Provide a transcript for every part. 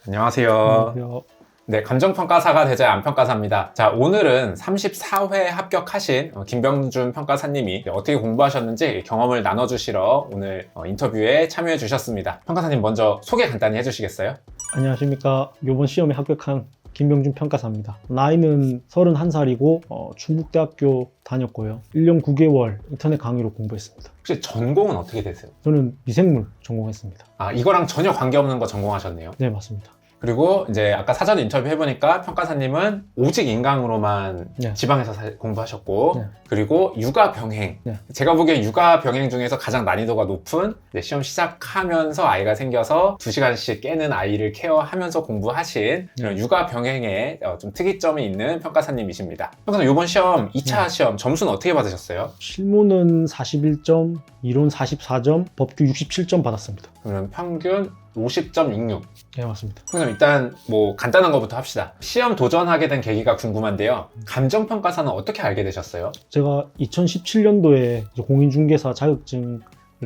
안녕하세요. 안녕하세요. 네, 감정평가사가 되자 안평가사입니다. 자, 오늘은 34회 합격하신 김병준 평가사님이 어떻게 공부하셨는지 경험을 나눠주시러 오늘 인터뷰에 참여해 주셨습니다. 평가사님 먼저 소개 간단히 해주시겠어요? 안녕하십니까. 이번 시험에 합격한 김병준 평가사입니다. 나이는 31살이고 충북대학교 다녔고요. 1년 9개월 인터넷 강의로 공부했습니다. 혹시 전공은 어떻게 되세요? 저는 미생물 전공했습니다. 아, 이거랑 전혀 관계없는 거 전공하셨네요. 네, 맞습니다. 그리고 이제 아까 사전 인터뷰 해보니까 평가사님은 오직 인강으로만 네. 지방에서 공부하셨고 네. 그리고 육아 병행. 네. 제가 보기엔 육아 병행 중에서 가장 난이도가 높은 시험 시작하면서 아이가 생겨서 2시간씩 깨는 아이를 케어하면서 공부하신 그런 육아 병행에 좀 특이점이 있는 평가사님이십니다. 평가사님 이번 시험 2차 시험 점수는 어떻게 받으셨어요? 실무는 41점, 이론 44점, 법규 67점 받았습니다. 그러면 평균 50.66. 네, 맞습니다. 그럼 일단 뭐 간단한 것부터 합시다. 시험 도전하게 된 계기가 궁금한데요. 감정평가사는 어떻게 알게 되셨어요? 제가 2017년도에 공인중개사 자격증을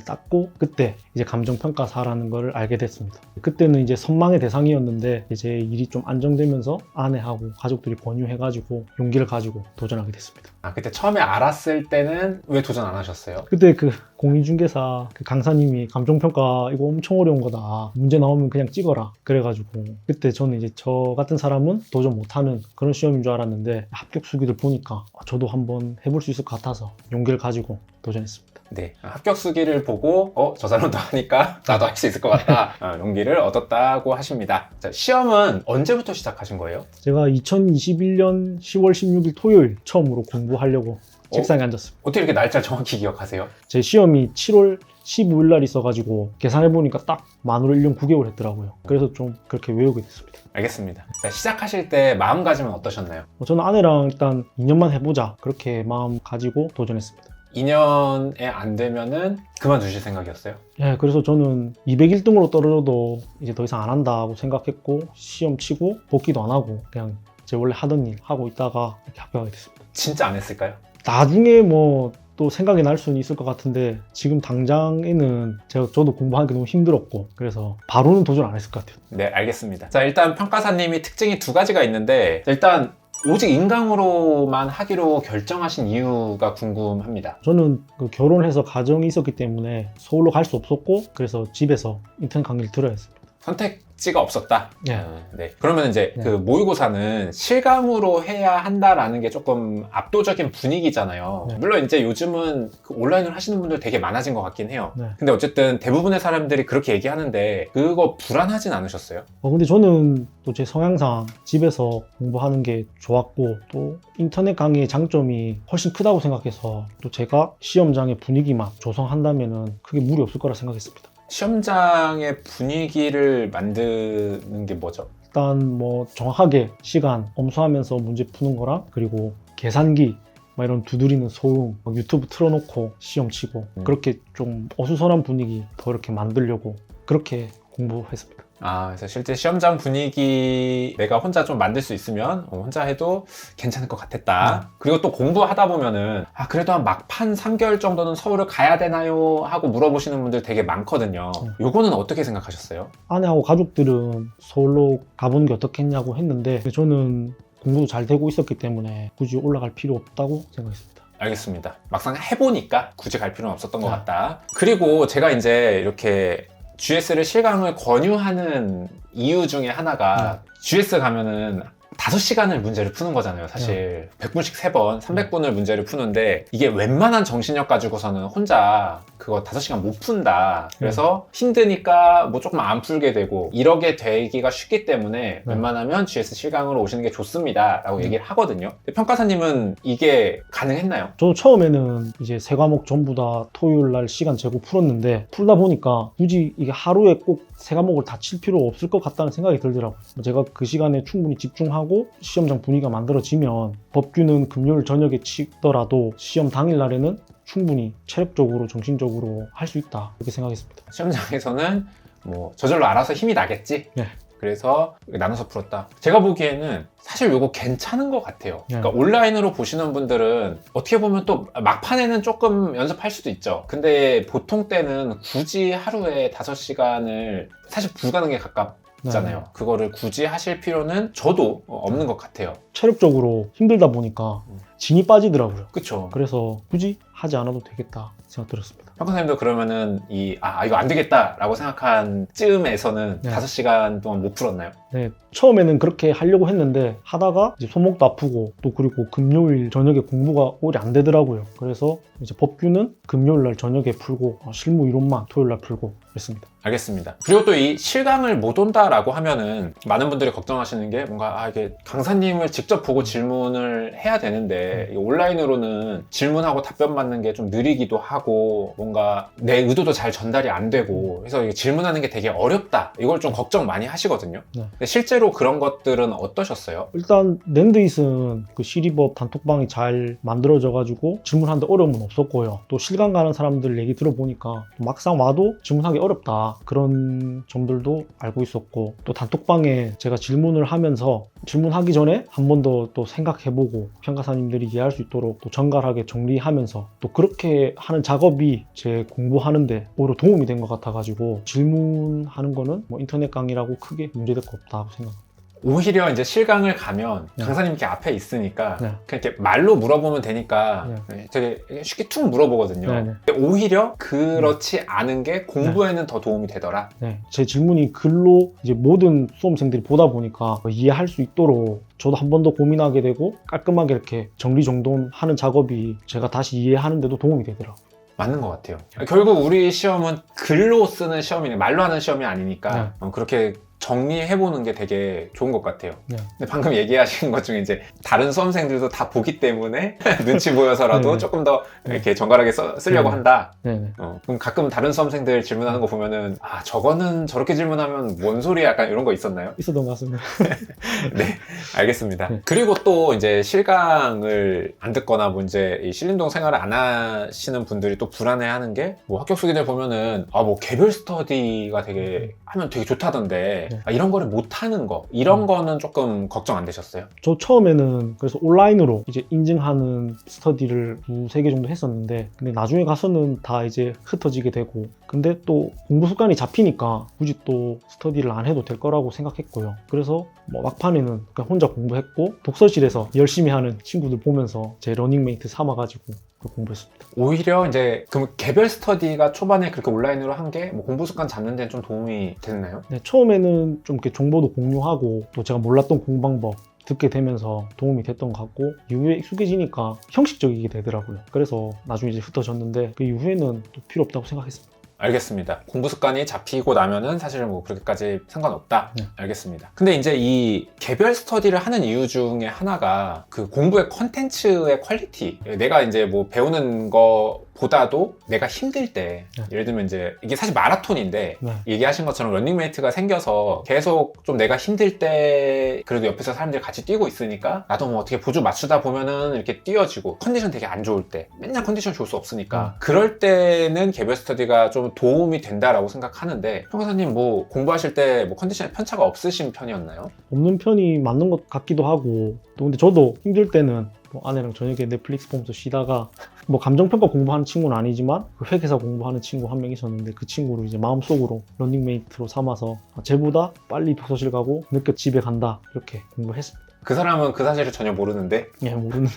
땄고 그때 이제 감정평가사라는 걸 알게 됐습니다. 그때는 이제 선망의 대상이었는데 제 일이 좀 안정되면서 아내하고 가족들이 권유해가지고 용기를 가지고 도전하게 됐습니다. 아, 그때 처음에 알았을 때는 왜 도전 안 하셨어요? 그때 그 공인중개사 그 강사님이 감정평가 이거 엄청 어려운 거다. 문제 나오면 그냥 찍어라. 그래가지고 그때 저는 이제 저 같은 사람은 도전 못하는 그런 시험인 줄 알았는데 합격 수기를 보니까 저도 한번 해볼 수 있을 것 같아서 용기를 가지고 도전했습니다. 네, 합격 수기를 보고 저 사람도 하니까 나도 할 수 있을 것 같다. 용기를 얻었다고 하십니다. 자, 시험은 언제부터 시작하신 거예요? 제가 2021년 10월 16일 토요일 처음으로 공부하려고 책상에 앉았습니다. 어떻게 이렇게 날짜 정확히 기억하세요? 제 시험이 7월 15일 날 있어가지고 계산해보니까 딱 만으로 1년 9개월 했더라고요. 그래서 좀 그렇게 외우게 됐습니다. 알겠습니다. 자, 시작하실 때 마음가짐은 어떠셨나요? 저는 아내랑 일단 2년만 해보자 그렇게 마음 가지고 도전했습니다. 2년에 안 되면은 그만두실 생각이었어요? 예, 그래서 저는 201등으로 떨어져도 이제 더 이상 안 한다고 생각했고 시험 치고 복귀도 안 하고 그냥 제 원래 하던 일 하고 있다가 이렇게 합격하게 됐습니다. 진짜 안 했을까요? 나중에 뭐 또 생각이 날 수는 있을 것 같은데 지금 당장에는 저도 공부하기 너무 힘들었고 그래서 바로는 도전 안 했을 것 같아요. 네, 알겠습니다. 자, 일단 평가사님이 특징이 두 가지가 있는데 일단 오직 인강으로만 하기로 결정하신 이유가 궁금합니다. 저는 그 결혼해서 가정이 있었기 때문에 서울로 갈 수 없었고 그래서 집에서 인터넷 강의를 들어야 했습니다. 선택지가 없었다? 네. 네. 그러면 이제 네. 그 모의고사는 실감으로 해야 한다라는 게 조금 압도적인 분위기잖아요. 네. 물론 이제 요즘은 그 온라인으로 하시는 분들 되게 많아진 것 같긴 해요. 네. 근데 어쨌든 대부분의 사람들이 그렇게 얘기하는데 그거 불안하진 않으셨어요? 근데 저는 또 제 성향상 집에서 공부하는 게 좋았고 또 인터넷 강의의 장점이 훨씬 크다고 생각해서 또 제가 시험장의 분위기만 조성한다면 크게 무리 없을 거라 생각했습니다. 시험장의 분위기를 만드는 게 뭐죠? 일단 뭐 정확하게 시간 엄수하면서 문제 푸는 거랑 그리고 계산기 막 이런 두드리는 소음 유튜브 틀어놓고 시험 치고 그렇게 좀 어수선한 분위기 더 이렇게 만들려고 그렇게 공부했습니다. 아, 그래서 실제 시험장 분위기 내가 혼자 좀 만들 수 있으면 혼자 해도 괜찮을 것 같았다. 그리고 또 공부하다 보면은 그래도 한 막판 3개월 정도는 서울을 가야 되나요? 하고 물어보시는 분들 되게 많거든요. 요거는 어떻게 생각하셨어요? 아내하고 가족들은 서울로 가보는 게 어떻겠냐고 했는데 저는 공부도 잘 되고 있었기 때문에 굳이 올라갈 필요 없다고 생각했습니다. 알겠습니다. 막상 해보니까 굳이 갈 필요는 없었던 것 같다. 그리고 제가 이제 이렇게 GS를 실강을 권유하는 이유 중에 하나가 GS 가면은 5시간을 문제를 푸는 거잖아요. 사실 100분씩 3번 300분을 문제를 푸는데 이게 웬만한 정신력 가지고서는 혼자 그거 5시간 못 푼다. 그래서 힘드니까 뭐 조금 안 풀게 되고 이러게 되기가 쉽기 때문에 웬만하면 GS 실강으로 오시는 게 좋습니다 라고 얘기를 하거든요. 근데 평가사님은 이게 가능했나요? 저도 처음에는 이제 3과목 전부 다 토요일 날 시간 재고 풀었는데 풀다 보니까 굳이 이게 하루에 꼭 3과목을 다 칠 필요 없을 것 같다는 생각이 들더라고요. 제가 그 시간에 충분히 집중하고 시험장 분위기가 만들어지면 법규는 금요일 저녁에 치더라도 시험 당일 날에는 충분히 체력적으로 정신적으로 할 수 있다 이렇게 생각했습니다. 시험장에서는 뭐 저절로 알아서 힘이 나겠지? 네. 그래서 나눠서 풀었다. 제가 보기에는 사실 이거 괜찮은 것 같아요. 네. 그러니까 온라인으로 보시는 분들은 어떻게 보면 또 막판에는 조금 연습할 수도 있죠. 근데 보통 때는 굳이 하루에 5시간을 사실 불가능에 가깝 있잖아요. 네. 그거를 굳이 하실 필요는 저도 없는 것 같아요. 체력적으로 힘들다 보니까 진이 빠지더라고요. 그쵸? 그래서 굳이 하지 않아도 되겠다 생각 들었습니다. 평가사님도 그러면은 이거 안 되겠다라고 생각한 쯤에서는 네. 5시간 동안 못 풀었나요? 네, 처음에는 그렇게 하려고 했는데 하다가 이제 손목도 아프고 또 그리고 금요일 저녁에 공부가 오히려 안 되더라고요. 그래서 이제 법규는 금요일 날 저녁에 풀고 실무 이론만 토요일 날 풀고 그랬습니다. 알겠습니다. 그리고 또 이 실강을 못 온다라고 하면은 많은 분들이 걱정하시는 게 뭔가 이게 강사님을 직접 보고 질문을 해야 되는데 이 온라인으로는 질문하고 답변 받는 게 좀 느리기도 하고 뭔가 내 의도도 잘 전달이 안 되고 그래서 이게 질문하는 게 되게 어렵다. 이걸 좀 걱정 많이 하시거든요. 네. 근데 실제로 그런 것들은 어떠셨어요? 일단 랜드잇은 그 시리법 단톡방이 잘 만들어져가지고 질문하는데 어려움은 없었고요. 또 실강 가는 사람들 얘기 들어보니까 막상 와도 질문하기 어렵다 그런 점들도 알고 있었고 또 단톡방에 제가 질문을 하면서 질문하기 전에 한 번 더 또 생각해보고 평가사님들이 이해할 수 있도록 또 정갈하게 정리하면서 또 그렇게 하는 작업이 제 공부하는데 오히려 도움이 된 것 같아가지고 질문하는 거는 뭐 인터넷 강의라고 크게 문제될 거 없다고 생각합니다. 오히려 이제 실강을 가면 네. 강사님 이렇게 앞에 있으니까 네. 그냥 이렇게 말로 물어보면 되니까 네. 되게 쉽게 툭 물어보거든요. 네, 네. 근데 오히려 그렇지 않은 게 공부에는 더 도움이 되더라. 네, 제 질문이 글로 이제 모든 수험생들이 보다 보니까 이해할 수 있도록 저도 한 번 더 고민하게 되고 깔끔하게 이렇게 정리정돈하는 작업이 제가 다시 이해하는데도 도움이 되더라고요. 맞는 것 같아요. 결국 우리 시험은 글로 쓰는 시험이네. 말로 하는 시험이 아니니까 그렇게 정리해보는 게 되게 좋은 것 같아요. 네. 근데 방금 얘기하신 것 중에 이제 다른 수험생들도 다 보기 때문에 눈치 보여서라도 네. 조금 더 이렇게 정갈하게 쓰려고 네. 한다. 네네. 그럼 가끔 다른 수험생들 질문하는 거 보면은 저거는 저렇게 질문하면 뭔 소리야 약간 이런 거 있었나요? 있었던 것 같습니다. 네, 알겠습니다. 네. 그리고 또 이제 실강을 안 듣거나 뭐 이제 이 신림동 생활을 안 하시는 분들이 또 불안해하는 게 뭐 합격 수기들 보면은 뭐 개별 스터디가 되게 하면 되게 좋다던데 네. 이런 거를 못 하는 거 이런 거는 조금 걱정 안 되셨어요? 저 처음에는 그래서 온라인으로 이제 인증하는 스터디를 2-3개 정도 했었는데 근데 나중에 가서는 다 이제 흩어지게 되고 근데 또 공부 습관이 잡히니까 굳이 또 스터디를 안 해도 될 거라고 생각했고요. 그래서 뭐 막판에는 그냥 혼자 공부했고 독서실에서 열심히 하는 친구들 보면서 제 러닝메이트 삼아가지고 공부했습니다. 오히려 이제 그럼 개별 스터디가 초반에 그렇게 온라인으로 한 게 뭐 공부 습관 잡는 데는 좀 도움이 됐나요? 네, 처음에는 좀 이렇게 정보도 공유하고 또 제가 몰랐던 공부 방법 듣게 되면서 도움이 됐던 것 같고 이후에 익숙해지니까 형식적이게 되더라고요. 그래서 나중에 이제 흩어졌는데 그 이후에는 또 필요 없다고 생각했습니다. 알겠습니다. 공부 습관이 잡히고 나면은 사실 뭐 그렇게까지 상관없다. 네. 알겠습니다. 근데 이제 이 개별 스터디를 하는 이유 중에 하나가 그 공부의 컨텐츠의 퀄리티. 내가 이제 뭐 배우는 거보다도 내가 힘들 때 네. 예를 들면 이제 이게 사실 마라톤인데 네. 얘기하신 것처럼 런닝메이트가 생겨서 계속 좀 내가 힘들 때 그래도 옆에서 사람들이 같이 뛰고 있으니까 나도 뭐 어떻게 보조 맞추다 보면은 이렇게 뛰어지고 컨디션 되게 안 좋을 때 맨날 컨디션 좋을 수 없으니까 그럴 때는 개별 스터디가 좀 도움이 된다라고 생각하는데 평가사님 뭐 공부하실 때 뭐 컨디션에 편차가 없으신 편이었나요? 없는 편이 맞는 것 같기도 하고 또 근데 저도 힘들 때는 뭐 아내랑 저녁에 넷플릭스 보면서 쉬다가 뭐 감정평가 공부하는 친구는 아니지만 그 회계사 공부하는 친구 한 명 있었는데 그 친구를 이제 마음속으로 런닝메이트로 삼아서 쟤보다 빨리 독서실 가고 늦게 집에 간다 이렇게 공부했습니다. 그 사람은 그 사실을 전혀 모르는데 예, 모르는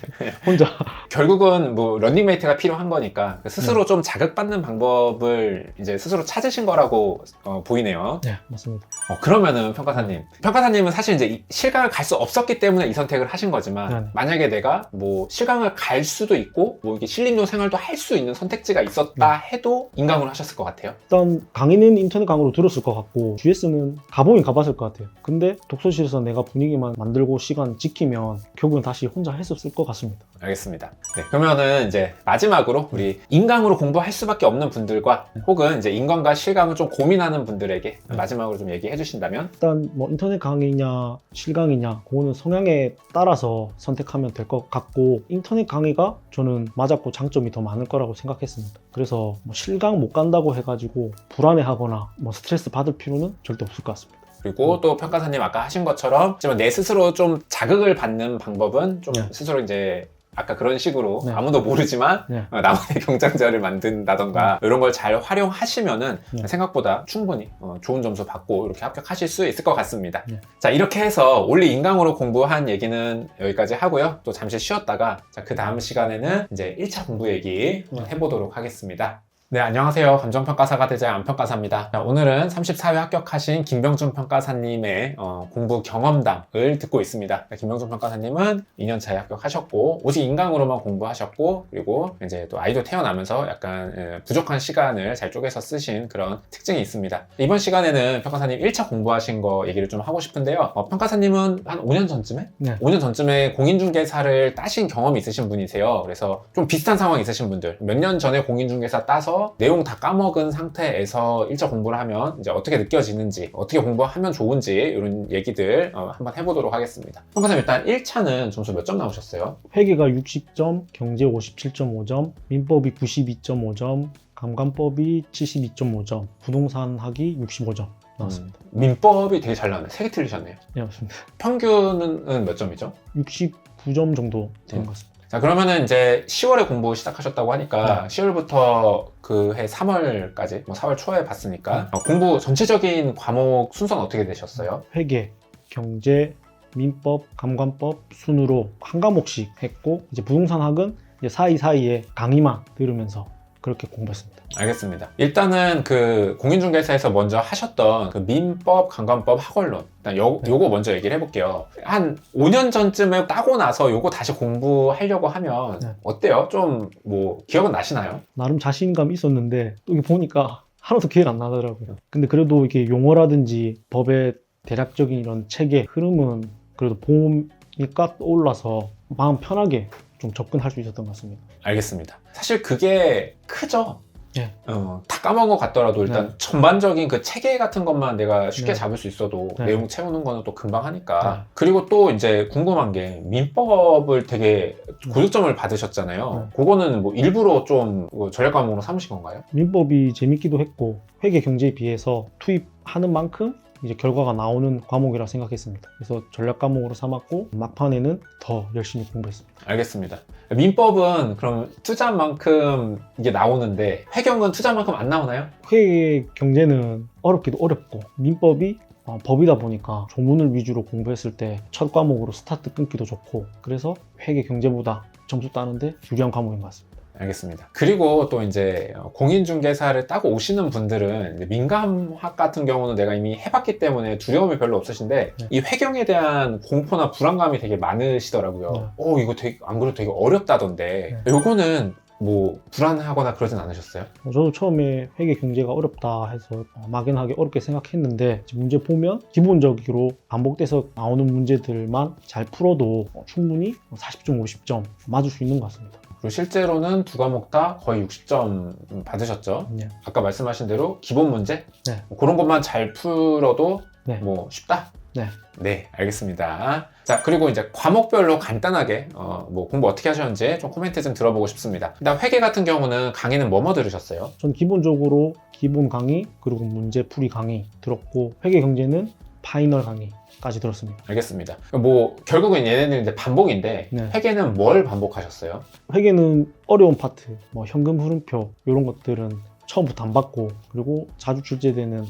혼자 결국은 뭐 런닝메이트가 필요한 거니까 스스로 좀 자극받는 방법을 이제 스스로 찾으신 거라고 보이네요. 네, 맞습니다. 그러면은 평가사님은 사실 이제 이 실강을 갈 수 없었기 때문에 이 선택을 하신 거지만 네. 만약에 내가 뭐 실강을 갈 수도 있고 뭐 이게 신림동 생활도 할 수 있는 선택지가 있었다 해도 인강으로 하셨을 것 같아요. 일단 강의는 인터넷 강의로 들었을 것 같고 GS는 가보긴 가봤을 것 같아요. 근데 독서실에서 내가 분위기만 만들고 시간 지키면 결국은 다시 혼자 했었을 것 같습니다. 알겠습니다. 네, 그러면은 이제 마지막으로 우리 인강으로 공부할 수밖에 없는 분들과 혹은 이제 인강과 실강을 좀 고민하는 분들에게 마지막으로 좀 얘기해 주신다면? 일단 뭐 인터넷 강의냐 실강이냐 그거는 성향에 따라서 선택하면 될 것 같고 인터넷 강의가 저는 맞았고 장점이 더 많을 거라고 생각했습니다. 그래서 뭐 실강 못 간다고 해가지고 불안해하거나 뭐 스트레스 받을 필요는 절대 없을 것 같습니다. 그리고 또 평가사님 아까 하신 것처럼 내 스스로 좀 자극을 받는 방법은 좀 네. 스스로 이제 아까 그런 식으로 네. 아무도 모르지만 네. 나만의 경쟁자를 만든다던가 이런 걸 잘 활용하시면은 네. 생각보다 충분히 좋은 점수 받고 이렇게 합격하실 수 있을 것 같습니다. 네. 자, 이렇게 해서 올리 인강으로 공부한 얘기는 여기까지 하고요. 또 잠시 쉬었다가 그 다음 시간에는 이제 1차 공부 얘기 한번 해보도록 하겠습니다. 네, 안녕하세요. 감정평가사가 되자 안평가사입니다. 자, 오늘은 34회 합격하신 김병준 평가사님의 공부 경험담을 듣고 있습니다. 김병준 평가사님은 2년차에 합격하셨고 오직 인강으로만 공부하셨고 그리고 이제 또 아이도 태어나면서 약간 부족한 시간을 잘 쪼개서 쓰신 그런 특징이 있습니다. 이번 시간에는 평가사님 1차 공부하신 거 얘기를 좀 하고 싶은데요. 평가사님은 한 5년 전쯤에? 네. 5년 전쯤에 공인중개사를 따신 경험이 있으신 분이세요. 그래서 좀 비슷한 상황이 있으신 분들, 몇 년 전에 공인중개사 따서 내용 다 까먹은 상태에서 1차 공부를 하면 이제 어떻게 느껴지는지, 어떻게 공부하면 좋은지 이런 얘기들 한번 해보도록 하겠습니다. 평가사님 일단 1차는 점수 몇 점 나오셨어요? 회계가 60점, 경제 57.5점, 민법이 92.5점, 감관법이 72.5점, 부동산 학이 65점 나왔습니다. 민법이 되게 잘 나왔네요. 3개 틀리셨네요. 네, 맞습니다. 평균은 몇 점이죠? 69점 정도 되는 것 같습니다. 자, 그러면은 이제 10월에 공부 시작하셨다고 하니까 10월부터 그 해 3월까지, 4월 초에 봤으니까 공부 전체적인 과목 순서는 어떻게 되셨어요? 회계, 경제, 민법, 감관법 순으로 한 과목씩 했고 이제 부동산학은 이제 사이사이에 강의만 들으면서 그렇게 공부했습니다. 알겠습니다. 일단은 그 공인중개사에서 먼저 하셨던 그 민법, 감관법, 학원론 일단 요거 먼저 얘기를 해볼게요. 한 5년 전쯤에 따고 나서 요거 다시 공부하려고 하면 네. 어때요? 좀 뭐 기억은 나시나요? 나름 자신감이 있었는데 또 이게 보니까 하나도 기억 안 나더라고요. 근데 그래도 이게 용어라든지 법의 대략적인 이런 체계, 흐름은 그래도 보니까 떠올라서 마음 편하게 좀 접근할 수 있었던 것 같습니다. 알겠습니다. 사실 그게 크죠? 네. 다 까먹은 것 같더라도 일단 전반적인 그 체계 같은 것만 내가 쉽게 네. 잡을 수 있어도 네. 내용 채우는 거는 또 금방 하니까. 네. 그리고 또 이제 궁금한 게 민법을 되게 고득점을 받으셨잖아요. 그거는 뭐 일부러 좀 전략 과목으로 삼으신 건가요? 민법이 재밌기도 했고 회계 경제에 비해서 투입하는 만큼 이제 결과가 나오는 과목이라 생각했습니다. 그래서 전략 과목으로 삼았고 막판에는 더 열심히 공부했습니다. 알겠습니다. 민법은 그럼 투자한 만큼 이게 나오는데 회경은 투자한 만큼 안 나오나요? 회계 경제는 어렵기도 어렵고 민법이 법이다 보니까 조문을 위주로 공부했을 때 첫 과목으로 스타트 끊기도 좋고 그래서 회계 경제보다 점수 따는데 유리한 과목인 것 같습니다. 알겠습니다. 그리고 또 이제 공인중개사를 따고 오시는 분들은 이제 민감학 같은 경우는 내가 이미 해봤기 때문에 두려움이 별로 없으신데 네. 이 회경에 대한 공포나 불안감이 되게 많으시더라고요. 이거 되게 안 그래도 되게 어렵다던데 요거는 뭐 불안하거나 그러진 않으셨어요? 저도 처음에 회계 경제가 어렵다 해서 막연하게 어렵게 생각했는데 문제 보면 기본적으로 반복돼서 나오는 문제들만 잘 풀어도 충분히 40점, 50점 맞을 수 있는 것 같습니다. 그리고 실제로는 두 과목 다 거의 60점 받으셨죠? 네. 아까 말씀하신 대로 기본 문제? 네. 뭐 그런 것만 잘 풀어도 네. 뭐 쉽다? 네. 네, 알겠습니다. 자, 그리고 이제 과목별로 간단하게 뭐 공부 어떻게 하셨는지 좀 코멘트 좀 들어보고 싶습니다. 일단 회계 같은 경우는 강의는 뭐 들으셨어요? 전 기본적으로 기본 강의 그리고 문제 풀이 강의 들었고 회계 경제는 파이널 강의까지 들었습니다. 알겠습니다. 뭐 결국은 얘네는 이제 반복인데 네. 회계는 뭘 반복하셨어요? 회계는 어려운 파트, 뭐 현금 흐름표 이런 것들은 처음부터 안 받고 그리고 자주 출제되는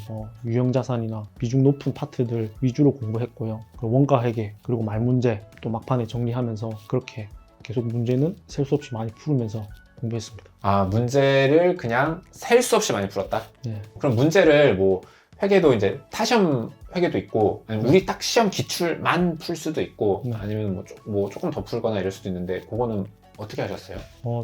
유형자산이나 비중 높은 파트들 위주로 공부했고요. 그리고 원가 회계 그리고 말문제 또 막판에 정리하면서 그렇게 계속 문제는 셀 수 없이 많이 풀으면서 공부했습니다. 아, 문제를 그냥 셀 수 없이 많이 풀었다? 네. 그럼 문제를 뭐 회계도 이제 타시험 회계도 있고 아니면 우리 딱 시험 기출만 풀 수도 있고 아니면 뭐 조금 더 풀거나 이럴 수도 있는데 그거는 어떻게 하셨어요?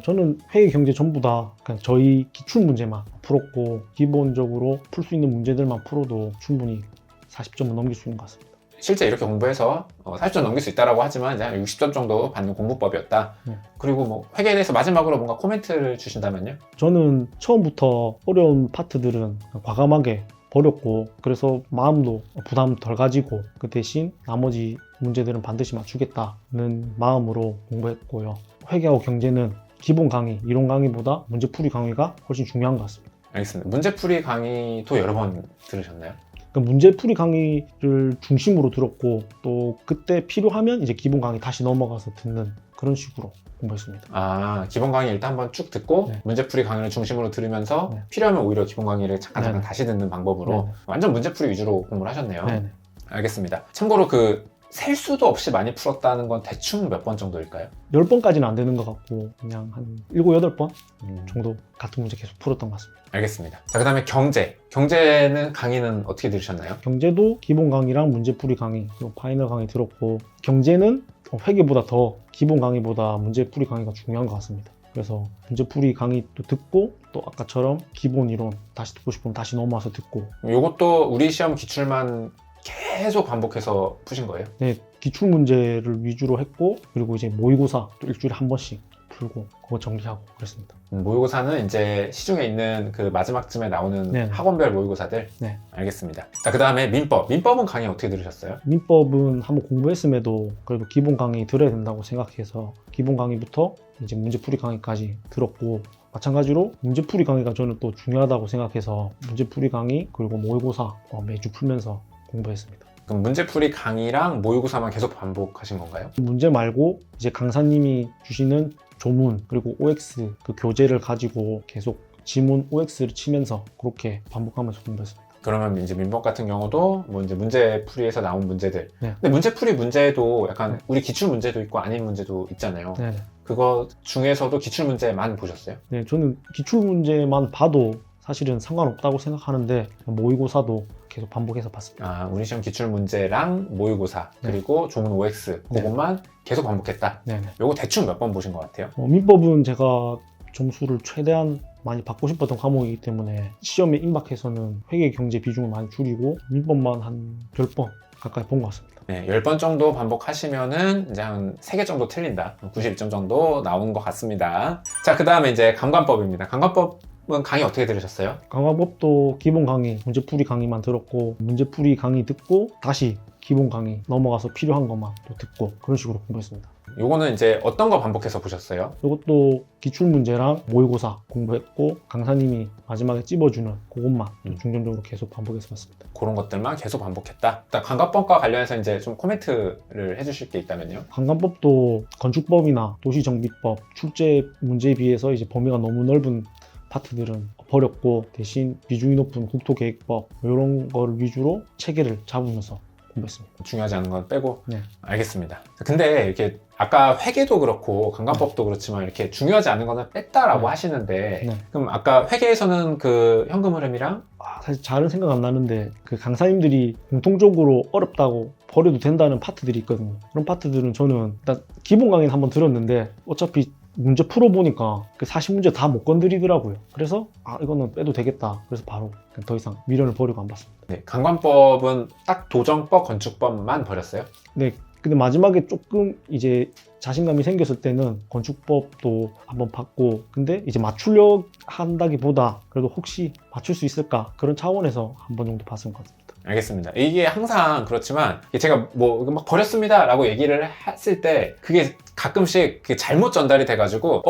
저는 회계 경제 전부 다 그냥 저희 기출 문제만 풀었고 기본적으로 풀 수 있는 문제들만 풀어도 충분히 40점은 넘길 수 있는 것 같습니다. 실제 이렇게 공부해서 40점 넘길 수 있다라고 하지만 이제 한 60점 정도 받는 공부법이었다. 그리고 뭐 회계에 대해서 마지막으로 뭔가 코멘트를 주신다면요? 저는 처음부터 어려운 파트들은 과감하게 버렸고 그래서 마음도 부담 덜 가지고 그 대신 나머지 문제들은 반드시 맞추겠다는 마음으로 공부했고요. 회계하고 경제는 기본 강의, 이론 강의보다 문제풀이 강의가 훨씬 중요한 것 같습니다. 알겠습니다. 문제풀이 강의도 여러 번 들으셨나요? 그러니까 문제풀이 강의를 중심으로 들었고 또 그때 필요하면 이제 기본 강의 다시 넘어가서 듣는 그런 식으로 공부했습니다. 아, 기본 강의 일단 한번 쭉 듣고 네. 문제풀이 강의를 중심으로 들으면서 네. 필요하면 오히려 기본 강의를 잠깐 네네. 다시 듣는 방법으로 네네. 완전 문제풀이 위주로 공부를 하셨네요. 네네. 알겠습니다. 참고로 그 셀 수도 없이 많이 풀었다는 건 대충 몇 번 정도일까요? 10번까지는 안 되는 것 같고 그냥 한 7, 8번 음, 정도 같은 문제 계속 풀었던 것 같습니다. 알겠습니다. 자, 그 다음에 경제. 경제는 강의는 어떻게 들으셨나요? 경제도 기본 강의랑 문제풀이 강의 그리고 파이널 강의 들었고 경제는 회계보다 더 기본 강의보다 문제풀이 강의가 중요한 것 같습니다. 그래서 문제풀이 강의 또 듣고 또 아까처럼 기본 이론 다시 듣고 싶으면 다시 넘어와서 듣고 이것도 우리 시험 기출만 계속 반복해서 푸신 거예요? 네, 기출 문제를 위주로 했고 그리고 이제 모의고사 또 일주일에 한 번씩 풀고 그거 정리하고 그랬습니다. 모의고사는 이제 시중에 있는 그 마지막쯤에 나오는 네네. 학원별 모의고사들. 네. 알겠습니다. 자, 그 다음에 민법. 민법은 강의 어떻게 들으셨어요? 민법은 한번 공부했음에도 그래도 기본 강의 들어야 된다고 생각해서 기본 강의부터 이제 문제풀이 강의까지 들었고 마찬가지로 문제풀이 강의가 저는 또 중요하다고 생각해서 문제풀이 강의 그리고 모의고사 매주 풀면서 공부했습니다. 그럼 문제풀이 강의랑 모의고사만 계속 반복하신 건가요? 문제 말고 이제 강사님이 주시는 조문 그리고 OX 그 교재를 가지고 계속 지문 OX를 치면서 그렇게 반복하면서 공부했습니다. 그러면 이제 민법 같은 경우도 뭐 이제 문제풀이에서 나온 문제들. 네. 근데 문제풀이 문제도 약간 우리 기출 문제도 있고 아닌 문제도 있잖아요. 네. 그거 중에서도 기출 문제만 보셨어요? 네, 저는 기출 문제만 봐도 사실은 상관없다고 생각하는데 모의고사도 계속 반복해서 봤습니다. 아, 우리 시험 기출 문제랑 모의고사 네. 그리고 조문 OX 그것만 계속 반복했다. 네. 요거 대충 몇 번 보신 것 같아요? 민법은 제가 점수를 최대한 많이 받고 싶었던 과목이기 때문에 시험에 임박해서는 회계 경제 비중을 많이 줄이고 민법만 한 10번 가까이 본 것 같습니다. 네, 10번 정도 반복하시면은 이제 한 3개 정도 틀린다. 91점 정도 나오는 것 같습니다. 자, 그 다음에 이제 감관법입니다. 감관법은 강의 어떻게 들으셨어요? 강화법도 기본 강의, 문제풀이 강의만 들었고 문제풀이 강의 듣고 다시 기본 강의 넘어가서 필요한 것만 또 듣고 그런 식으로 공부했습니다. 요거는 이제 어떤 거 반복해서 보셨어요? 이것도 기출문제랑 모의고사 공부했고 강사님이 마지막에 찝어주는 그것만 또 중점적으로 계속 반복해서 봤습니다. 그런 것들만 계속 반복했다. 일단 감관법과 관련해서 이제 좀 코멘트를 해주실 게 있다면요. 관광법도 건축법이나 도시정비법, 출제 문제에 비해서 이제 범위가 너무 넓은 파트들은 버렸고 대신 비중이 높은 국토계획법 이런 거를 위주로 체계를 잡으면서 공부했습니다. 중요하지 않은 건 빼고. 네. 알겠습니다. 근데 이렇게 아까 회계도 그렇고 감관법도 그렇지만 이렇게 중요하지 않은 거는 뺐다라고 네. 하시는데 네. 그럼 아까 회계에서는 그 현금 흐름이랑 사실 잘은 생각 안 나는데 그 강사님들이 공통적으로 어렵다고 버려도 된다는 파트들이 있거든요. 그런 파트들은 저는 일단 기본 강의는 한번 들었는데 어차피 문제 풀어보니까 그 40문제 다 못 건드리더라고요. 그래서 이거는 빼도 되겠다. 그래서 바로 더 이상 미련을 버리고 안 봤습니다. 네, 감관법은 딱 도정법, 건축법만 버렸어요? 네, 근데 마지막에 조금 이제 자신감이 생겼을 때는 건축법도 한번 봤고 근데 이제 맞추려 한다기보다 그래도 혹시 맞출 수 있을까 그런 차원에서 한 번 정도 봤은 것 같습니다. 알겠습니다. 이게 항상 그렇지만 제가 뭐 막 버렸습니다 라고 얘기를 했을 때 그게 가끔씩 그게 잘못 전달이 돼가지고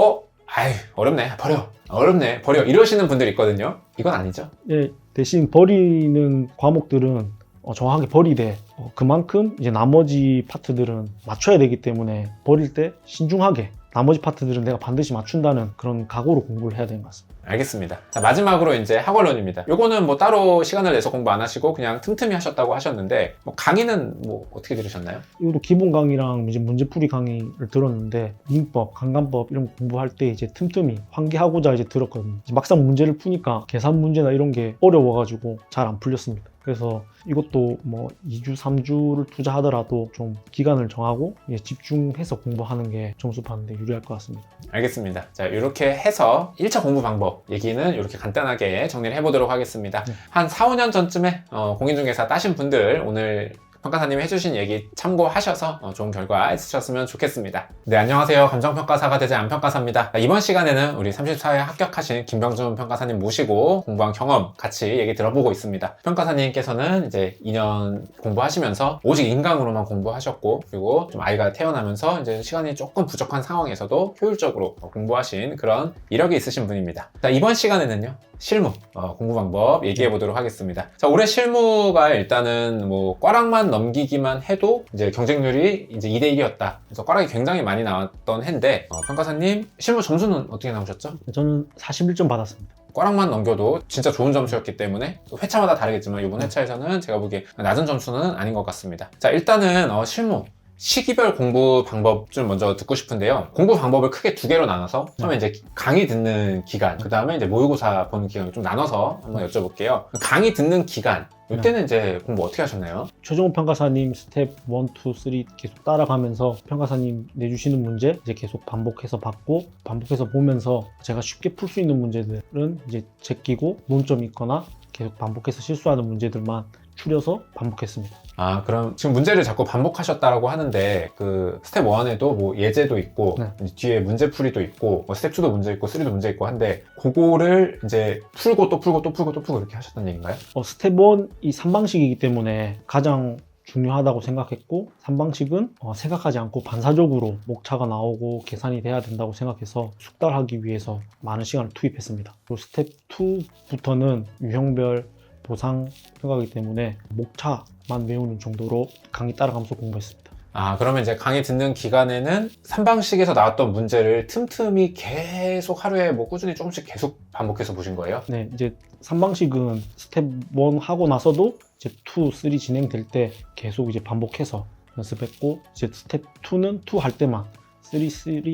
아유 어렵네 버려 어렵네 버려 이러시는 분들이 있거든요. 이건 아니죠? 예, 대신 버리는 과목들은 정확하게 버리되 그만큼 이제 나머지 파트들은 맞춰야 되기 때문에 버릴 때 신중하게 나머지 파트들은 내가 반드시 맞춘다는 그런 각오로 공부를 해야 되는 것 같습니다. 알겠습니다. 자, 마지막으로 이제 학원론입니다. 요거는 뭐 따로 시간을 내서 공부 안 하시고 그냥 틈틈이 하셨다고 하셨는데 뭐 강의는 뭐 어떻게 들으셨나요? 이것도 기본 강의랑 이제 문제풀이 강의를 들었는데 민법, 강간법 이런 거 공부할 때 이제 틈틈이 환기하고자 이제 들었거든요. 이제 막상 문제를 푸니까 계산 문제나 이런 게 어려워가지고 잘 안 풀렸습니다. 그래서 이것도 뭐 2주, 3주를 투자하더라도 좀 기간을 정하고 집중해서 공부하는 게 점수 받는 데 유리할 것 같습니다. 알겠습니다. 자, 이렇게 해서 1차 공부 방법 얘기는 이렇게 간단하게 정리를 해보도록 하겠습니다. 네. 한 4, 5년 전쯤에 공인중개사 따신 분들 오늘 평가사님이 해주신 얘기 참고하셔서 좋은 결과 있으셨으면 좋겠습니다. 네, 안녕하세요. 감정평가사가 되지 안평가사입니다. 이번 시간에는 우리 34회 합격하신 김병준 평가사님 모시고 공부한 경험 같이 얘기 들어보고 있습니다. 평가사님께서는 이제 2년 공부하시면서 오직 인강으로만 공부하셨고, 그리고 좀 아이가 태어나면서 이제 시간이 조금 부족한 상황에서도 효율적으로 공부하신 그런 이력이 있으신 분입니다. 자, 이번 시간에는요, 실무 공부 방법 얘기해 보도록 하겠습니다. 자, 올해 실무가 일단은 뭐 꽈락만 넘기기만 해도 이제 경쟁률이 이제 2대1이었다. 그래서 꽈락이 굉장히 많이 나왔던 해인데, 평가사님 실무 점수는 어떻게 나오셨죠? 저는 41점 받았습니다. 꽈락만 넘겨도 진짜 좋은 점수였기 때문에 회차마다 다르겠지만 이번 회차에서는 제가 보기에 낮은 점수는 아닌 것 같습니다. 자, 일단은 실무 시기별 공부 방법 좀 먼저 듣고 싶은데요. 공부 방법을 크게 두 개로 나눠서 처음에 이제 강의 듣는 기간, 그 다음에 이제 모의고사 보는 기간을 좀 나눠서 한번 여쭤볼게요. 강의 듣는 기간, 이때는 이제 공부 어떻게 하셨나요? 최종호 평가사님 스텝 1, 2, 3 계속 따라가면서 평가사님 내주시는 문제 이제 계속 반복해서 받고, 반복해서 보면서 제가 쉽게 풀 수 있는 문제들은 이제 제끼고 논점이 있거나 계속 반복해서 실수하는 문제들만 추려서 반복했습니다. 아, 그럼 지금 문제를 자꾸 반복하셨다라고 하는데, 그 스텝 1에도 뭐 예제도 있고, 뒤에 문제풀이도 있고, 뭐 스텝 2도 문제 있고, 3도 문제 있고 한데, 그거를 이제 풀고 또 풀고 또 풀고 또 풀고 이렇게 하셨다는 얘기인가요? 스텝 1이 3방식이기 때문에 가장 중요하다고 생각했고, 3방식은 생각하지 않고 반사적으로 목차가 나오고 계산이 돼야 된다고 생각해서 숙달하기 위해서 많은 시간을 투입했습니다. 그리고 스텝 2부터는 유형별 보상 평가이기 때문에 목차만 외우는 정도로 강의 따라가면서 공부했습니다. 아, 그러면 이제 강의 듣는 기간에는 3방식에서 나왔던 문제를 틈틈이 계속 하루에 뭐 꾸준히 조금씩 계속 반복해서 보신 거예요? 네, 이제 3방식은 스텝 1 하고 나서도 이제 2, 3 진행될 때 계속 이제 반복해서 연습했고, 이제 스텝 2는 2 할 때만, 3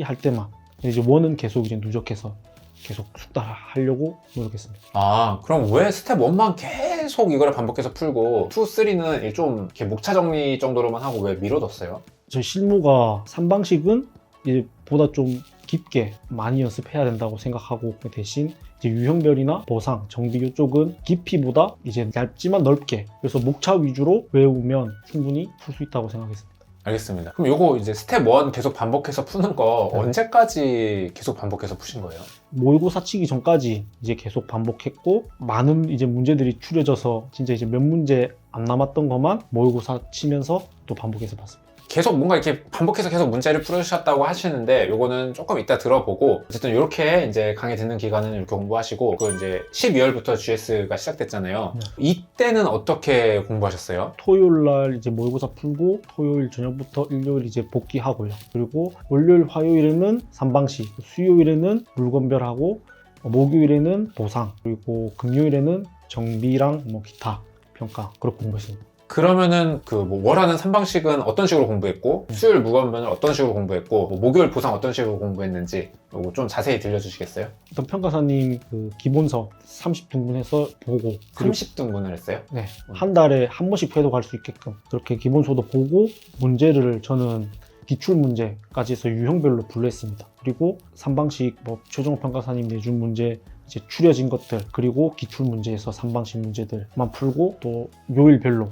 할 때만, 이제 1은 계속 이제 누적해서 계속 숙달하려고 노력했습니다. 아, 그럼 왜 스텝 1만 계속 이거를 반복해서 풀고 2, 3는 좀 이렇게 목차 정리 정도로만 하고 왜 미뤄뒀어요? 저희 실무가 3방식은 이제 보다 좀 깊게 많이 연습해야 된다고 생각하고, 그 대신 이제 유형별이나 보상, 정비 이쪽은 깊이보다 이제 얇지만 넓게, 그래서 목차 위주로 외우면 충분히 풀 수 있다고 생각했습니다. 알겠습니다. 그럼 요거 이제 스텝 1 계속 반복해서 푸는 거 언제까지 계속 반복해서 푸신 거예요? 모의고사 치기 전까지 이제 계속 반복했고, 많은 이제 문제들이 추려져서 진짜 이제 몇 문제 안 남았던 것만 모의고사 치면서 또 반복해서 봤습니다. 계속 뭔가 이렇게 반복해서 계속 문제를 풀으셨다고 하시는데, 요거는 조금 이따 들어보고, 어쨌든 이렇게 이제 강의 듣는 기간은 이렇게 공부하시고, 그 이제 12월부터 GS가 시작됐잖아요. 이때는 어떻게 공부하셨어요? 토요일 날 이제 모의고사 풀고, 토요일 저녁부터 일요일 이제 복귀하고요. 그리고 월요일, 화요일에는 3방식, 수요일에는 물건별하고, 목요일에는 보상, 그리고 금요일에는 정비랑 뭐 기타 평가, 그렇게 공부했습니다. 그러면은 그 뭐 월화는 3방식은 어떤 식으로 공부했고, 수요일 무건면을 어떤 식으로 공부했고, 뭐 목요일 보상 어떤 식으로 공부했는지 요거 좀 자세히 들려주시겠어요? 일단 평가사님 그 기본서 30등분해서 보고, 30등분을 했어요? 네, 한 달에 한 번씩 회독할 수 있게끔 그렇게 기본서도 보고, 문제를 저는 기출 문제까지 해서 유형별로 분류했습니다. 그리고 3방식 뭐 최종 평가사님 내준 문제 이제 추려진 것들, 그리고 기출 문제에서 3방식 문제들만 풀고, 또 요일별로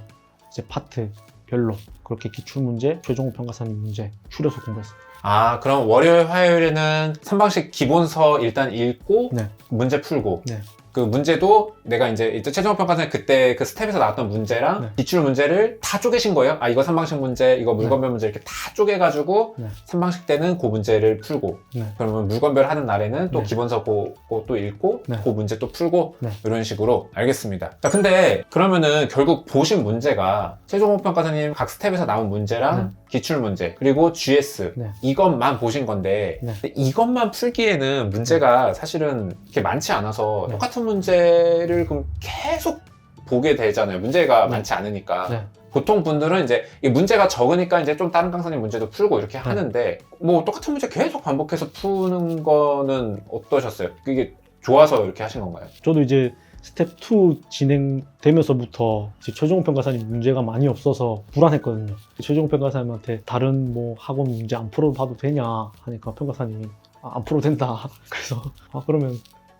이제 파트별로 그렇게 기출 문제, 최종 평가사님 문제 추려서 공부했습니다. 아, 그럼 월요일, 화요일에는 3방식 기본서 일단 읽고, 네. 문제 풀고, 네. 그 문제도 내가 이제 최종 평가사는 그때 그 스텝에서 나왔던 문제랑 기출 문제를 다 쪼개신 거예요? 아, 이거 3방식 문제, 이거 물건별 문제 이렇게 다 쪼개가지고 3방식 때는 그 문제를 풀고, 그러면 물건별 하는 날에는 또 기본서 그거 또 읽고, 그 문제 또 풀고, 이런 식으로. 알겠습니다. 자, 근데 그러면은 결국 보신 문제가 최종 평가사님 각 스텝에서 나온 문제랑 기출 문제, 그리고 GS 이것만 보신 건데, 근데 이것만 풀기에는 문제가 사실은 그렇게 많지 않아서 똑같은 문제를 그럼 계속 보게 되잖아요. 문제가 많지 않으니까. 보통 분들은 이제 이 문제가 적으니까 이제 좀 다른 강사님 문제도 풀고 이렇게 하는데, 뭐 똑같은 문제 계속 반복해서 푸는 거는 어떠셨어요? 그게 좋아서 이렇게 하신 건가요? 저도 이제 스텝 2 진행되면서부터 이제 최종 평가사님 문제가 많이 없어서 불안했거든요. 최종 평가사님한테 다른 뭐 학원 문제 안 풀어봐도 되냐 하니까 평가사님이 안 풀어도 된다. 그래서 그러면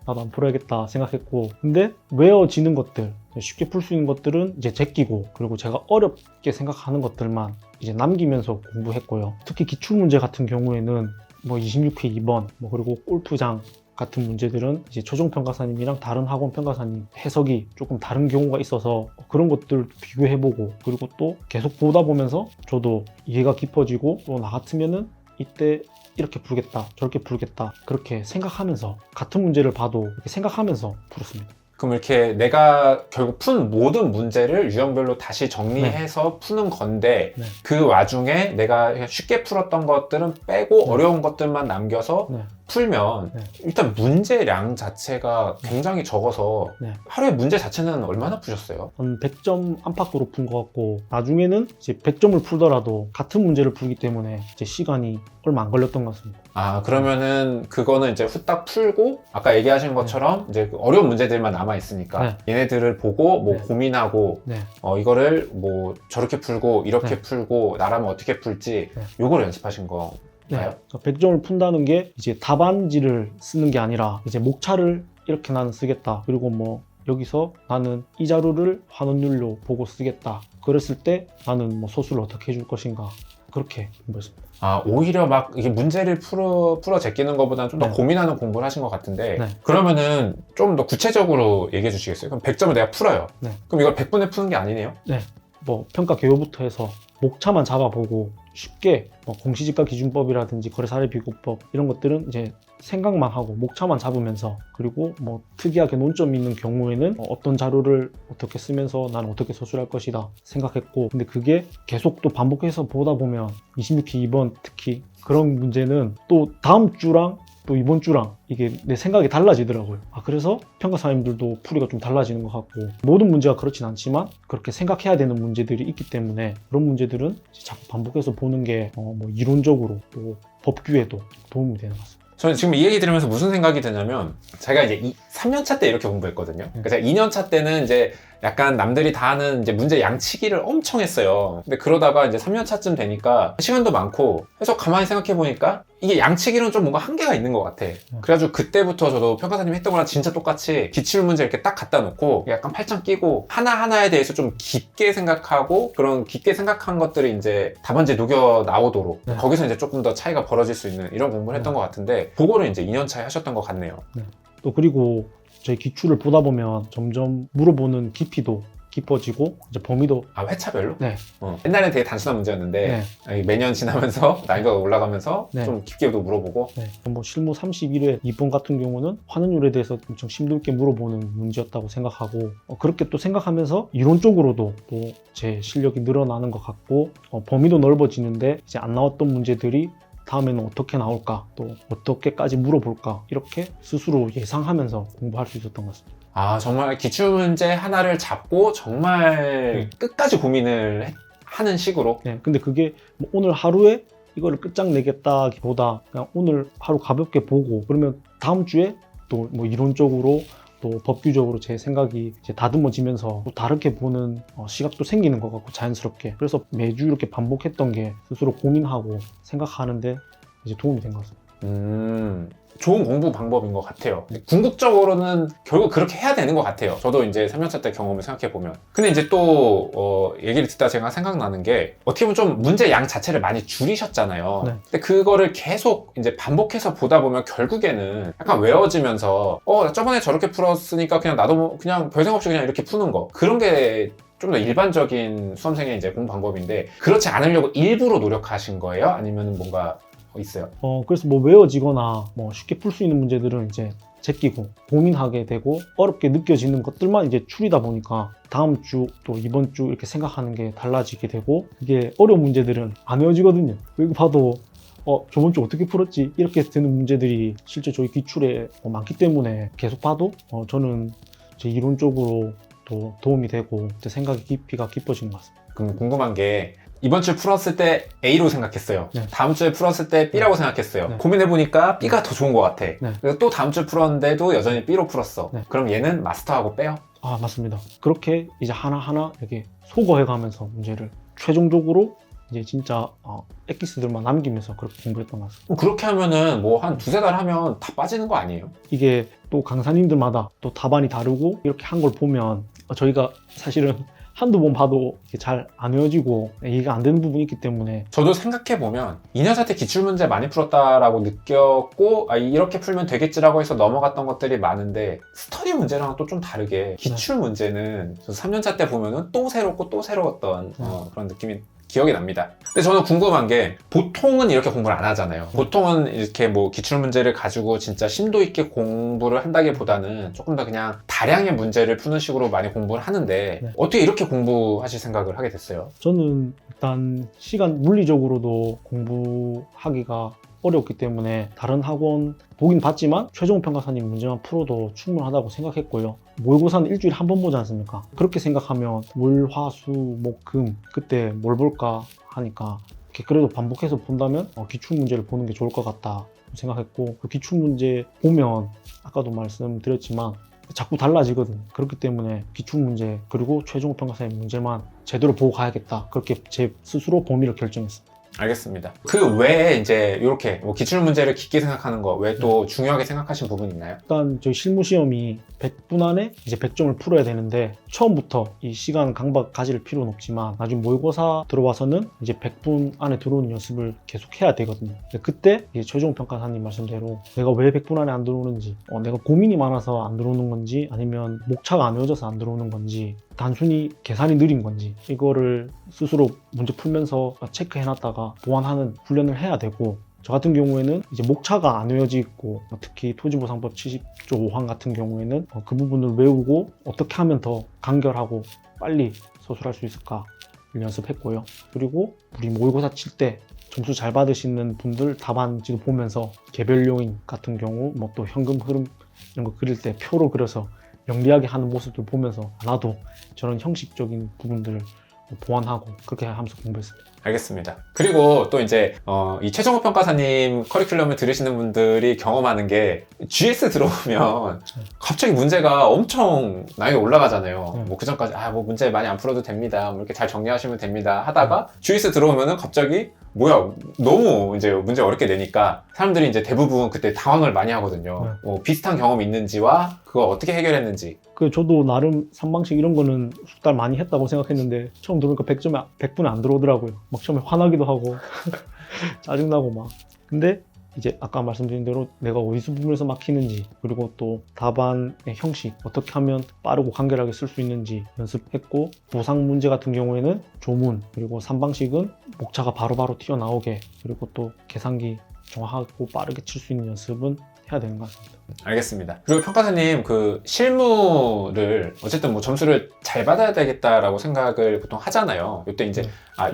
나도 안 풀어야겠다 생각했고, 근데 외워지는 것들, 쉽게 풀 수 있는 것들은 이제 제끼고, 그리고 제가 어렵게 생각하는 것들만 이제 남기면서 공부했고요. 특히 기출문제 같은 경우에는 뭐 26회 2번, 뭐 그리고 골프장 같은 문제들은 이제 최종평가사님이랑 다른 학원 평가사님 해석이 조금 다른 경우가 있어서 그런 것들 비교해보고, 그리고 또 계속 보다 보면서 저도 이해가 깊어지고, 또 나 같으면은 이때 이렇게 풀겠다, 저렇게 풀겠다, 그렇게 생각하면서 같은 문제를 봐도 이렇게 생각하면서 풀었습니다. 그럼 이렇게 내가 결국 푼 모든 문제를 유형별로 다시 정리해서 푸는 건데 네. 그 와중에 내가 그냥 쉽게 풀었던 것들은 빼고 네. 어려운 것들만 남겨서 네. 풀면 네. 일단 문제량 자체가 굉장히 적어서 네. 하루에 문제 자체는 얼마나 푸셨어요? 한 100점 안팎으로 푼 것 같고, 나중에는 이제 100점을 풀더라도 같은 문제를 풀기 때문에 이제 시간이 얼마 안 걸렸던 것 같습니다. 아, 그러면은 그거는 이제 후딱 풀고 아까 얘기하신 것처럼 이제 그 어려운 문제들만 남아 있으니까 얘네들을 보고 뭐 네. 고민하고 네. 이거를 뭐 저렇게 풀고 이렇게 네. 풀고 나라면 어떻게 풀지 네. 요거를 연습하신 거. 네. 나요? 100점을 푼다는 게 이제 답안지를 쓰는 게 아니라 이제 목차를 이렇게 나는 쓰겠다. 그리고 뭐 여기서 나는 이 자료를 환원율로 보고 쓰겠다. 그랬을 때 나는 뭐 소수를 어떻게 해줄 것인가. 그렇게 공부했습니다. 아, 오히려 막 이게 문제를 풀어 제끼는 것보다는 좀 더 네. 고민하는 공부를 하신 것 같은데 네. 그러면은 좀 더 구체적으로 얘기해 주시겠어요? 그럼 100점을 내가 풀어요. 네. 그럼 이걸 100분에 푸는 게 아니네요? 뭐 평가 개요부터 해서 목차만 잡아보고 쉽게 뭐 공시지가 기준법이라든지 거래사례 비교법 이런 것들은 이제 생각만 하고 목차만 잡으면서, 그리고 뭐 특이하게 논점이 있는 경우에는 어떤 자료를 어떻게 쓰면서 나는 어떻게 서술할 것이다 생각했고, 근데 그게 계속 또 반복해서 보다 보면 26회 2번 특히 그런 문제는 또 다음 주랑 또 이번 주랑 이게 내 생각이 달라지더라고요. 그래서 평가사님들도 풀이가 좀 달라지는 것 같고, 모든 문제가 그렇진 않지만 그렇게 생각해야 되는 문제들이 있기 때문에 그런 문제들은 자꾸 반복해서 보는 게 뭐 이론적으로 또 법규에도 도움이 되는 것 같습니다. 저는 지금 이 얘기 들으면서 무슨 생각이 드냐면 제가 이제 3년차 때 이렇게 공부했거든요. 그러니까 제가 2년차 때는 이제 약간 남들이 다 하는 이제 문제 양치기를 엄청 했어요. 근데 그러다가 이제 3년차쯤 되니까 시간도 많고 해서 가만히 생각해 보니까 이게 양치기는 좀 뭔가 한계가 있는 것 같아. 그래가지고 그때부터 저도 평가사님이 했던 거랑 진짜 똑같이 기출문제 이렇게 딱 갖다 놓고 약간 팔짱 끼고 하나하나에 대해서 좀 깊게 생각하고 그런 깊게 생각한 것들이 이제 답안지에 녹여 나오도록 거기서 이제 조금 더 차이가 벌어질 수 있는 이런 공부를 했던 것 같은데 그거를 이제 2년차에 하셨던 것 같네요. 또 그리고 저희 기출을 보다 보면 점점 물어보는 깊이도 깊어지고 이제 범위도 회차별로? 네. 옛날에는 되게 단순한 문제였는데 매년 지나면서 난이도가 올라가면서 좀 깊게도 물어보고 뭐 실무 31회 2번 같은 경우는 환원율에 대해서 엄청 심도 있게 물어보는 문제였다고 생각하고 그렇게 또 생각하면서 이론적으로도 또 제 실력이 늘어나는 것 같고 범위도 넓어지는데 이제 안 나왔던 문제들이 다음에는 어떻게 나올까, 또 어떻게까지 물어볼까, 이렇게 스스로 예상하면서 공부할 수 있었던 것 같습니다. 정말 기출문제 하나를 잡고 정말 끝까지 고민을 하는 식으로? 근데 그게 뭐 오늘 하루에 이거를 끝장내겠다기보다 그냥 오늘 하루 가볍게 보고 그러면 다음 주에 또 뭐 이론적으로 또 법규적으로 제 생각이 이제 다듬어지면서 또 다르게 보는 시각도 생기는 것 같고 자연스럽게, 그래서 매주 이렇게 반복했던 게 스스로 고민하고 생각하는데 이제 도움이 된 것 같습니다. 좋은 공부 방법인 것 같아요. 궁극적으로는 결국 그렇게 해야 되는 것 같아요. 저도 이제 3년차 때 경험을 생각해보면. 근데 이제 또 얘기를 듣다 제가 생각나는 게 어떻게 보면 좀 문제 양 자체를 많이 줄이셨잖아요. 근데 그거를 계속 이제 반복해서 보다 보면 결국에는 약간 외워지면서 저번에 저렇게 풀었으니까 그냥 나도 그냥 별 생각 없이 그냥 이렇게 푸는 거, 그런 게 좀 더 일반적인 수험생의 이제 공부 방법인데 그렇지 않으려고 일부러 노력하신 거예요? 아니면 뭔가 있어요? 그래서 뭐 외워지거나 뭐 쉽게 풀 수 있는 문제들은 이제 제끼고 고민하게 되고 어렵게 느껴지는 것들만 이제 추리다 보니까 다음 주 또 이번 주 이렇게 생각하는 게 달라지게 되고, 이게 어려운 문제들은 안 외워지거든요. 이거 봐도 저번 주 어떻게 풀었지? 이렇게 되는 문제들이 실제 저희 기출에 많기 때문에 계속 봐도 저는 제 이론적으로 또 도움이 되고 제 생각의 깊이가 깊어지는 것 같습니다. 그럼 궁금한 게 이번 주에 풀었을 때 A로 생각했어요. 다음 주에 풀었을 때 B라고 생각했어요. 고민해보니까 B가 더 좋은 것 같아. 그래서 또 다음 주에 풀었는데도 여전히 B로 풀었어. 그럼 얘는 마스터하고 빼요? 맞습니다. 그렇게 이제 하나하나 이렇게 소거해가면서 문제를 최종적으로 이제 진짜 엑기스들만 남기면서 그렇게 공부했던 것 같습니다. 그렇게 하면은 뭐 한 두세 달 하면 다 빠지는 거 아니에요? 이게 또 강사님들마다 또 답안이 다르고 이렇게 한 걸 보면 저희가 사실은 한두 번 봐도 잘 안 외워지고 이해가 안 되는 부분이 있기 때문에 저도 생각해보면 2년차 때 기출문제 많이 풀었다라고 느꼈고 이렇게 풀면 되겠지라고 해서 넘어갔던 것들이 많은데 스터디 문제랑은 또 좀 다르게 기출문제는 3년차 때 보면은 또 새롭고 또 새로웠던 그런 느낌이 기억이 납니다. 근데 저는 궁금한 게 보통은 이렇게 공부를 안 하잖아요. 보통은 이렇게 뭐 기출문제를 가지고 진짜 심도 있게 공부를 한다기보다는 조금 더 그냥 다량의 문제를 푸는 식으로 많이 공부를 하는데 네. 어떻게 이렇게 공부하실 생각을 하게 됐어요? 저는 일단 물리적으로도 공부하기가 어려웠기 때문에 다른 학원 보긴 봤지만 최종 평가사님 문제만 풀어도 충분하다고 생각했고요. 모의고사는 일주일에 한 번 보지 않습니까? 그렇게 생각하면 월, 화, 수, 목, 금 그때 뭘 볼까 하니까 이렇게 그래도 반복해서 본다면 기출문제를 보는 게 좋을 것 같다 생각했고, 그 기출문제 보면 아까도 말씀드렸지만 자꾸 달라지거든요. 그렇기 때문에 기출문제 그리고 최종 평가사님 문제만 제대로 보고 가야겠다, 그렇게 제 스스로 범위를 결정했습니다. 알겠습니다. 그 외에 이제 이렇게 뭐 기출 문제를 깊게 생각하는 거 외에 또 중요하게 생각하신 부분 있나요? 일단 저희 실무 시험이 100분 안에 이제 100점을 풀어야 되는데 처음부터 이 시간 강박 가질 필요는 없지만 나중에 모의고사 들어와서는 이제 100분 안에 들어오는 연습을 계속 해야 되거든요. 그때 이제 최종 평가사님 말씀대로 내가 왜 100분 안에 안 들어오는지, 내가 고민이 많아서 안 들어오는 건지 아니면 목차가 안 외워져서 안 들어오는 건지 단순히 계산이 느린 건지 이거를 스스로 문제 풀면서 체크해놨다가 보완하는 훈련을 해야 되고, 저 같은 경우에는 이제 목차가 안 외워지고 특히 토지보상법 70조 5항 같은 경우에는 그 부분을 외우고 어떻게 하면 더 간결하고 빨리 서술할 수 있을까 연습했고요. 그리고 우리 모의고사 칠 때 점수 잘 받으시는 분들 답안지도 보면서 개별 요인 같은 경우 뭐 또 현금 흐름 이런 거 그릴 때 표로 그려서 영리하게 하는 모습들 보면서 나도 저런 형식적인 부분들을 보완하고 그렇게 하면서 공부했습니다. 알겠습니다. 그리고 또 이제 이 최종호 평가사님 커리큘럼을 들으시는 분들이 경험하는 게 GS 들어오면 갑자기 문제가 엄청 난이도 올라가잖아요. 뭐 그전까지 뭐 문제 많이 안 풀어도 됩니다, 뭐 이렇게 잘 정리하시면 됩니다 하다가 GS 들어오면은 갑자기 뭐야 너무 이제 문제 어렵게 내니까 사람들이 이제 대부분 그때 당황을 많이 하거든요. 비슷한 경험이 있는지와 그거 어떻게 해결했는지. 저도 나름 3방식 이런 거는 숙달 많이 했다고 생각했는데 처음 들으니까 100점에 100분에 안 들어오더라고요. 막 처음에 화나기도 하고 짜증나고 막. 근데 이제 아까 말씀드린 대로 내가 어디서 부분에서 막히는지, 그리고 또 답안의 형식 어떻게 하면 빠르고 간결하게 쓸 수 있는지 연습했고, 보상 문제 같은 경우에는 조문, 그리고 3방식은 목차가 바로바로 튀어나오게, 그리고 또 계산기 정확하고 빠르게 칠 수 있는 연습은 해야 되는 것 같습니다. 알겠습니다. 그리고 평가사님 그 실무를 어쨌든 뭐 점수를 잘 받아야 되겠다라고 생각을 보통 하잖아요. 이때 이제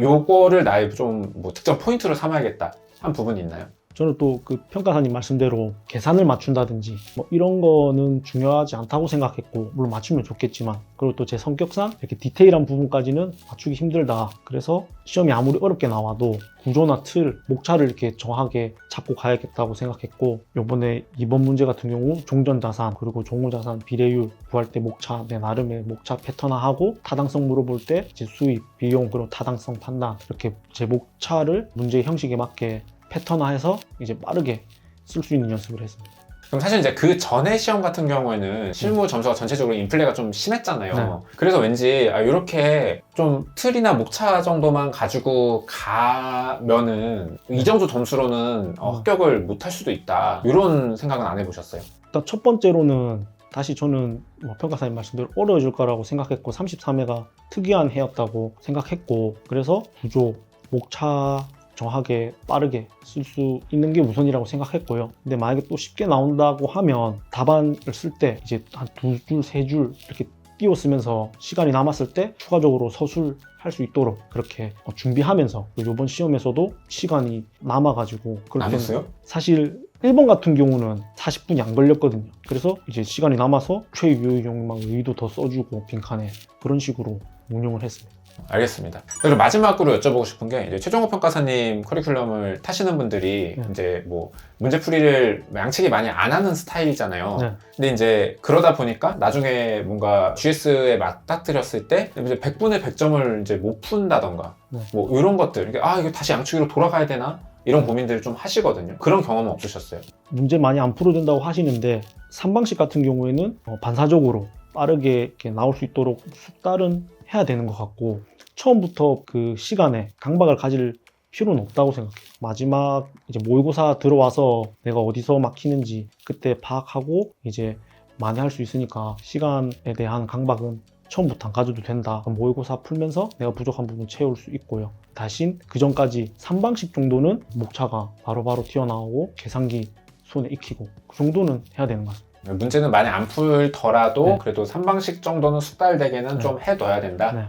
요거를 나의 좀 뭐 특정 포인트로 삼아야겠다 한 부분이 있나요? 저는 또 그 평가사님 말씀대로 계산을 맞춘다든지 뭐 이런 거는 중요하지 않다고 생각했고, 물론 맞추면 좋겠지만, 그리고 또 제 성격상 이렇게 디테일한 부분까지는 맞추기 힘들다, 그래서 시험이 아무리 어렵게 나와도 구조나 틀, 목차를 이렇게 정확하게 잡고 가야겠다고 생각했고, 요번에 이번 문제 같은 경우 종전자산 그리고 종후자산 비례율 구할 때 목차, 내 나름의 목차 패턴화하고, 타당성 물어볼 때 이제 수입, 비용, 그리고 타당성 판단, 이렇게 제 목차를 문제의 형식에 맞게 패턴화해서 이제 빠르게 쓸 수 있는 연습을 했습니다. 그럼 사실 이제 그 전에 시험 같은 경우에는 실무 점수가 전체적으로 인플레가 좀 심했잖아요. 그래서 왠지 이렇게 좀 틀이나 목차 정도만 가지고 가면은 이 정도 점수로는 합격을 못 할 수도 있다, 이런 생각은 안 해보셨어요? 일단 첫 번째로는 다시 저는 평가사님 말씀대로 어려워질 거라고 생각했고, 33회가 특이한 해였다고 생각했고, 그래서 구조, 목차 정확하게 빠르게 쓸 수 있는 게 우선이라고 생각했고요. 근데 만약에 또 쉽게 나온다고 하면 답안을 쓸 때 이제 한 2줄, 3줄 이렇게 띄워 쓰면서 시간이 남았을 때 추가적으로 서술할 수 있도록 그렇게 준비하면서, 이번 시험에서도 시간이 남아가지고 남았어요? 사실 1번 같은 경우는 40분이 안 걸렸거든요. 그래서 이제 시간이 남아서 최유효용 막 의도 더 써주고 빈칸에 그런 식으로 운용을 했습니다. 알겠습니다. 그리고 마지막으로 여쭤보고 싶은 게 이제 최종호 평가사님 커리큘럼을 타시는 분들이 이제 뭐 문제풀이를 양측이 많이 안 하는 스타일이잖아요. 네. 근데 이제 그러다 보니까 나중에 뭔가 GS에 맞닥뜨렸을 때 이제 100분의 100점을 이제 못 푼다던가 네. 뭐 이런 것들 이거 다시 양측으로 돌아가야 되나? 이런 고민들을 좀 하시거든요. 그런 경험은 없으셨어요? 문제 많이 안 풀어진다고 하시는데 3방식 같은 경우에는 반사적으로 빠르게 이렇게 나올 수 있도록 숙달은 해야 되는 것 같고 처음부터 그 시간에 강박을 가질 필요는 없다고 생각해요. 마지막 이제 모의고사 들어와서 내가 어디서 막히는지 그때 파악하고 이제 만회할 수 있으니까 시간에 대한 강박은 처음부터 안 가져도 된다. 모의고사 풀면서 내가 부족한 부분 채울 수 있고요. 대신 그 전까지 3방식 정도는 목차가 바로바로 튀어나오고 계산기 손에 익히고 그 정도는 해야 되는 것 같습니다. 문제는 많이 안 풀더라도 네. 그래도 3방식 정도는 숙달되게는 네. 좀 해둬야 된다? 네.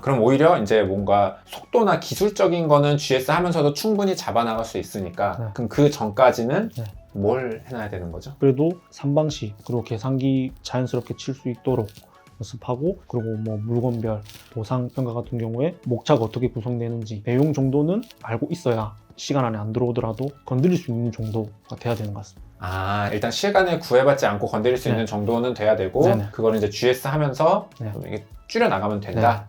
그럼 오히려 이제 뭔가 속도나 기술적인 거는 GS 하면서도 충분히 잡아나갈 수 있으니까 네. 그럼 그 전까지는 네. 뭘 해놔야 되는 거죠? 그래도 3방식 그리고 계산기 자연스럽게 칠 수 있도록 연습하고 그리고 뭐 물건별 보상 평가 같은 경우에 목차가 어떻게 구성되는지 내용 정도는 알고 있어야 시간 안에 안 들어오더라도 건드릴 수 있는 정도가 돼야 되는 것 같습니다. 일단 시간에 구애받지 않고 건드릴 수 네. 있는 정도는 돼야 되고 네네. 그거를 이제 GS 하면서 네. 이게 줄여나가면 된다?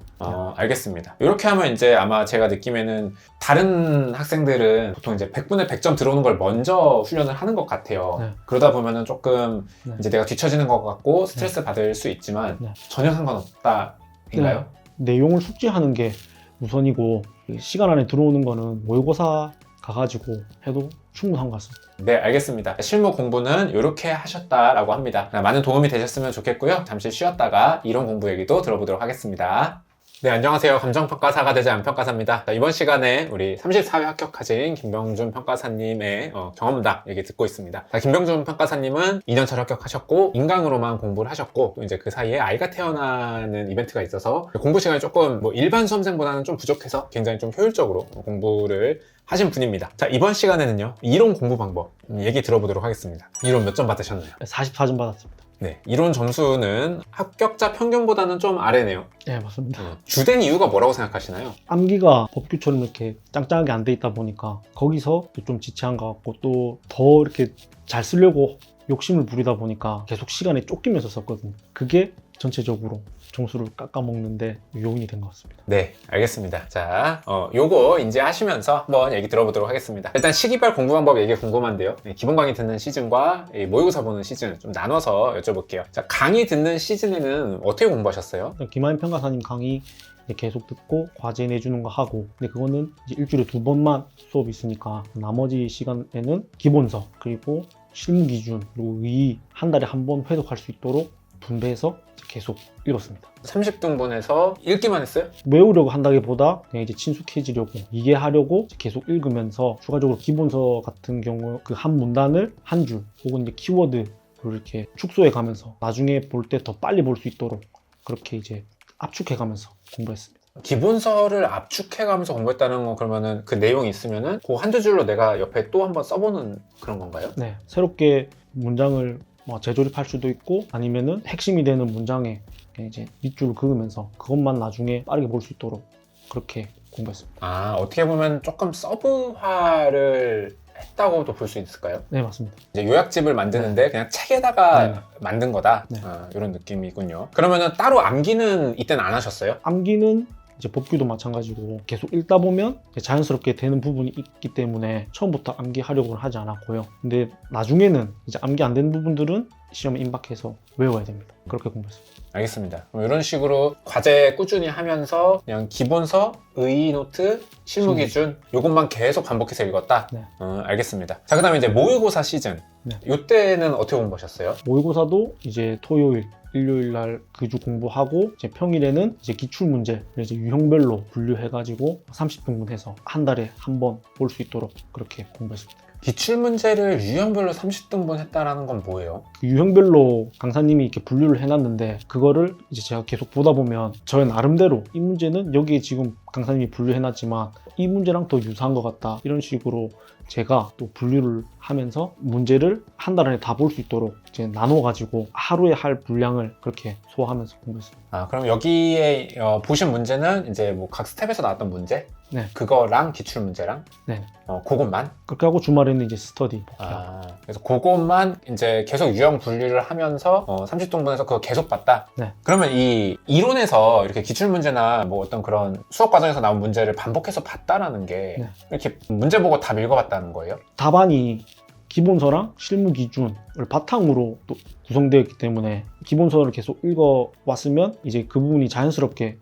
알겠습니다. 이렇게 하면 이제 아마 제가 느낌에는 다른 학생들은 보통 이제 100분에 100점 들어오는 걸 먼저 훈련을 하는 것 같아요. 네. 그러다 보면은 조금 네. 이제 내가 뒤처지는 것 같고 스트레스 받을 수 있지만 네. 전혀 상관없다인가요? 내용을 숙지하는 게 우선이고 시간 안에 들어오는 거는 모의고사 가가지고 해도 충분한 것 같습니다. 네, 알겠습니다. 실무 공부는 이렇게 하셨다라고 합니다. 많은 도움이 되셨으면 좋겠고요. 잠시 쉬었다가 이론 공부 얘기도 들어보도록 하겠습니다. 네, 안녕하세요. 감정평가사가 되지 않평가사입니다. 이번 시간에 우리 34회 합격하신 김병준 평가사님의 경험담 얘기 듣고 있습니다. 김병준 평가사님은 2년차 합격하셨고 인강으로만 공부를 하셨고 또 이제 그 사이에 아이가 태어나는 이벤트가 있어서 공부 시간이 조금 뭐 일반 수험생보다는 좀 부족해서 굉장히 좀 효율적으로 공부를 하신 분입니다. 자, 이번 시간에는요 이론 공부 방법 얘기 들어보도록 하겠습니다. 이론 몇 점 받으셨나요? 44점 받았습니다. 네, 이론 점수는 합격자 평균보다는 좀 아래네요. 네, 맞습니다. 주된 이유가 뭐라고 생각하시나요? 암기가 법규처럼 이렇게 짱짱하게 안 돼 있다 보니까 거기서 좀 지체한 것 같고 또 더 이렇게 잘 쓰려고 욕심을 부리다 보니까 계속 시간에 쫓기면서 썼거든요. 그게 전체적으로 점수를 깎아먹는데 요인이 된 것 같습니다. 네, 알겠습니다. 자, 요거 이제 하시면서 한번 얘기 들어보도록 하겠습니다. 일단 시기별 공부 방법 얘기 궁금한데요. 기본 강의 듣는 시즌과 모의고사 보는 시즌 좀 나눠서 여쭤볼게요. 자, 강의 듣는 시즌에는 어떻게 공부하셨어요? 김하연 평가사님 강의 이제 계속 듣고 과제 내주는 거 하고 근데 그거는 이제 일주일에 2번만 수업이 있으니까 나머지 시간에는 기본서 그리고 실무 기준 그리고 의 한 달에 한 번 회독할 수 있도록 분배해서 계속 읽었습니다. 30등분해서 읽기만 했어요? 외우려고 한다기보다 그냥 이제 친숙해지려고 이해하려고 계속 읽으면서 추가적으로 기본서 같은 경우 그 한 문단을 한 줄 혹은 이제 키워드로 이렇게 축소해 가면서 나중에 볼 때 더 빨리 볼 수 있도록 그렇게 이제 압축해 가면서 공부했습니다. 기본서를 압축해가면서 공부했다는 건 그러면은 그 내용이 있으면은 그 한두 줄로 내가 옆에 또 한번 써보는 그런 건가요? 네, 새롭게 문장을 재조립할 수도 있고 아니면은 핵심이 되는 문장에 이제 밑줄을 그으면서 그것만 나중에 빠르게 볼 수 있도록 그렇게 공부했습니다. 어떻게 보면 조금 서브화를 했다고도 볼 수 있을까요? 네, 맞습니다. 이제 요약집을 만드는데 그냥 책에다가 네. 만든 거다. 네. 이런 느낌이군요. 그러면은 따로 암기는 이때는 안 하셨어요? 암기는 이제 법규도 마찬가지고 계속 읽다 보면 자연스럽게 되는 부분이 있기 때문에 처음부터 암기하려고는 하지 않았고요. 근데 나중에는 이제 암기 안 되는 부분들은 시험에 임박해서 외워야 됩니다. 그렇게 공부했습니다. 알겠습니다. 그럼 이런 식으로 과제 꾸준히 하면서 그냥 기본서, 의의 노트, 실무 기준 요것만 계속 반복해서 읽었다? 네. 알겠습니다. 자, 그 다음에 이제 모의고사 시즌. 네. 요때는 어떻게 공부하셨어요? 모의고사도 이제 토요일, 일요일 날 그 주 공부하고 이제 평일에는 이제 기출 문제를 이제 유형별로 분류해가지고 30등분해서 한 달에 한 번 볼 수 있도록 그렇게 공부했습니다. 기출문제를 유형별로 30등분 했다라는 건 뭐예요? 그 유형별로 강사님이 이렇게 분류를 해놨는데 그거를 이제 제가 계속 보다 보면 저의 나름대로 이 문제는 여기에 지금 강사님이 분류해놨지만 이 문제랑 더 유사한 것 같다 이런 식으로 제가 또 분류를 하면서 문제를 한 달 안에 다 볼 수 있도록 이제 나눠가지고 하루에 할 분량을 그렇게 소화하면서 공부했습니다. 아, 그럼 여기에 보신 문제는 이제 뭐 각 스텝에서 나왔던 문제? 네. 그거랑 기출 문제랑? 네. 그것만? 그렇게 하고 주말에는 이제 스터디 복귀하고. 아, 그래서 그것만 이제 계속 유형 분류를 하면서 30등분해서 그거 계속 봤다? 네. 그러면 이 이론에서 이렇게 기출 문제나 뭐 어떤 그런 수업 과정에서 나온 문제를 반복해서 봤다라는 게 네. 이렇게 문제 보고 답 읽어봤다는 거예요? 답안이 기본서랑 실무 기준을 바탕으로 또 구성되어 있기 때문에 기본서를 계속 읽어왔으면 이제 그 부분이 자연스럽게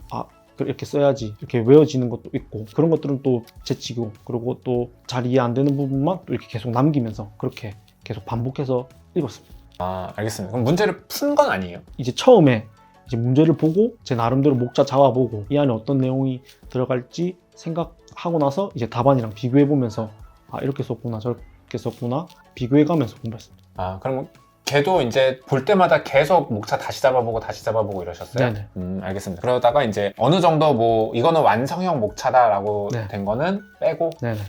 이렇게 써야지 이렇게 외워지는 것도 있고 그런 것들은 또 제치고 그리고 또 잘 이해 안 되는 부분만 또 이렇게 계속 남기면서 그렇게 계속 반복해서 읽었습니다. 아, 알겠습니다. 그럼 문제를 푼 건 아니에요? 이제 처음에 이제 문제를 보고 제 나름대로 목차 잡아보고 이 안에 어떤 내용이 들어갈지 생각하고 나서 이제 답안이랑 비교해보면서 이렇게 썼구나 저렇게 썼구나 비교해가면서 공부했습니다. 아, 그럼 걔도 이제 볼 때마다 계속 목차 다시 잡아보고 이러셨어요? 네네. 알겠습니다. 그러다가 이제 어느 정도 뭐 이거는 완성형 목차다라고 네. 된 거는 빼고 네네.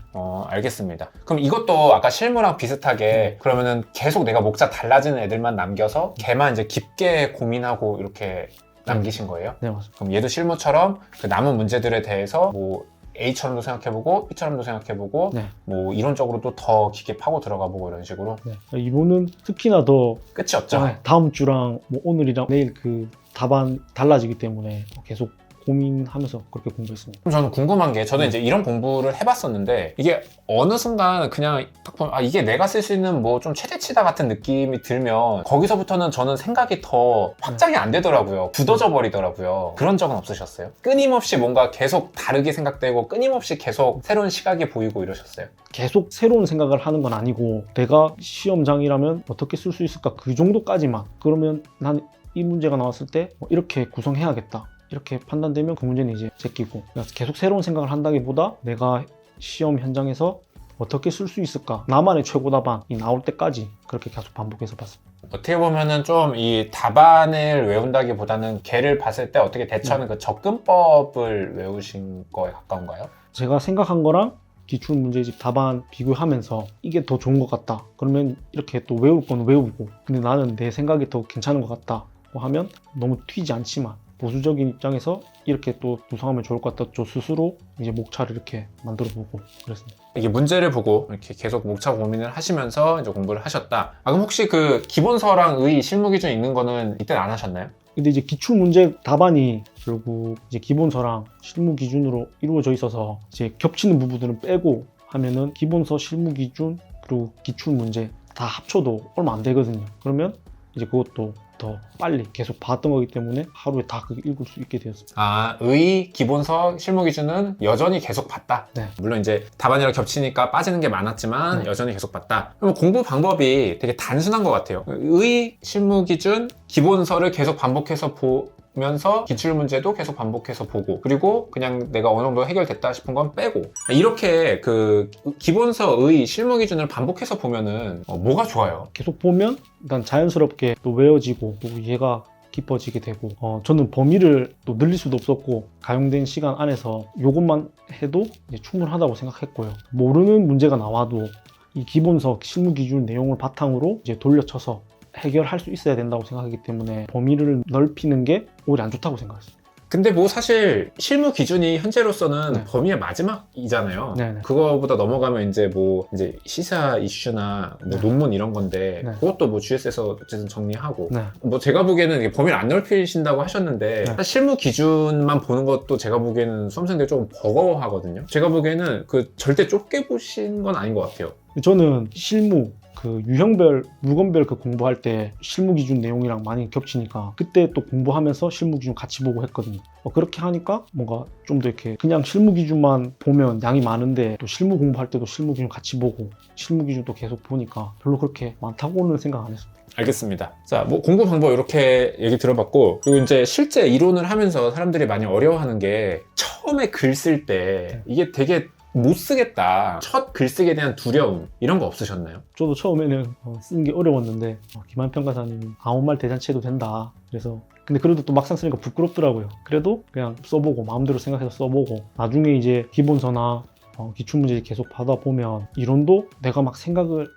알겠습니다. 그럼 이것도 아까 실무랑 비슷하게 그러면은 계속 내가 목차 달라지는 애들만 남겨서 걔만 이제 깊게 고민하고 이렇게 남기신 거예요? 네, 맞습니다. 그럼 얘도 실무처럼 그 남은 문제들에 대해서 뭐 A처럼도 생각해보고 B처럼도 생각해보고 네. 뭐 이론적으로도 더 깊게 파고 들어가보고 이런 식으로 네. 이분은 특히나 더 끝이 없죠? 다음 주랑 뭐 오늘이랑 내일 그 답안 달라지기 때문에 계속 고민하면서 그렇게 공부했습니다. 그럼 저는 궁금한 게 저는 이제 이런 공부를 해봤었는데 이게 어느 순간 그냥 딱 보면 이게 내가 쓸 수 있는 뭐 좀 최대치다 같은 느낌이 들면 거기서부터는 저는 생각이 더 확장이 안 되더라고요. 굳어져 버리더라고요. 그런 적은 없으셨어요? 끊임없이 뭔가 계속 다르게 생각되고 끊임없이 계속 새로운 시각이 보이고 이러셨어요? 계속 새로운 생각을 하는 건 아니고 내가 시험장이라면 어떻게 쓸 수 있을까 그 정도까지만 그러면 난 이 문제가 나왔을 때 이렇게 구성해야겠다 이렇게 판단되면 그 문제는 이제 제끼고 계속 새로운 생각을 한다기보다 내가 시험 현장에서 어떻게 쓸 수 있을까 나만의 최고 답안이 나올 때까지 그렇게 계속 반복해서 봤습니다. 어떻게 보면은 좀 이 답안을 외운다기보다는 걔를 봤을 때 어떻게 대처하는 그 접근법을 외우신 거에 가까운가요? 제가 생각한 거랑 기출 문제집 답안 비교하면서 이게 더 좋은 것 같다 그러면 이렇게 또 외울 건 외우고 근데 나는 내 생각이 더 괜찮은 것 같다 하면 너무 튀지 않지만 보수적인 입장에서 이렇게 또 구성하면 좋을 것 같다 저 스스로 이제 목차를 이렇게 만들어 보고 그랬습니다. 이게 문제를 보고 이렇게 계속 목차 고민을 하시면서 이제 공부를 하셨다. 그럼 혹시 그 기본서랑 의 실무 기준 읽는 거는 이때는 안 하셨나요? 근데 이제 기출 문제 답안이 결국 이제 기본서랑 실무 기준으로 이루어져 있어서 이제 겹치는 부분들은 빼고 하면은 기본서, 실무 기준 그리고 기출 문제 다 합쳐도 얼마 안 되거든요. 그러면 이제 그것도 더 빨리 계속 봤던 거기 때문에 하루에 다 그게 읽을 수 있게 되었습니다. 의, 기본서, 실무 기준은 여전히 계속 봤다. 네. 물론 이제 답안이랑 겹치니까 빠지는 게 많았지만 네. 여전히 계속 봤다. 그럼 공부 방법이 되게 단순한 것 같아요. 의, 실무 기준, 기본서를 계속 반복해서 보면서 기출 문제도 계속 반복해서 보고 그리고 그냥 내가 어느 정도 해결됐다 싶은 건 빼고 이렇게 그 기본서, 의, 실무 기준을 반복해서 보면은 뭐가 좋아요? 계속 보면 일단 자연스럽게 또 외워지고 또 이해가 깊어지게 되고 저는 범위를 또 늘릴 수도 없었고 가용된 시간 안에서 이것만 해도 이제 충분하다고 생각했고요. 모르는 문제가 나와도 이 기본서 실무 기준 내용을 바탕으로 이제 돌려쳐서 해결할 수 있어야 된다고 생각하기 때문에 범위를 넓히는 게 오히려 안 좋다고 생각했어요. 근데 뭐 사실 실무 기준이 현재로서는 네. 범위의 마지막이잖아요. 네네. 그거보다 넘어가면 이제 뭐 이제 시사 이슈나 뭐 네. 논문 이런 건데 네. 그것도 뭐 GS에서 어쨌든 정리하고 네. 뭐 제가 보기에는 이게 범위를 안 넓히신다고 하셨는데 네. 사실 실무 기준만 보는 것도 제가 보기에는 수험생들이 조금 버거워하거든요. 제가 보기에는 그 절대 좁게 보신 건 아닌 것 같아요. 저는 실무 그 유형별, 물건별 그 공부할 때 실무 기준 내용이랑 많이 겹치니까 그때 또 공부하면서 실무 기준 같이 보고 했거든요. 그렇게 하니까 뭔가 좀 더 이렇게 그냥 실무 기준만 보면 양이 많은데 또 실무 공부할 때도 실무 기준 같이 보고 실무 기준도 계속 보니까 별로 그렇게 많다고는 생각 안 했습니다. 알겠습니다. 자, 뭐 공부 방법 이렇게 얘기 들어봤고 그리고 이제 실제 이론을 하면서 사람들이 많이 어려워하는 게 처음에 글 쓸 때 이게 되게 못 쓰겠다. 첫 글쓰기에 대한 두려움 이런 거 없으셨나요? 저도 처음에는 쓰는 게 어려웠는데 김한평 가사님이 아무 말 대잔치 해도 된다. 그래서 근데 그래도 또 막상 쓰니까 부끄럽더라고요. 그래도 그냥 써보고 마음대로 생각해서 써보고 나중에 이제 기본서나 기출문제 계속 받아보면 이론도 내가 막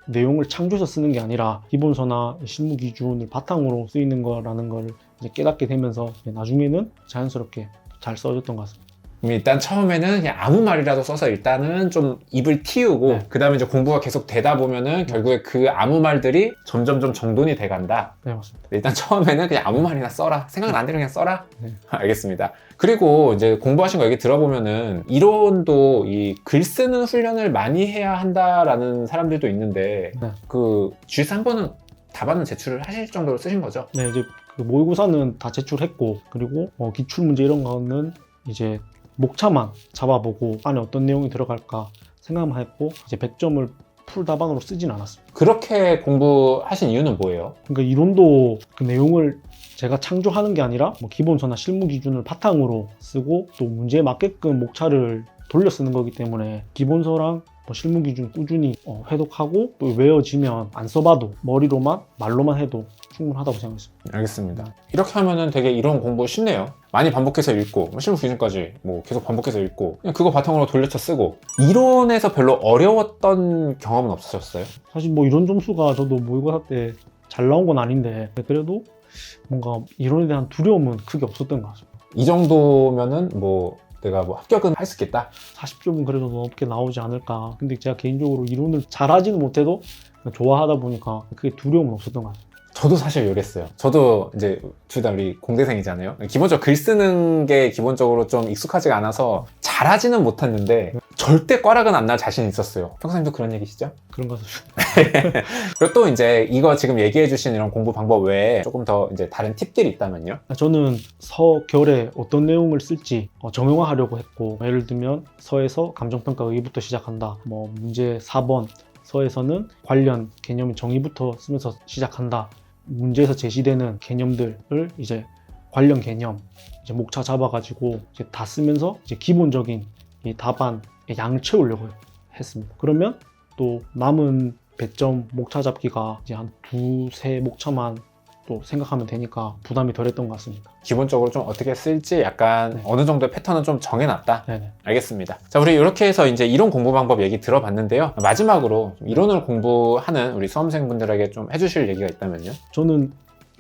내용을 창조해서 쓰는 게 아니라 기본서나 실무 기준을 바탕으로 쓰이는 거라는 걸 이제 깨닫게 되면서 나중에는 자연스럽게 잘 써졌던 것 같습니다. 일단 처음에는 그냥 아무 말이라도 써서 일단은 좀 입을 틔우고 네. 그 다음에 이제 공부가 계속 되다 보면은 결국에 그 아무 말들이 점점 정돈이 돼간다. 네, 맞습니다. 일단 처음에는 그냥 아무 말이나 써라. 생각나는 대로 그냥 써라. 네. 알겠습니다. 그리고 이제 공부하신 거 얘기 들어보면은 이론도 이 글 쓰는 훈련을 많이 해야 한다라는 사람들도 있는데 네. 그 GS 한 번은 답안은 제출을 하실 정도로 쓰신 거죠? 네, 이제 그 모의고사는 다 제출했고 그리고 기출문제 이런 거는 이제 목차만 잡아보고 안에 어떤 내용이 들어갈까 생각만 했고 이제 100점을 풀 답안으로 쓰진 않았습니다. 그렇게 공부하신 이유는 뭐예요? 그러니까 이론도 그 내용을 제가 창조하는 게 아니라 기본서나 실무 기준을 바탕으로 쓰고 또 문제에 맞게끔 목차를 돌려 쓰는 거기 때문에 기본서랑 실무 기준 꾸준히 회독하고 또 외워지면 안 써봐도 머리로만 말로만 해도 충분하다고 생각했습니다. 알겠습니다. 이렇게 하면은 되게 이론 공부 쉽네요. 많이 반복해서 읽고 실무 기준까지 계속 반복해서 읽고 그냥 그거 바탕으로 돌려쳐 쓰고 이론에서 별로 어려웠던 경험은 없으셨어요? 사실 이론 점수가 저도 모의고사 때 잘 나온 건 아닌데 그래도 뭔가 이론에 대한 두려움은 크게 없었던 것 같습니다. 이 정도면은 내가 합격은 할 수 있겠다. 40점은 그래도 높게 나오지 않을까. 근데 제가 개인적으로 이론을 잘하지는 못해도 좋아하다 보니까 그게 두려움은 없었던 것 같아요. 저도 사실 이랬어요. 저도 이제 둘 다 우리 공대생이잖아요. 기본적으로 글 쓰는 게 기본적으로 좀 익숙하지가 않아서 잘하지는 못했는데 절대 꽈락은 안 날 자신이 있었어요. 평사님도 그런 얘기시죠? 그런 것 같습니다. 그리고 또 이제 이거 지금 얘기해 주신 이런 공부 방법 외에 조금 더 이제 다른 팁들이 있다면요? 저는 서결에 어떤 내용을 쓸지 정형화하려고 했고 예를 들면 서에서 감정평가 의의부터 시작한다. 문제 4번 서에서는 관련 개념 정의부터 쓰면서 시작한다. 문제에서 제시되는 개념들을 이제 관련 개념 이제 목차 잡아가지고 이제 다 쓰면서 이제 기본적인 이 답안의 양 채우려고 했습니다. 그러면 또 남은 배점 목차 잡기가 이제 한 두세 목차만 또 생각하면 되니까 부담이 덜했던 것 같습니다. 기본적으로 좀 어떻게 쓸지 약간 네. 어느 정도의 패턴은 좀 정해놨다. 네네. 알겠습니다. 자, 우리 이렇게 해서 이제 이론 공부 방법 얘기 들어봤는데요. 마지막으로 이론을 공부하는 우리 수험생분들에게 좀 해주실 얘기가 있다면요? 저는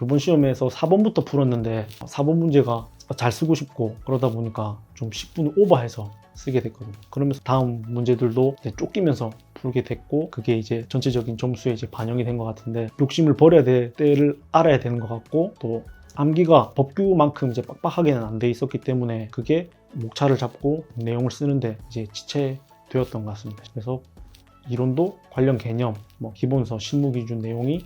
이번 시험에서 4번부터 풀었는데 4번 문제가 잘 쓰고 싶고 그러다 보니까 좀 10분 오버해서 쓰게 됐거든요. 그러면서 다음 문제들도 이제 쫓기면서 풀게 됐고 그게 이제 전체적인 점수에 이제 반영이 된 것 같은데 욕심을 버려야 될 때를 알아야 되는 것 같고 또 암기가 법규만큼 이제 빡빡하게는 안 돼 있었기 때문에 그게 목차를 잡고 내용을 쓰는데 이제 지체되었던 것 같습니다. 그래서 이론도 관련 개념, 기본서, 실무 기준 내용이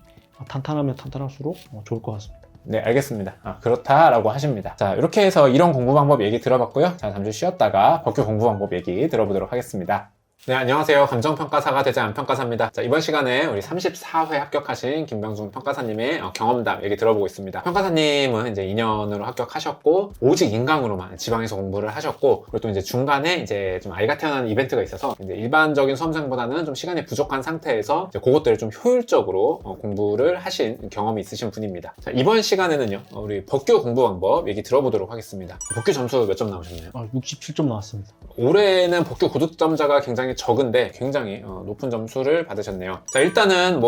탄탄하면 탄탄할수록 좋을 것 같습니다. 네, 알겠습니다. 그렇다라고 하십니다. 자, 이렇게 해서 이론 공부 방법 얘기 들어봤고요. 자, 잠시 쉬었다가 법규 공부 방법 얘기 들어보도록 하겠습니다. 네, 안녕하세요. 감정평가사가 되지 않은 평가사입니다. 자, 이번 시간에 우리 34회 합격하신 김병중 평가사님의 경험담 얘기 들어보고 있습니다. 평가사님은 이제 2년으로 합격하셨고, 오직 인강으로만 지방에서 공부를 하셨고, 그리고 또 이제 중간에 이제 좀 아이가 태어나는 이벤트가 있어서, 이제 일반적인 수험생보다는 좀 시간이 부족한 상태에서 이제 그것들을 좀 효율적으로 공부를 하신 경험이 있으신 분입니다. 자, 이번 시간에는요, 우리 법규 공부 방법 얘기 들어보도록 하겠습니다. 법규 점수 몇 점 나오셨나요? 67점 나왔습니다. 올해는 법규 고득점자가 굉장히 적은데 굉장히 높은 점수를 받으셨네요. 자, 일단은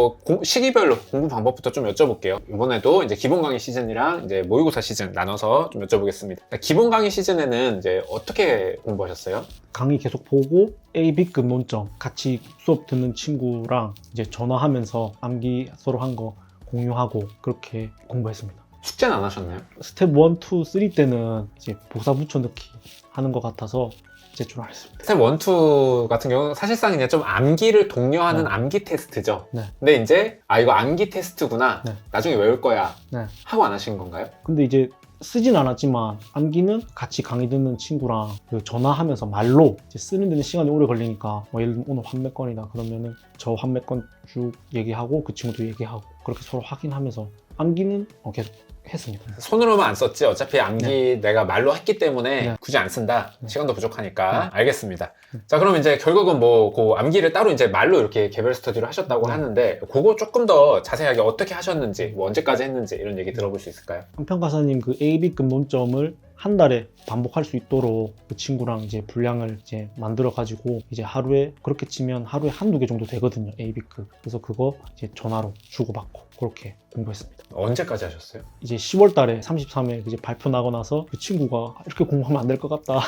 시기별로 공부 방법부터 좀 여쭤볼게요. 이번에도 이제 기본 강의 시즌이랑 이제 모의고사 시즌 나눠서 좀 여쭤보겠습니다. 자, 기본 강의 시즌에는 이제 어떻게 공부하셨어요? 강의 계속 보고 A, B급 논점 같이 수업 듣는 친구랑 이제 전화하면서 암기 서로 한 거 공유하고 그렇게 공부했습니다. 숙제는 안 하셨나요? 스텝 1, 2, 3 때는 이제 보사 붙여넣기 하는 것 같아서 제출 안 했습니다. 스텝 1, 2 같은 경우는 사실상 그냥 좀 암기를 독려하는 네. 암기 테스트죠. 네. 근데 이제 이거 암기 테스트구나. 네. 나중에 외울 거야. 네. 하고 안 하신 건가요? 근데 이제 쓰진 않았지만 암기는 같이 강의 듣는 친구랑 전화하면서 말로 이제 쓰는 데는 시간이 오래 걸리니까 예를 들면 오늘 환매건이다 그러면은 저 환매건 쭉 얘기하고 그 친구도 얘기하고 그렇게 서로 확인하면서 암기는 계속 했습니다. 손으로만 안 썼지 어차피 암기 내가 말로 했기 때문에 네. 굳이 안 쓴다. 시간도 부족하니까. 네. 알겠습니다. 자, 그럼 이제 결국은 뭐 그 암기를 따로 이제 말로 이렇게 개별 스터디로 하셨다고 네. 하는데 그거 조금 더 자세하게 어떻게 하셨는지 뭐 언제까지 했는지 이런 얘기 들어볼 수 있을까요? 한평가사님 그 A급 논점을 한 달에 반복할 수 있도록 그 친구랑 이제 분량을 이제 만들어 가지고 이제 하루에 그렇게 치면 하루에 한두 개 정도 되거든요. A급. 그래서 그거 이제 전화로 주고받고 그렇게 공부했습니다. 언제까지 하셨어요? 이제 10월 달에 33회 이제 발표 나고 나서 그 친구가 이렇게 공부하면 안 될 것 같다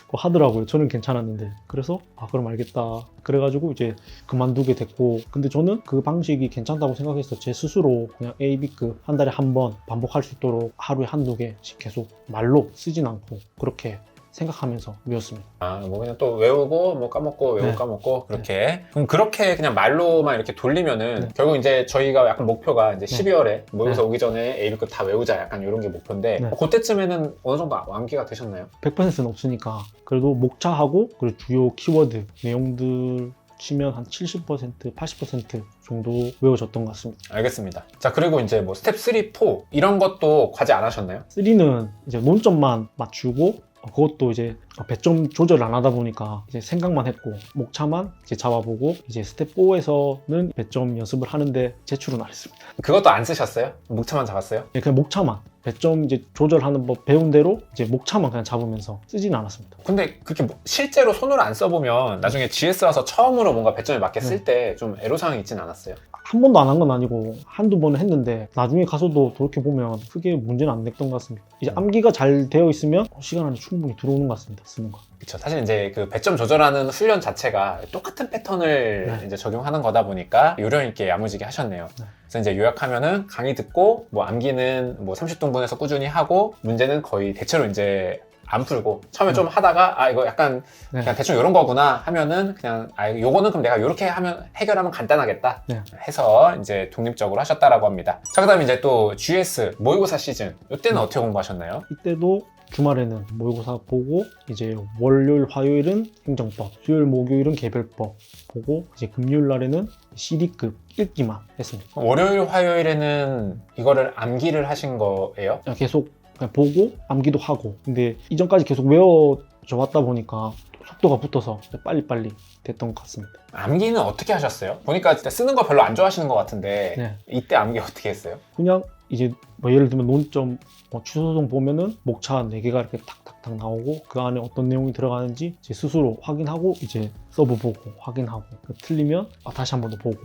그거 하더라고요. 저는 괜찮았는데. 그래서 그럼 알겠다. 그래가지고 이제 그만두게 됐고, 근데 저는 그 방식이 괜찮다고 생각해서 제 스스로 그냥 A, B급 한 달에 한 번 반복할 수 있도록 하루에 한두 개씩 계속 말로 쓰진 않고 그렇게 생각하면서 외웠습니다. 뭐 그냥 또 외우고 뭐 까먹고 외우고 네. 까먹고 그렇게. 그럼 그렇게 그냥 말로만 이렇게 돌리면은 네. 결국 이제 저희가 약간 목표가 이제 네. 12월에 모의고사 네. 오기 전에 A급 다 외우자 약간 이런 게 목표인데 네. 그때쯤에는 어느 정도 암기가 되셨나요? 100%는 없으니까 그래도 목차하고 그리고 주요 키워드 내용들 치면 한 70%, 80% 정도 외워졌던 것 같습니다. 알겠습니다. 자, 그리고 이제 뭐 스텝 3, 4 이런 것도 과제 안 하셨나요? 3는 이제 논점만 맞추고 그것도 이제 배점 조절 안 하다 보니까 이제 생각만 했고 목차만 이제 잡아보고 이제 스텝 4에서는 배점 연습을 하는데 제출은 안 했습니다. 그것도 안 쓰셨어요? 목차만 잡았어요? 그냥 목차만 배점 이제 조절하는 법 배운 대로 이제 목차만 그냥 잡으면서 쓰지는 않았습니다. 근데 그렇게 뭐 실제로 손으로 안 써보면 나중에 GS 와서 처음으로 뭔가 배점에 맞게 쓸 때 좀 애로사항이 있진 않았어요? 한 번도 안 한 건 아니고 한두 번은 했는데 나중에 가서도 돌이켜보면 크게 문제는 안 됐던 것 같습니다. 이제 암기가 잘 되어 있으면 시간 안에 충분히 들어오는 것 같습니다. 쓰는 거. 그쵸. 사실 이제 그 배점 조절하는 훈련 자체가 똑같은 패턴을 네. 이제 적용하는 거다 보니까 요령 있게 야무지게 하셨네요. 네. 그래서 이제 요약하면은 강의 듣고 뭐 암기는 뭐 30등분해서 꾸준히 하고 문제는 거의 대체로 이제 안 풀고 처음에 좀 하다가 이거 약간 네. 그냥 대충 이런 거구나 하면은 그냥 요거는 그럼 내가 요렇게 하면 해결하면 간단하겠다 네. 해서 이제 독립적으로 하셨다라고 합니다. 자, 그다음에 이제 또 GS 모의고사 시즌 이때는 어떻게 공부하셨나요? 이때도 주말에는 모의고사 보고 이제 월요일 화요일은 행정법, 수요일 목요일은 개별법 보고 이제 금요일 날에는 CD급 읽기만 했습니다. 월요일 화요일에는 이거를 암기를 하신 거예요? 그냥 계속 그냥 보고 암기도 하고, 근데 이전까지 계속 외워져 왔다 보니까 속도가 붙어서 빨리빨리 됐던 것 같습니다. 암기는 어떻게 하셨어요? 보니까 진짜 쓰는 거 별로 안 좋아하시는 것 같은데 네. 이때 암기 어떻게 했어요? 그냥 이제 뭐 예를 들면 논점 취소송 보면은 목차 4개가 이렇게 탁탁탁 나오고 그 안에 어떤 내용이 들어가는지 제 스스로 확인하고 이제 서브 보고 확인하고 틀리면 다시 한 번 더 보고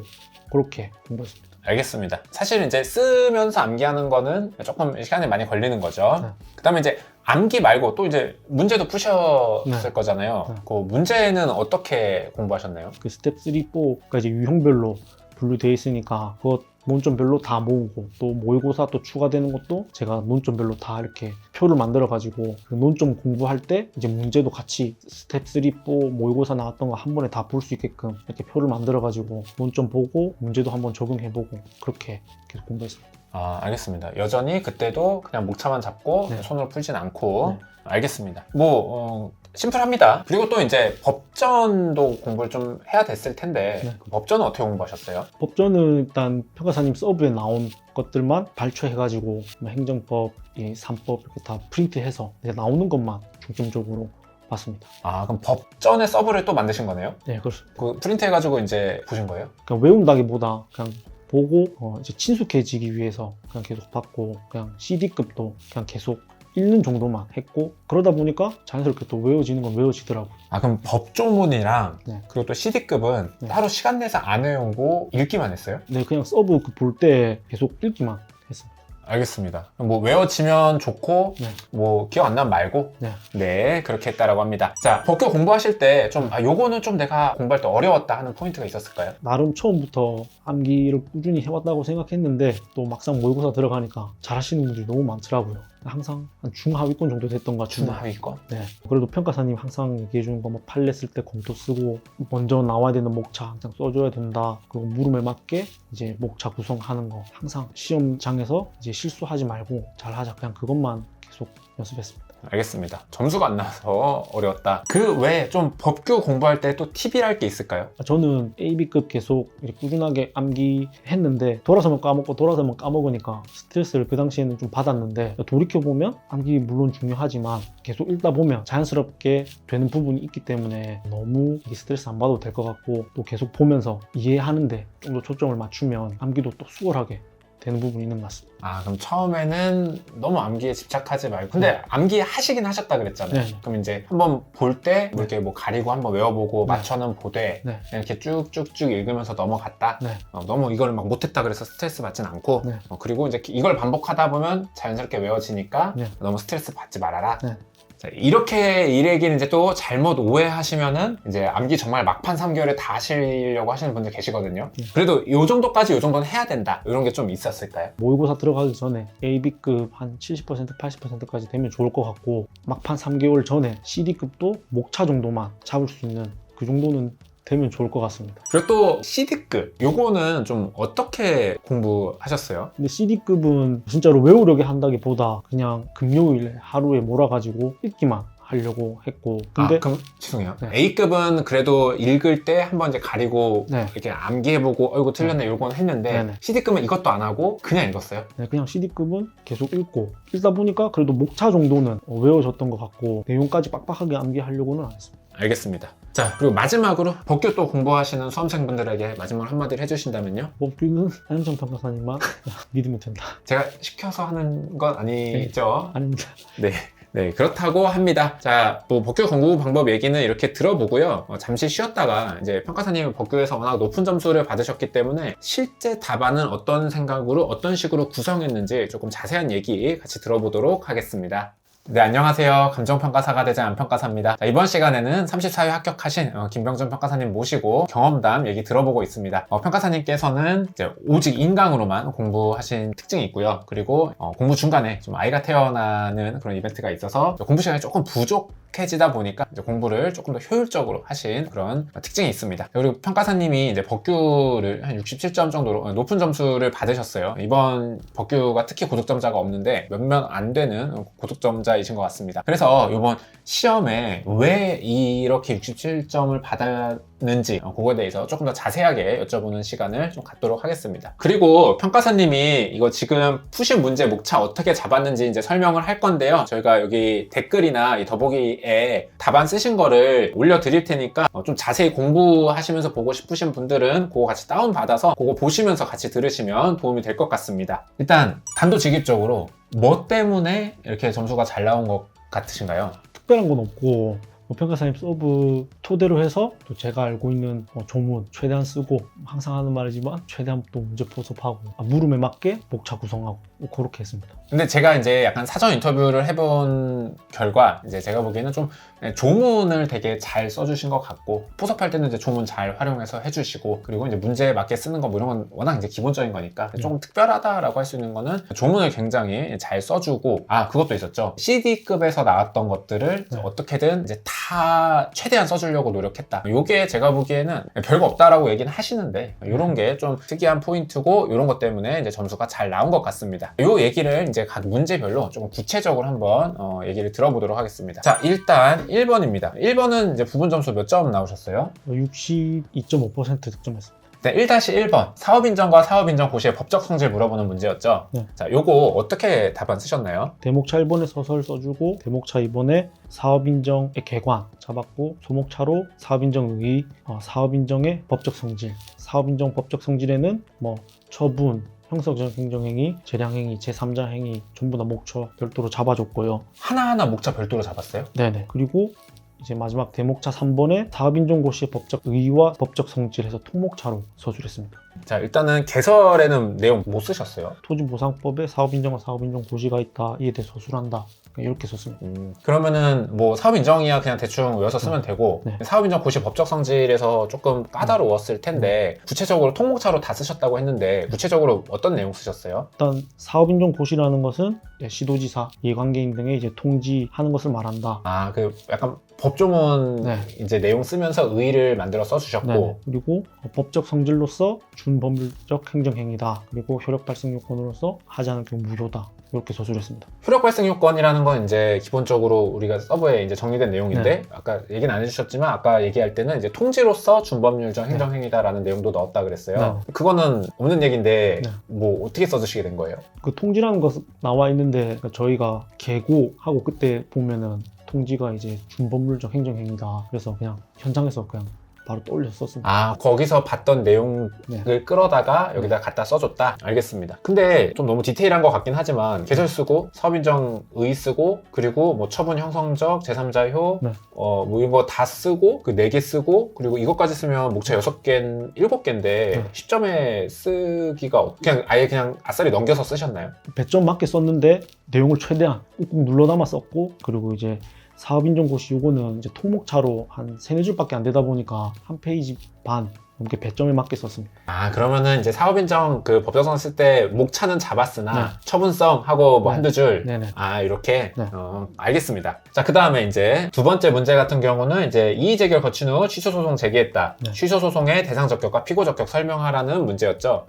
그렇게 공부했습니다. 알겠습니다. 사실 이제 쓰면서 암기하는 거는 조금 시간이 많이 걸리는 거죠. 네. 그 다음에 이제 암기 말고 또 이제 문제도 푸셨을 네. 거잖아요. 네. 그 문제는 어떻게 공부하셨나요? 그 스텝 3, 4까지 유형별로 분류되어 있으니까 그거 논점별로 다 모으고 또 모의고사 또 추가되는 것도 제가 논점별로 다 이렇게 표를 만들어 가지고 그 논점 공부할 때 이제 문제도 같이 스텝 3, 4 모의고사 나왔던 거 한 번에 다 볼 수 있게끔 이렇게 표를 만들어 가지고 논점 보고 문제도 한번 적용해 보고 그렇게 계속 공부했습니다. 알겠습니다. 여전히 그때도 그냥 목차만 잡고 네. 손으로 풀진 않고 네. 알겠습니다. 심플합니다. 그리고 또 이제 법전도 공부를 좀 해야 됐을 텐데 네. 그 법전은 어떻게 공부하셨어요? 법전은 일단 평가사님 서브에 나온 것들만 발췌해가지고 뭐 행정법, 3법 이렇게 다 프린트해서 나오는 것만 중점적으로 봤습니다. 그럼 법전의 서브를 또 만드신 거네요? 네, 그렇습니다. 그 프린트 해가지고 이제 보신 거예요? 그냥 외운다기보다 그냥 보고 이제 친숙해지기 위해서 그냥 계속 봤고 그냥 CD급도 그냥 계속 읽는 정도만 했고 그러다 보니까 자연스럽게 또 외워지는 건 외워지더라고요. 그럼 법조문이랑 네. 그리고 또 CD급은 네. 따로 시간 내서 안 외우고 읽기만 했어요? 네, 그냥 서브 볼 때 계속 읽기만 했습니다. 알겠습니다. 뭐 외워지면 좋고 네. 뭐 기억 안 나면 말고 네. 그렇게 했다라고 합니다. 자, 법교 공부하실 때 좀 요거는 좀 내가 공부할 때 어려웠다 하는 포인트가 있었을까요? 나름 처음부터 암기를 꾸준히 해왔다고 생각했는데 또 막상 모의고사 들어가니까 잘하시는 분들이 너무 많더라고요. 항상 한 중하위권 정도 됐던 것 같은데 중하위권? 네. 그래도 평가사님 항상 얘기해주는 거 뭐 판례 쓸 때 검토 쓰고 먼저 나와야 되는 목차 항상 써줘야 된다. 그리고 물음에 맞게 이제 목차 구성하는 거 항상 시험장에서 이제 실수하지 말고 잘하자. 그냥 그것만 계속 연습했습니다. 알겠습니다. 점수가 안 나와서 어려웠다. 그 외에 좀 법규 공부할 때 또 팁이랄 게 있을까요? 저는 AB급 계속 이렇게 꾸준하게 암기했는데 돌아서면 까먹고 돌아서면 까먹으니까 스트레스를 그 당시에는 좀 받았는데 돌이켜보면 암기 물론 중요하지만 계속 읽다 보면 자연스럽게 되는 부분이 있기 때문에 너무 이게 스트레스 안 받아도 될 것 같고 또 계속 보면서 이해하는데 좀 더 초점을 맞추면 암기도 또 수월하게 되는 부분이 있는 것 같습니다. 아, 그럼 처음에는 너무 암기에 집착하지 말고. 근데 암기 하시긴 하셨다 그랬잖아요. 네. 그럼 이제 한번 볼 때 이렇게 뭐 가리고 한번 외워보고 네. 맞춰는 보되 네. 이렇게 쭉쭉쭉 읽으면서 넘어갔다. 네. 너무 이걸 막 못했다 그래서 스트레스 받진 않고 네. 그리고 이제 이걸 반복하다 보면 자연스럽게 외워지니까 네. 너무 스트레스 받지 말아라. 네. 자, 이렇게 이 얘기는 이제 또 잘못 오해하시면은 이제 암기 정말 막판 3개월에 다 하시려고 하시는 분들 계시거든요. 네. 그래도 요 정도는 해야 된다. 이런 게 좀 있었을까요? 모의고사 들어가기 전에 AB급 한 70% 80%까지 되면 좋을 것 같고 막판 3개월 전에 CD급도 목차 정도만 잡을 수 있는 그 정도는 되면 좋을 것 같습니다. 그리고 또 CD급 요거는 좀 어떻게 공부하셨어요? 근데 CD급은 진짜로 외우려고 한다기보다 그냥 금요일 하루에 몰아가지고 읽기만 하려고 했고 근데 그럼 죄송해요. 네. A급은 그래도 읽을 때 한번 이제 가리고 네. 이렇게 암기해보고 이거 틀렸네 요건 했는데 네네. CD급은 이것도 안 하고 그냥 읽었어요? 네, 그냥 CD급은 계속 읽다 보니까 그래도 목차 정도는 외워졌던 것 같고 내용까지 빡빡하게 암기하려고는 안 했습니다. 알겠습니다. 자, 그리고 마지막으로 법규 또 공부하시는 수험생분들에게 마지막으로 한마디를 해주신다면요? 법규는 한현정 평가사님만 믿으면 된다. 제가 시켜서 하는 건 아니죠? 아닙니다. 네, 그렇다고 합니다. 자, 뭐 법규 공부 방법 얘기는 이렇게 들어보고요. 잠시 쉬었다가 이제 평가사님은 법규에서 워낙 높은 점수를 받으셨기 때문에 실제 답안은 어떤 생각으로 어떤 식으로 구성했는지 조금 자세한 얘기 같이 들어보도록 하겠습니다. 네, 안녕하세요. 감정평가사가 되자 안평가사입니다. 자, 이번 시간에는 34회 합격하신 김병준 평가사님 모시고 경험담 얘기 들어보고 있습니다. 평가사님께서는 이제 오직 인강으로만 공부하신 특징이 있고요. 그리고 공부 중간에 좀 아이가 태어나는 그런 이벤트가 있어서 공부 시간이 조금 부족해지다 보니까 이제 공부를 조금 더 효율적으로 하신 그런 특징이 있습니다. 그리고 평가사님이 이제 법규를 한 67점 정도로 높은 점수를 받으셨어요. 이번 법규가 특히 고득점자가 없는데 몇몇 안 되는 고득점자이신 것 같습니다. 그래서 이번 시험에 왜 이렇게 67점을 받았는지 그거에 대해서 조금 더 자세하게 여쭤보는 시간을 좀 갖도록 하겠습니다. 그리고 평가사님이 이거 지금 푸신 문제 목차 어떻게 잡았는지 이제 설명을 할 건데요. 저희가 여기 댓글이나 이 더보기에 답안 쓰신 거를 올려드릴 테니까 좀 자세히 공부하시면서 보고 싶으신 분들은 그거 같이 다운받아서 그거 보시면서 같이 들으시면 도움이 될 것 같습니다. 일단 단도직입적으로 뭐 때문에 이렇게 점수가 잘 나온 것 같으신가요? 특별한 건 없고 평가사님 서브 토대로 해서 또 제가 알고 있는 조문 최대한 쓰고 항상 하는 말이지만 최대한 또 문제 포섭하고 물음에 맞게 목차 구성하고 그렇게 했습니다. 근데 제가 이제 약간 사전 인터뷰를 해본 결과 이제 제가 보기에는 좀 조문을 되게 잘 써주신 것 같고 포섭할 때는 이제 조문 잘 활용해서 해주시고 그리고 이제 문제에 맞게 쓰는 거 뭐 이런 건 워낙 이제 기본적인 거니까 조금 특별하다라고 할 수 있는 거는 조문을 굉장히 잘 써주고 그것도 있었죠. CD급에서 나왔던 것들을 어떻게든 이제 다 최대한 써주려고 노력했다. 요게 제가 보기에는 별거 없다라고 얘기는 하시는데 이런 게 좀 특이한 포인트고 이런 것 때문에 이제 점수가 잘 나온 것 같습니다. 요 얘기를 이제 각 문제별로 조금 구체적으로 한번 얘기를 들어보도록 하겠습니다. 자, 일단 1번입니다. 1번은 이제 부분 점수 몇 점 나오셨어요? 62.5% 득점했습니다. 네, 1-1번 사업인정과 사업인정 고시의 법적 성질 물어보는 문제였죠. 네. 자, 요거 어떻게 답안 쓰셨나요? 대목차 1번에 서설 써주고 대목차 2번에 사업인정의 개관 잡았고 소목차로 사업인정의 사업인정의 법적 성질 사업인정 법적 성질에는 뭐 처분 형사적 행정행위, 재량행위, 제3자 행위 전부 다 목차 별도로 잡아줬고요. 하나하나 목차 별도로 잡았어요? 네네. 그리고 이제 마지막 대목차 3번에 사업인정고시의 법적 의의와 법적 성질에서 통목차로 서술을 했습니다. 자, 일단은 개설에는 내용 못 쓰셨어요? 토지보상법에 사업인정과 사업인정고시가 있다. 이에 대해 서술한다. 이렇게 썼습니다. 그러면은 뭐 사업인정이야 그냥 대충 외워서 쓰면 되고 네. 사업인정 고시 법적 성질에서 조금 까다로웠을 텐데 구체적으로 통목차로 다 쓰셨다고 했는데 구체적으로 어떤 내용 쓰셨어요? 일단 사업인정고시라는 것은 시도지사, 이해관계인 등의 이제 통지하는 것을 말한다. 그 약간 법조문 네. 이제 내용 쓰면서 의의를 만들어 써주셨고 네. 그리고 법적 성질로서 준법률적 행정행위다. 그리고 효력 발생 요건으로서 하지 않을 경우 무효다. 이렇게 서술했습니다. 효력 발생 요건이라는 건 이제 기본적으로 우리가 서버에 이제 정리된 내용인데 아까 얘기는 안 해주셨지만 아까 얘기할 때는 이제 통지로서 준법률적 행정행위다라는 내용도 넣었다 그랬어요. 그거는 없는 얘기인데 뭐 어떻게 써주시게 된 거예요? 그 통지라는 거 나와 있는데 저희가 개고하고 그때 보면은 통지가 이제 준법률적 행정행위다. 그래서 그냥 현장에서 그냥 바로 떠올려서 썼습니다. 아, 거기서 봤던 내용을 끌어다가 여기다 갖다 써줬다? 알겠습니다. 근데 좀 너무 디테일한 것 같긴 하지만 계절 쓰고 서민정 의 쓰고 그리고 뭐 처분 형성적 제3자효 뭐 이런 거 다 쓰고 그 4개 쓰고 그리고 이것까지 쓰면 목차 6개, 7개인데 10점에 쓰기가 그냥 아예 그냥 아싸리 넘겨서 쓰셨나요? 배점 맞게 썼는데 내용을 최대한 꾹꾹 눌러 담아 썼고 그리고 이제 사업인정고시 요거는 이제 통목차로 한 3-4줄밖에 안 되다 보니까 한 페이지 반 넘게 배점에 맞게 썼습니다. 아, 그러면은 이제 사업인정 그 법정선 쓸 때 목차는 잡았으나 처분성 하고 뭐 한두 줄. 아, 이렇게? 알겠습니다. 자, 그 다음에 이제 두 번째 문제 같은 경우는 이제 이의제기를 거친 후 취소소송 제기했다. 취소소송의 대상적격과 피고적격 설명하라는 문제였죠.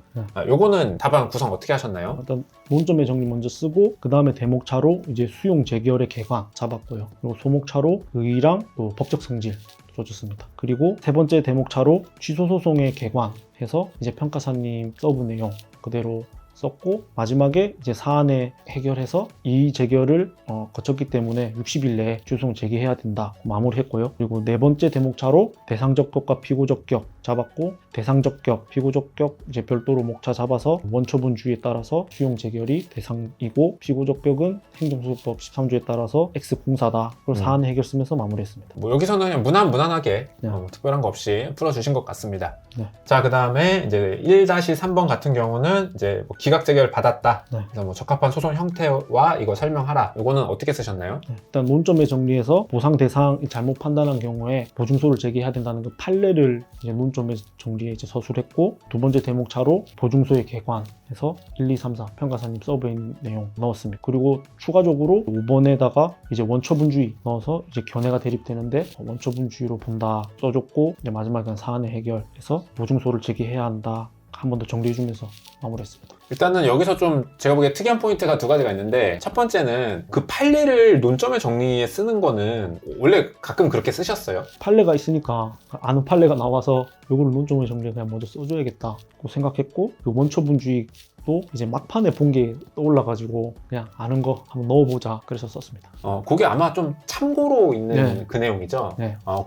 요거는 답안 구성 어떻게 하셨나요? 일단 논점의 정리 먼저 쓰고 그 다음에 대목차로 이제 수용 재결의 개관 잡았고요. 그리고 소목차로 의의랑 또 법적 성질 써줬습니다. 그리고 세 번째 대목차로 취소소송의 개관해서 이제 평가사님 서브 내용 그대로 썼고 마지막에 이제 사안에 해결해서 이의 재결을 거쳤기 때문에 60일 내에 취소송 제기해야 된다 마무리했고요. 그리고 네 번째 대목차로 대상적격과 피고적격 잡았고 대상적격, 피고적격 이제 별도로 목차 잡아서 원처분주의에 따라서 수용 재결이 대상이고 피고적격은 행정소송법 13조에 따라서 X공사다. 그리고 사안 해결 쓰면서 마무리했습니다. 뭐 여기서는 그냥 무난하게 특별한 거 없이 풀어주신 것 같습니다. 자, 그 다음에 이제 1-3번 같은 경우는 이제 뭐 기각 재결 받았다. 그래서 뭐 적합한 소송 형태와 이거 설명하라. 이거는 어떻게 쓰셨나요? 일단 논점에 정리해서 보상 대상이 잘못 판단한 경우에 보증소를 제기해야 된다는 그 판례를 이제 논점에 정리해 이제 서술했고 두 번째 대목차로 보증소의 개관해서 1, 2, 3, 4 평가사님 서브에 있는 내용 넣었습니다. 그리고 추가적으로 5번에다가 이제 원처분주의 넣어서 이제 견해가 대립되는데 원처분주의로 본다 써줬고 이제 마지막에 사안의 해결해서 보증소를 제기해야 한다. 한 번 더 정리해주면서 마무리했습니다. 일단은 여기서 좀 제가 보기에 특이한 포인트가 두 가지가 있는데 첫 번째는 그 판례를 논점의 정리에 쓰는 거는 원래 가끔 그렇게 쓰셨어요? 판례가 있으니까 아는 판례가 나와서 이거를 논점의 정리에 그냥 먼저 써줘야겠다고 생각했고 그 원처분주의도 이제 막판에 본 게 떠올라가지고 그냥 아는 거 한번 넣어보자 그래서 썼습니다. 그게 아마 좀 참고로 있는 그 내용이죠?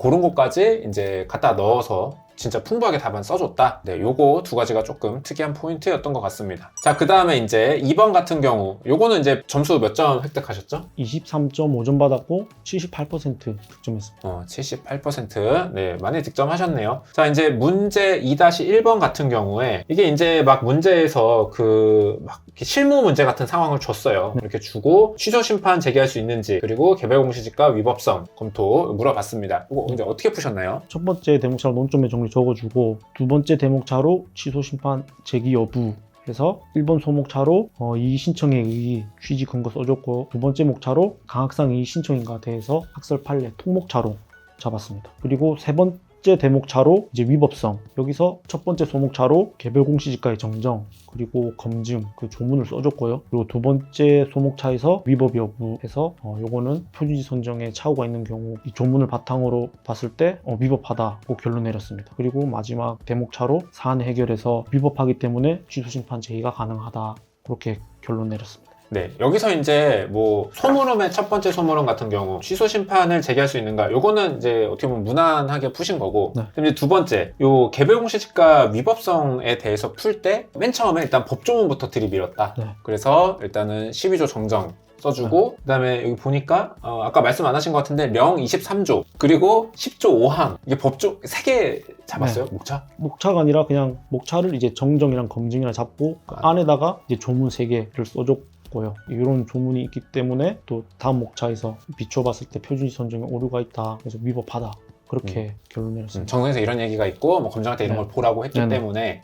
그런 것까지 이제 갖다 넣어서 진짜 풍부하게 답안 써줬다. 네, 요거 두 가지가 조금 특이한 포인트였던 것 같습니다. 자, 그 다음에 이제 2번 같은 경우 요거는 이제 점수 몇 점 획득하셨죠? 23.5점 받았고 78% 득점했습니다. 78%. 네, 많이 득점하셨네요. 자, 이제 문제 2-1번 같은 경우에 이게 이제 막 문제에서 막 실무 문제 같은 상황을 줬어요. 이렇게 주고 취소 심판 제기할 수 있는지 그리고 개별 공시지가 위법성 검토 물어봤습니다. 이거 이제 어떻게 푸셨나요? 첫 번째 대목차로 논점의 정리 적어주고 두 번째 대목차로 취소 심판 제기 여부 해서 1번 소목차로 이의 신청에 의의 취지 근거 써줬고 두 번째 목차로 강학상 이의 신청인가 대해서 학설 판례 통목차로 잡았습니다. 그리고 세 번째 대목차로 이제 위법성 여기서 첫 번째 소목차로 개별 공시지가의 정정 그리고 검증 그 조문을 써줬고요. 그리고 두 번째 소목차에서 위법 여부해서 요거는 표준지 선정에 착오가 있는 경우 이 조문을 바탕으로 봤을 때 위법하다고 결론 내렸습니다. 그리고 마지막 대목차로 사안 해결해서 위법하기 때문에 취소심판 제기가 가능하다 그렇게 결론 내렸습니다. 네, 여기서 이제 뭐 소물음의 첫 번째 소물음 같은 경우 취소 심판을 제기할 수 있는가 요거는 이제 어떻게 보면 무난하게 푸신 거고 이제 두 번째 요 개별 공시지가 위법성에 대해서 풀 때 맨 처음에 일단 법조문부터 들이밀었다. 그래서 일단은 12조 정정 써주고 그다음에 여기 보니까 아까 말씀 안 하신 것 같은데 령 23조 그리고 10조 5항 이게 법조 3개 잡았어요? 목차? 목차가 아니라 그냥 목차를 이제 정정이랑 검증이랑 잡고 그 안에다가 이제 조문 3개를 써줬고 이런 조문이 있기 때문에 또 다음 목차에서 비춰봤을 때 표준지 선정에 오류가 있다. 그래서 위법하다. 그렇게 결론 내렸습니다. 정서에서 이런 얘기가 있고 뭐 검증할 때 이런 걸 보라고 했기 때문에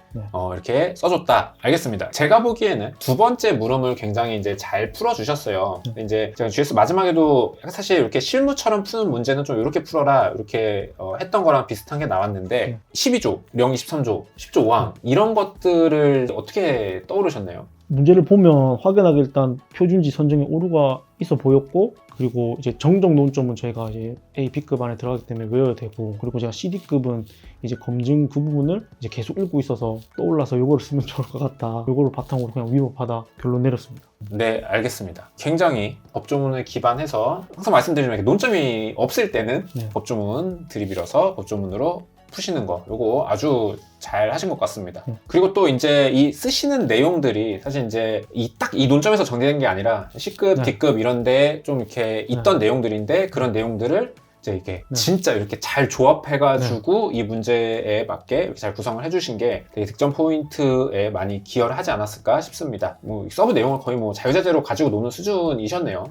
이렇게 써줬다. 알겠습니다. 제가 보기에는 두 번째 물음을 굉장히 이제 잘 풀어주셨어요. 이제 제가 GS 마지막에도 사실 이렇게 실무처럼 푸는 문제는 좀 이렇게 풀어라 이렇게 했던 거랑 비슷한 게 나왔는데 12조, 령 23조, 10조 5항 이런 것들을 어떻게 떠오르셨나요? 문제를 보면 확연하게 일단 표준지 선정에 오류가 있어 보였고, 그리고 이제 정적 논점은 저희가 이제 A, B급 안에 들어가기 때문에 외워야 되고, 그리고 제가 CD급은 이제 검증 그 부분을 이제 계속 읽고 있어서 떠올라서 요거를 쓰면 좋을 것 같다, 요거를 바탕으로 그냥 위법하다 결론 내렸습니다. 네, 알겠습니다. 굉장히 법조문을 기반해서 항상 말씀드리지만 이렇게 논점이 없을 때는 네. 법조문 들이밀어서 법조문으로 푸시는 거, 요거 아주 잘 하신 것 같습니다. 네. 그리고 또 이제 이 쓰시는 내용들이 사실 이제 딱 이 논점에서 정리된 게 아니라 C급, 네. D급 이런데 좀 이렇게 있던 내용들인데, 그런 내용들을 이제 이렇게 네. 진짜 이렇게 잘 조합해가지고 이 문제에 맞게 이렇게 잘 구성을 해주신 게 되게 득점 포인트에 많이 기여를 하지 않았을까 싶습니다. 뭐 서브 내용을 거의 뭐 자유자재로 가지고 노는 수준이셨네요.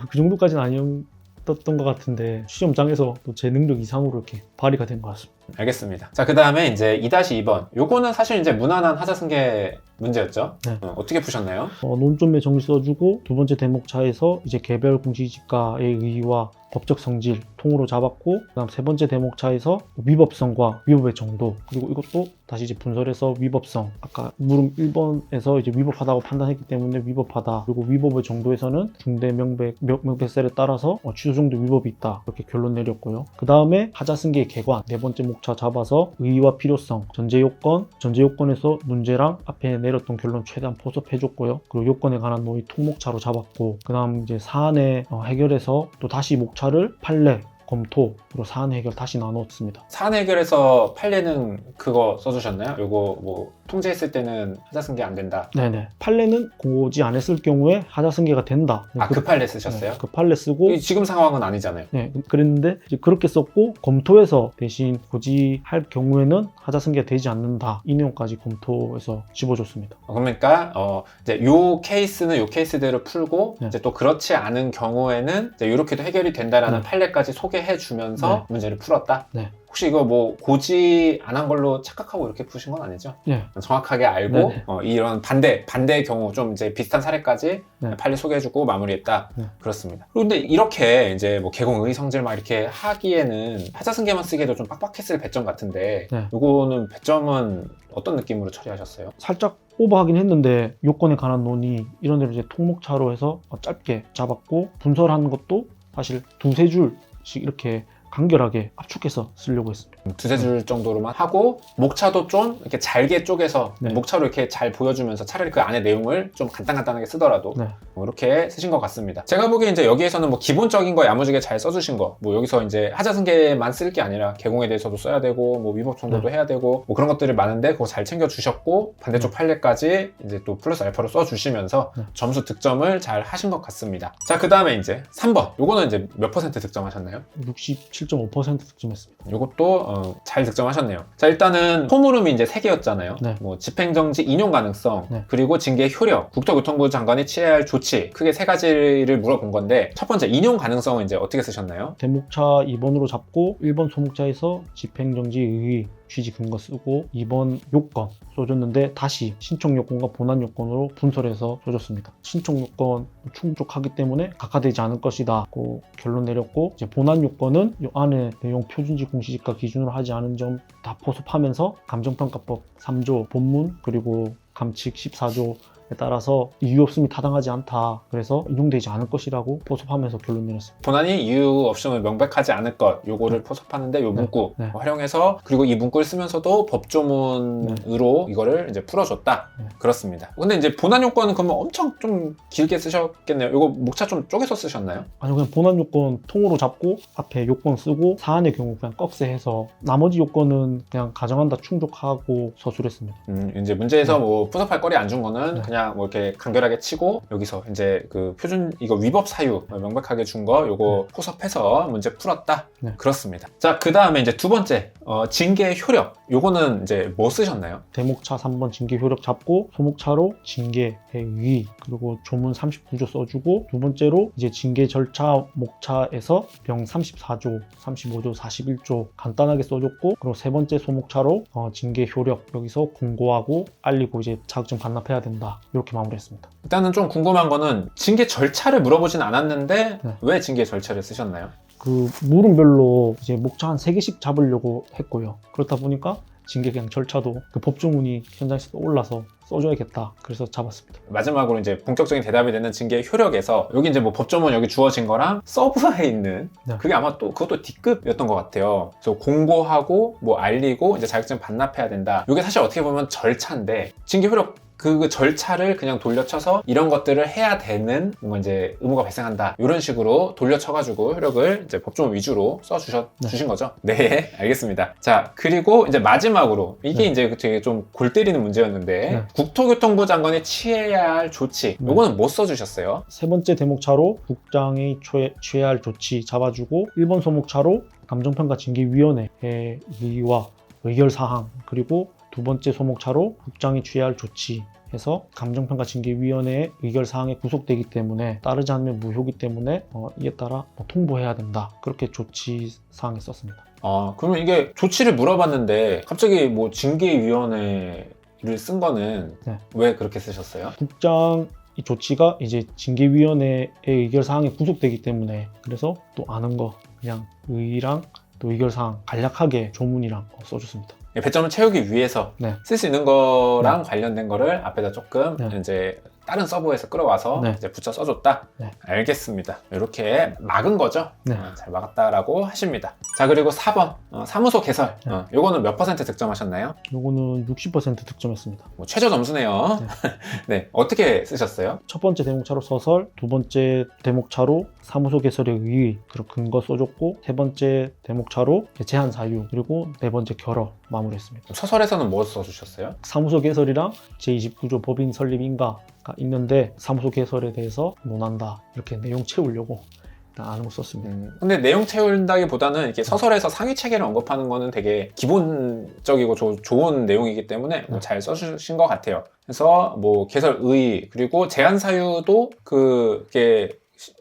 그 정도까지는 아니었던 것 같은데 시험장에서 또 제 능력 이상으로 이렇게 발휘가 된 것 같습니다. 알겠습니다. 자, 그 다음에 이제 2-2번. 요거는 사실 이제 무난한 하자승계 문제였죠. 네. 어떻게 푸셨나요? 논점에 정리 써주고, 두 번째 대목차에서 이제 개별 공시지가의 의의와 법적 성질 통으로 잡았고, 그다음 세 번째 대목차에서 위법성과 위법의 정도, 그리고 이것도 다시 이제 분설해서 위법성, 아까 물음 1번에서 이제 위법하다고 판단했기 때문에 위법하다, 그리고 위법의 정도에서는 중대 명백설에 따라서 취소 정도 위법이 있다, 이렇게 결론 내렸고요. 그 다음에 하자승계의 개관, 네 번째 목차 잡아서 의의와 필요성, 전제 요건에서 문제랑 앞에 내렸던 결론 최대한 포섭해줬고요. 그리고 요건에 관한 논의 통목차로 잡았고, 그 다음 이제 사안에 해결해서 또 다시 목차를 판례, 검토, 그리고 사안 해결 다시 나눴습니다. 사안 해결에서 판례는 그거 써주셨나요? 요거 뭐 통제했을 때는 하자승계 안 된다. 네네. 판례는 고지 안 했을 경우에 하자승계가 된다. 그 판례 쓰셨어요? 네, 그 판례 쓰고, 지금 상황은 아니잖아요. 네, 그랬는데 이제 그렇게 썼고, 검토해서 대신 고지할 경우에는 하자승계가 되지 않는다, 이 내용까지 검토해서 집어줬습니다. 그러니까 이제 요 케이스는 요 케이스대로 풀고, 네. 이제 또 그렇지 않은 경우에는 이제 이렇게도 해결이 된다라는 판례까지 소개해주면서 문제를 풀었다. 네. 혹시 이거 뭐 고지 안 한 걸로 착각하고 이렇게 푸신 건 아니죠? 네. 정확하게 알고 네네. 이런 반대의 경우 좀 이제 비슷한 사례까지 네. 판례 소개해주고 마무리했다. 네. 그렇습니다. 그런데 이렇게 이제 뭐 개공 의의 성질 막 이렇게 하기에는 하자승계만 쓰기에도 좀 빡빡했을 배점 같은데, 네. 요거는 배점은 어떤 느낌으로 처리하셨어요? 살짝 오버하긴 했는데 요건에 관한 논의 이런 데를 이제 통목차로 해서 짧게 잡았고, 분설하는 것도 사실 두세 줄씩 이렇게 간결하게 압축해서 쓰려고 했습니다. 두세 줄 정도로만 하고, 목차도 좀 이렇게 잘게 쪼개서 네. 목차로 이렇게 잘 보여주면서 차라리 그 안에 내용을 좀 간단하게 쓰더라도 네. 뭐 이렇게 쓰신 것 같습니다. 제가 보기에 이제 여기에서는 뭐 기본적인 거 야무지게 잘 써주신 거, 뭐 여기서 이제 하자승계만 쓸 게 아니라 개공에 대해서도 써야 되고, 뭐 위법 정도도 해야 되고, 뭐 그런 것들이 많은데 그거 잘 챙겨주셨고, 반대쪽 판례까지 이제 또 플러스 알파로 써주시면서 점수 득점을 잘 하신 것 같습니다. 자, 그 다음에 이제 3번. 요거는 이제 몇 % 득점하셨나요? 67.5% 득점했습니다. 요것도 잘 득점하셨네요. 자, 일단은 소물음이 이제 3개였잖아요. 네. 뭐 집행정지 인용 가능성, 네. 그리고 징계 효력, 국토교통부 장관이 취해야 할 조치, 크게 3가지를 물어본 건데, 첫 번째 인용 가능성은 이제 어떻게 쓰셨나요? 대목차 2번으로 잡고 1번 소목차에서 집행정지 의의 취지 근거 쓰고, 2번 요건 써줬는데 다시 신청 요건과 본안 요건으로 분설해서 써줬습니다. 신청 요건 충족하기 때문에 각하되지 않을 것이다 고 결론 내렸고, 이제 본안 요건은 이 안에 내용 표준지 공시지가 기준으로 하지 않은 점 다 포섭하면서 감정평가법 3조 본문 그리고 감칙 14조 에 따라서 이유 없음이 타당하지 않다, 그래서 인용되지 않을 것이라고 포섭하면서 결론 내렸습니다. 본안이 이유 없음을 명백하지 않을 것, 요거를 포섭하는데 요 문구 네. 활용해서, 그리고 이 문구를 쓰면서도 법조문으로 이거를 이제 풀어줬다. 네. 그렇습니다. 근데 이제 본안 요건은 그러면 엄청 좀 길게 쓰셨겠네요. 이거 목차 좀 쪼개서 쓰셨나요? 아니, 그냥 본안 요건 통으로 잡고 앞에 요건 쓰고, 사안의 경우 그냥 꺽쇠해서 나머지 요건은 그냥 가정한다 충족하고 서술했습니다. 이제 문제에서 네. 뭐 포섭할 거리 안 준 거는 네. 그냥 뭐 이렇게 간결하게 치고, 여기서 이제 그 표준 이거 위법 사유 명백하게 준 거 요거 포섭해서 문제 풀었다. 네. 그렇습니다. 자, 그 다음에 이제 두 번째 징계 효력, 요거는 이제 뭐 쓰셨나요? 대목차 3번 징계 효력 잡고, 소목차로 징계의 위, 그리고 조문 39조 써주고, 두 번째로 이제 징계 절차 목차에서 병 34조, 35조, 41조 간단하게 써줬고, 그리고 세 번째 소목차로 징계 효력 여기서 공고하고 알리고 이제 자격증 반납해야 된다, 이렇게 마무리했습니다. 일단은 좀 궁금한 거는 징계 절차를 물어보진 않았는데 네. 왜 징계 절차를 쓰셨나요? 그 물음별로 이제 목차 한 3개씩 잡으려고 했고요. 그렇다 보니까 징계 그냥 절차도 그 법조문이 현장에서 올라서 써줘야겠다. 그래서 잡았습니다. 마지막으로 이제 본격적인 대답이 되는 징계 효력에서 여기 이제 뭐 법조문 여기 주어진 거랑 서브에 있는 네. 그게 아마 또 그것도 D급이었던 것 같아요. 그래서 공고하고 뭐 알리고 이제 자격증 반납해야 된다. 이게 사실 어떻게 보면 절차인데 징계 효력 그 절차를 그냥 돌려쳐서 이런 것들을 해야 되는 뭔가 이제 의무가 발생한다. 이런 식으로 돌려쳐가지고 효력을 이제 법조문 위주로 주신 거죠. 네, 알겠습니다. 자, 그리고 이제 마지막으로 이게 네. 이제 되게 좀 골 때리는 문제였는데 네. 국토교통부 장관이 취해야 할 조치. 네. 요거는 뭐 써주셨어요? 세 번째 대목차로 국장이 취해야 할 조치 잡아주고 1번 소목차로 감정평가 징계위원회의 의의와 의결사항 그리고 두 번째 소목차로 국장이 취해야 할 조치 해서 감정평가 징계위원회의 의결사항에 구속되기 때문에 따르지 않으면 무효기 때문에 이에 따라 통보해야 된다. 그렇게 조치사항에 썼습니다. 그러면 이게 조치를 물어봤는데 갑자기 뭐 징계위원회를 쓴 거는 네. 왜 그렇게 쓰셨어요? 국장 이 조치가 이제 징계위원회의 의결사항에 구속되기 때문에 그래서 또 아는 거 그냥 의의랑 또 의결사항 간략하게 조문이랑 써줬습니다. 배점을 채우기 위해서 네. 쓸 수 있는 거랑 관련된 거를 앞에다 조금 네. 이제 다른 서버에서 끌어와서 네. 이제 붙여 써줬다. 네. 알겠습니다. 이렇게 막은 거죠. 네. 잘 막았다라고 하십니다. 자, 그리고 4번 사무소 개설. 네. 요거는 몇 퍼센트 득점하셨나요? 요거는 60% 득점했습니다. 뭐 최저 점수네요. 네. 어떻게 쓰셨어요? 첫 번째 대목차로 서설, 두 번째 대목차로 사무소 개설의 의의, 그리고 근거 써줬고 세 번째 대목차로 제한 사유, 그리고 네 번째 결어 마무리했습니다. 서설에서는 뭐 써주셨어요? 사무소 개설이랑 제29조 법인 설립 인가가 있는데 사무소 개설에 대해서 논한다. 이렇게 내용 채우려고 일단 아는 거 썼습니다. 근데 내용 채운다기보다는 이렇게 서설에서 상위 체계를 언급하는 거는 되게 기본적이고 좋은 내용이기 때문에 잘 써주신 것 같아요. 그래서 뭐 개설 의의 그리고 제한 사유도 그게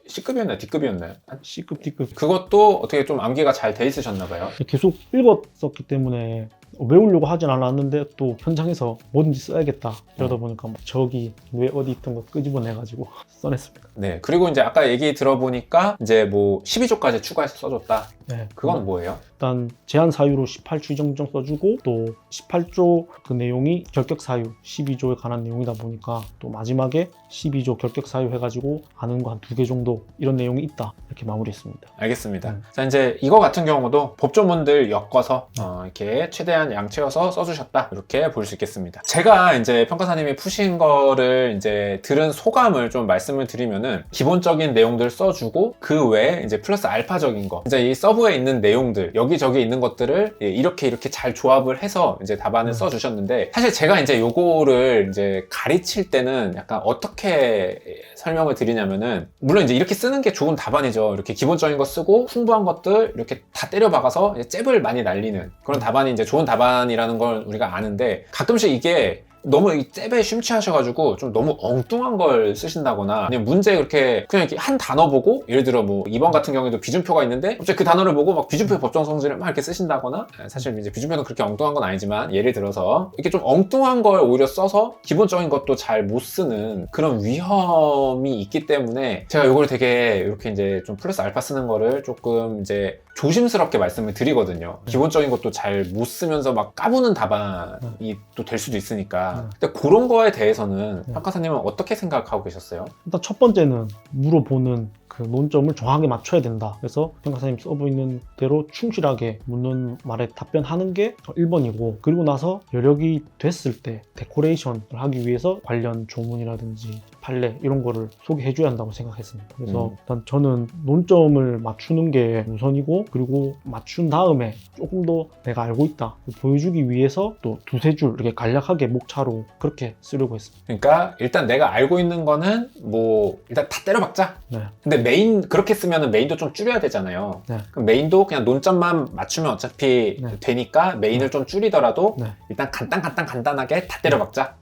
C급이었나요? D급이었나요? C급, D급 그것도 어떻게 좀 암기가 잘 돼 있으셨나 봐요. 계속 읽었었기 때문에 외우려고 하진 않았는데 또 현장에서 뭐든지 써야겠다 이러다 보니까 막 저기 왜 어디 있던 거 끄집어내가지고 써냈습니다. 네. 그리고 이제 아까 얘기 들어보니까 이제 뭐 12조까지 추가해서 써줬다. 네. 그건 뭐예요? 일단 제한 사유로 18조 정정 써주고 또 18조 그 내용이 결격 사유 12조에 관한 내용이다 보니까 또 마지막에 12조 결격 사유 해가지고 아는 거 한 2개 정도 이런 내용이 있다 이렇게 마무리했습니다. 알겠습니다. 자, 이제 이거 같은 경우도 법조문들 엮어서 이렇게 최대한 양 채워서 써주셨다 이렇게 볼 수 있겠습니다. 제가 이제 평가사님이 푸신 거를 이제 들은 소감을 좀 말씀을 드리면은 기본적인 내용들 써주고 그 외에 이제 플러스 알파적인 거 이제 이 서브에 있는 내용들 여기저기 있는 것들을 이렇게 잘 조합을 해서 이제 답안을 써주셨는데 사실 제가 이제 요거를 이제 가르칠 때는 약간 어떻게 설명을 드리냐면은 물론 이제 이렇게 쓰는 게 좋은 답안이죠. 이렇게 기본적인 거 쓰고 풍부한 것들 이렇게 다 때려 박아서 잽을 많이 날리는 그런 답안이 이제 좋은 답안이라는 걸 우리가 아는데 가끔씩 이게 너무 이 잽에 심취하셔가지고 좀 너무 엉뚱한 걸 쓰신다거나 아니면 문제 그렇게 그냥 이렇게 한 단어 보고 예를 들어 뭐 2번 같은 경우에도 비준표가 있는데 갑자기 그 단어를 보고 막 비준표의 법정 성질을 막 이렇게 쓰신다거나 사실 이제 비준표는 그렇게 엉뚱한 건 아니지만 예를 들어서 이렇게 좀 엉뚱한 걸 오히려 써서 기본적인 것도 잘 못 쓰는 그런 위험이 있기 때문에 제가 이걸 되게 이렇게 이제 좀 플러스 알파 쓰는 거를 조금 이제 조심스럽게 말씀을 드리거든요. 기본적인 것도 잘 못 쓰면서 막 까부는 답안이 또 될 수도 있으니까. 근데 그런 거에 대해서는 평가사님은 어떻게 생각하고 계셨어요? 일단 첫 번째는 물어보는 그 논점을 정확하게 맞춰야 된다. 그래서 평가사님 써보 있는 대로 충실하게 묻는 말에 답변하는 게 1번이고 그리고 나서 여력이 됐을 때 데코레이션을 하기 위해서 관련 조문이라든지 판례 이런 거를 소개해 줘야 한다고 생각했습니다. 그래서 일단 저는 논점을 맞추는 게 우선이고 그리고 맞춘 다음에 조금 더 내가 알고 있다 보여주기 위해서 또 2-3줄 이렇게 간략하게 목차로 그렇게 쓰려고 했습니다. 그러니까 일단 내가 알고 있는 거는 뭐 일단 다 때려박자. 네. 근데 메인 그렇게 쓰면은 메인도 좀 줄여야 되잖아요. 네. 그럼 메인도 그냥 논점만 맞추면 어차피 되니까 메인을 좀 줄이더라도 일단 간단하게 다 때려박자.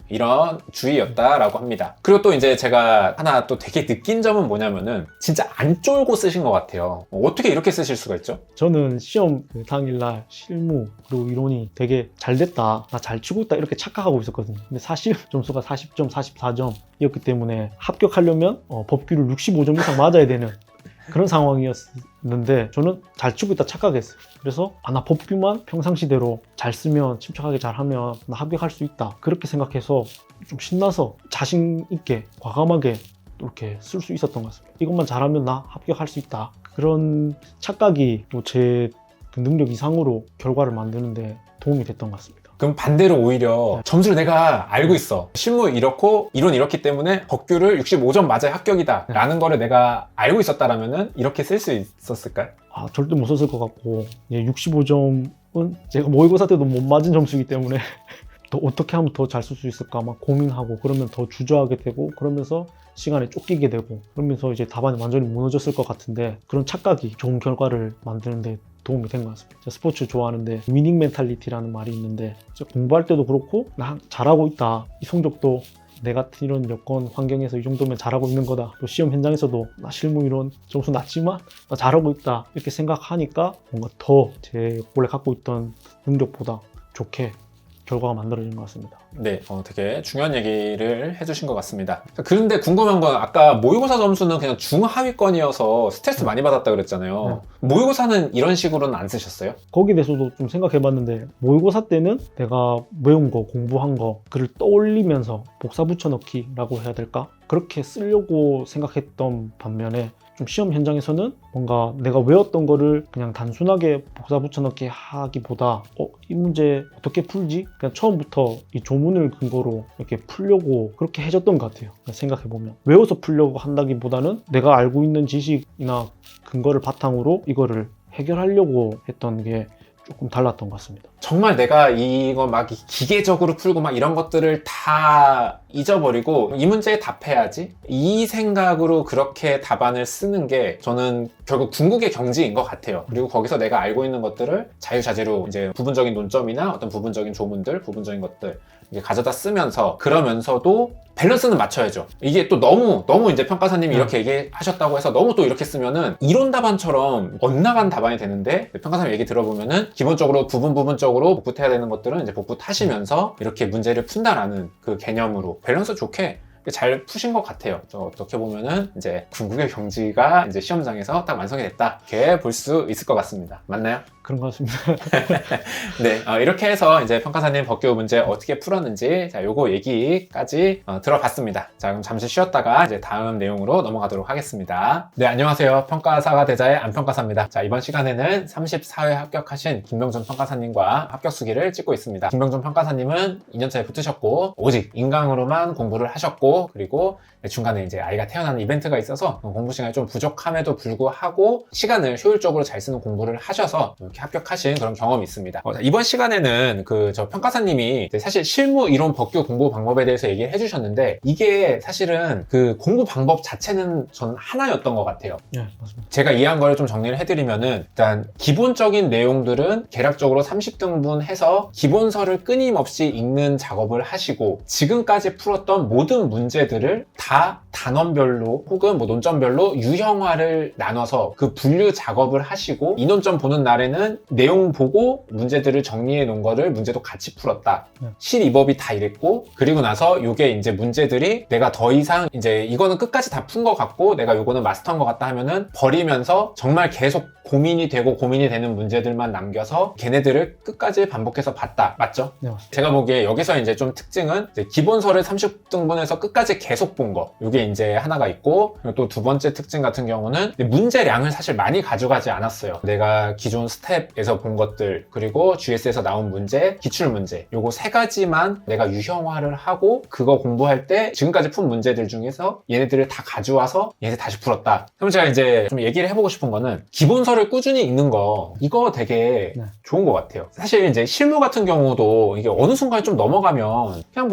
이런 주의였다라고 합니다. 그리고 또 이제 제가 하나 또 되게 느낀 점은 뭐냐면은 진짜 안 쫄고 쓰신 것 같아요. 어떻게 이렇게 쓰실 수가 있죠? 저는 시험 그 당일날 실무 그리고 이론이 되게 잘 됐다 나 잘 치고 있다 이렇게 착각하고 있었거든요. 근데 사실 점수가 40점 44점이었기 때문에 합격하려면 법규를 65점 이상 맞아야 되는 그런 상황이었는데 저는 잘 치고 있다 착각했어요. 그래서 나 법규만 평상시대로 잘 쓰면 침착하게 잘하면 나 합격할 수 있다 그렇게 생각해서 좀 신나서 자신 있게 과감하게 이렇게 쓸 수 있었던 것 같습니다. 이것만 잘하면 나 합격할 수 있다 그런 착각이 또 제 능력 이상으로 결과를 만드는데 도움이 됐던 것 같습니다. 그럼 반대로 오히려 점수를 내가 알고 있어. 실무 이렇고 이론 이렇기 때문에 법규를 65점 맞아야 합격이다 라는 거를 내가 알고 있었다라면은 이렇게 쓸 수 있었을까요? 절대 못 썼을 것 같고 65점은 제가 모의고사 때도 못 맞은 점수이기 때문에 더 어떻게 하면 더 잘 쓸 수 있을까 막 고민하고 그러면 더 주저하게 되고 그러면서 시간에 쫓기게 되고 그러면서 이제 답안이 완전히 무너졌을 것 같은데 그런 착각이 좋은 결과를 만드는데 도움이 된 것 같습니다. 제가 스포츠 좋아하는데 위닝 멘탈리티라는 말이 있는데 공부할 때도 그렇고 나 잘하고 있다 이 성적도 내 같은 이런 여건 환경에서 이 정도면 잘하고 있는 거다. 또 시험 현장에서도 나 실무 이론 점수 낮지만 나 잘하고 있다 이렇게 생각하니까 뭔가 더 제 원래 갖고 있던 능력보다 좋게 결과가 만들어진 것 같습니다. 네, 되게 중요한 얘기를 해주신 것 같습니다. 그런데 궁금한 건 아까 모의고사 점수는 그냥 중하위권이어서 스트레스 많이 받았다 그랬잖아요. 모의고사는 이런 식으로는 안 쓰셨어요? 거기에 대해서도 좀 생각해봤는데 모의고사 때는 내가 외운 거 공부한 거 그를 떠올리면서 복사 붙여넣기라고 해야 될까? 그렇게 쓰려고 생각했던 반면에 좀 시험 현장에서는 뭔가 내가 외웠던 거를 그냥 단순하게 복사 붙여넣기 하기보다 이 문제 어떻게 풀지? 그냥 처음부터 이 조문을 근거로 이렇게 풀려고 그렇게 해줬던 것 같아요. 생각해보면 외워서 풀려고 한다기보다는 내가 알고 있는 지식이나 근거를 바탕으로 이거를 해결하려고 했던 게 조금 달랐던 것 같습니다. 정말 내가 이거 막 기계적으로 풀고 막 이런 것들을 다 잊어버리고 이 문제에 답해야지 이 생각으로 그렇게 답안을 쓰는 게 저는 결국 궁극의 경지인 것 같아요. 그리고 거기서 내가 알고 있는 것들을 자유자재로 이제 부분적인 논점이나 어떤 부분적인 조문들, 부분적인 것들 이게 가져다 쓰면서 그러면서도 밸런스는 맞춰야죠. 이게 또 너무 이제 평가사님이 이렇게 얘기하셨다고 해서 너무 또 이렇게 쓰면은 이론 답안처럼 엇나간 답안이 되는데 평가사님 얘기 들어보면은 기본적으로 부분적으로 복붙해야 되는 것들은 이제 복붙하시면서 이렇게 문제를 푼다라는 그 개념으로 밸런스 좋게 잘 푸신 것 같아요. 어떻게 보면은 이제 궁극의 경지가 이제 시험장에서 딱 완성이 됐다 이렇게 볼 수 있을 것 같습니다. 맞나요? 그런 것 같습니다. 네, 이렇게 해서 이제 평가사님 법규 문제 어떻게 풀었는지 자 요거 얘기까지 들어봤습니다. 자 그럼 잠시 쉬었다가 이제 다음 내용으로 넘어가도록 하겠습니다. 네, 안녕하세요. 평가사가 대자의 안평가사입니다. 자 이번 시간에는 34회 합격하신 김병준 평가사님과 합격 수기를 찍고 있습니다. 김병준 평가사님은 2년차에 붙으셨고 오직 인강으로만 공부를 하셨고 그리고 중간에 이제 아이가 태어나는 이벤트가 있어서 공부 시간이 좀 부족함에도 불구하고 시간을 효율적으로 잘 쓰는 공부를 하셔서 이렇게 합격하신 그런 경험이 있습니다. 이번 시간에는 저 평가사님이 사실 실무 이론 법규 공부 방법에 대해서 얘기를 해주셨는데 이게 사실은 그 공부 방법 자체는 저는 하나였던 것 같아요. 네, 맞습니다. 제가 이해한 거를 좀 정리를 해드리면은 일단 기본적인 내용들은 개략적으로 30등분 해서 기본서를 끊임없이 읽는 작업을 하시고 지금까지 풀었던 모든 문제들을 다 단원별로 혹은 뭐 논점별로 유형화를 나눠서 그 분류 작업을 하시고 이 논점 보는 날에는 내용 보고 문제들을 정리해 놓은 거를 문제도 같이 풀었다. 실이법이 다 이랬고 그리고 나서 요게 이제 문제들이 내가 더 이상 이제 이거는 끝까지 다 푼 것 같고 내가 요거는 마스터한 것 같다 하면은 버리면서 정말 계속 고민이 되는 문제들만 남겨서 걔네들을 끝까지 반복해서 봤다. 맞죠? 네, 맞습니다. 제가 보기에 여기서 이제 좀 특징은 이제 기본서를 30등분해서 끝까지 계속 본 거. 요게 이제 하나가 있고 그리고 또 두 번째 특징 같은 경우는 문제량을 사실 많이 가져가지 않았어요. 내가 기존 스텝에서 본 것들 그리고 GS에서 나온 문제, 기출문제 요거 세 가지만 내가 유형화를 하고 그거 공부할 때 지금까지 푼 문제들 중에서 얘네들을 다 가져와서 얘네 다시 풀었다. 그럼 제가 이제 좀 얘기를 해보고 싶은 거는 기본서를 꾸준히 읽는 거 이거 되게 좋은 것 같아요. 사실 이제 실무 같은 경우도 이게 어느 순간에 좀 넘어가면 그냥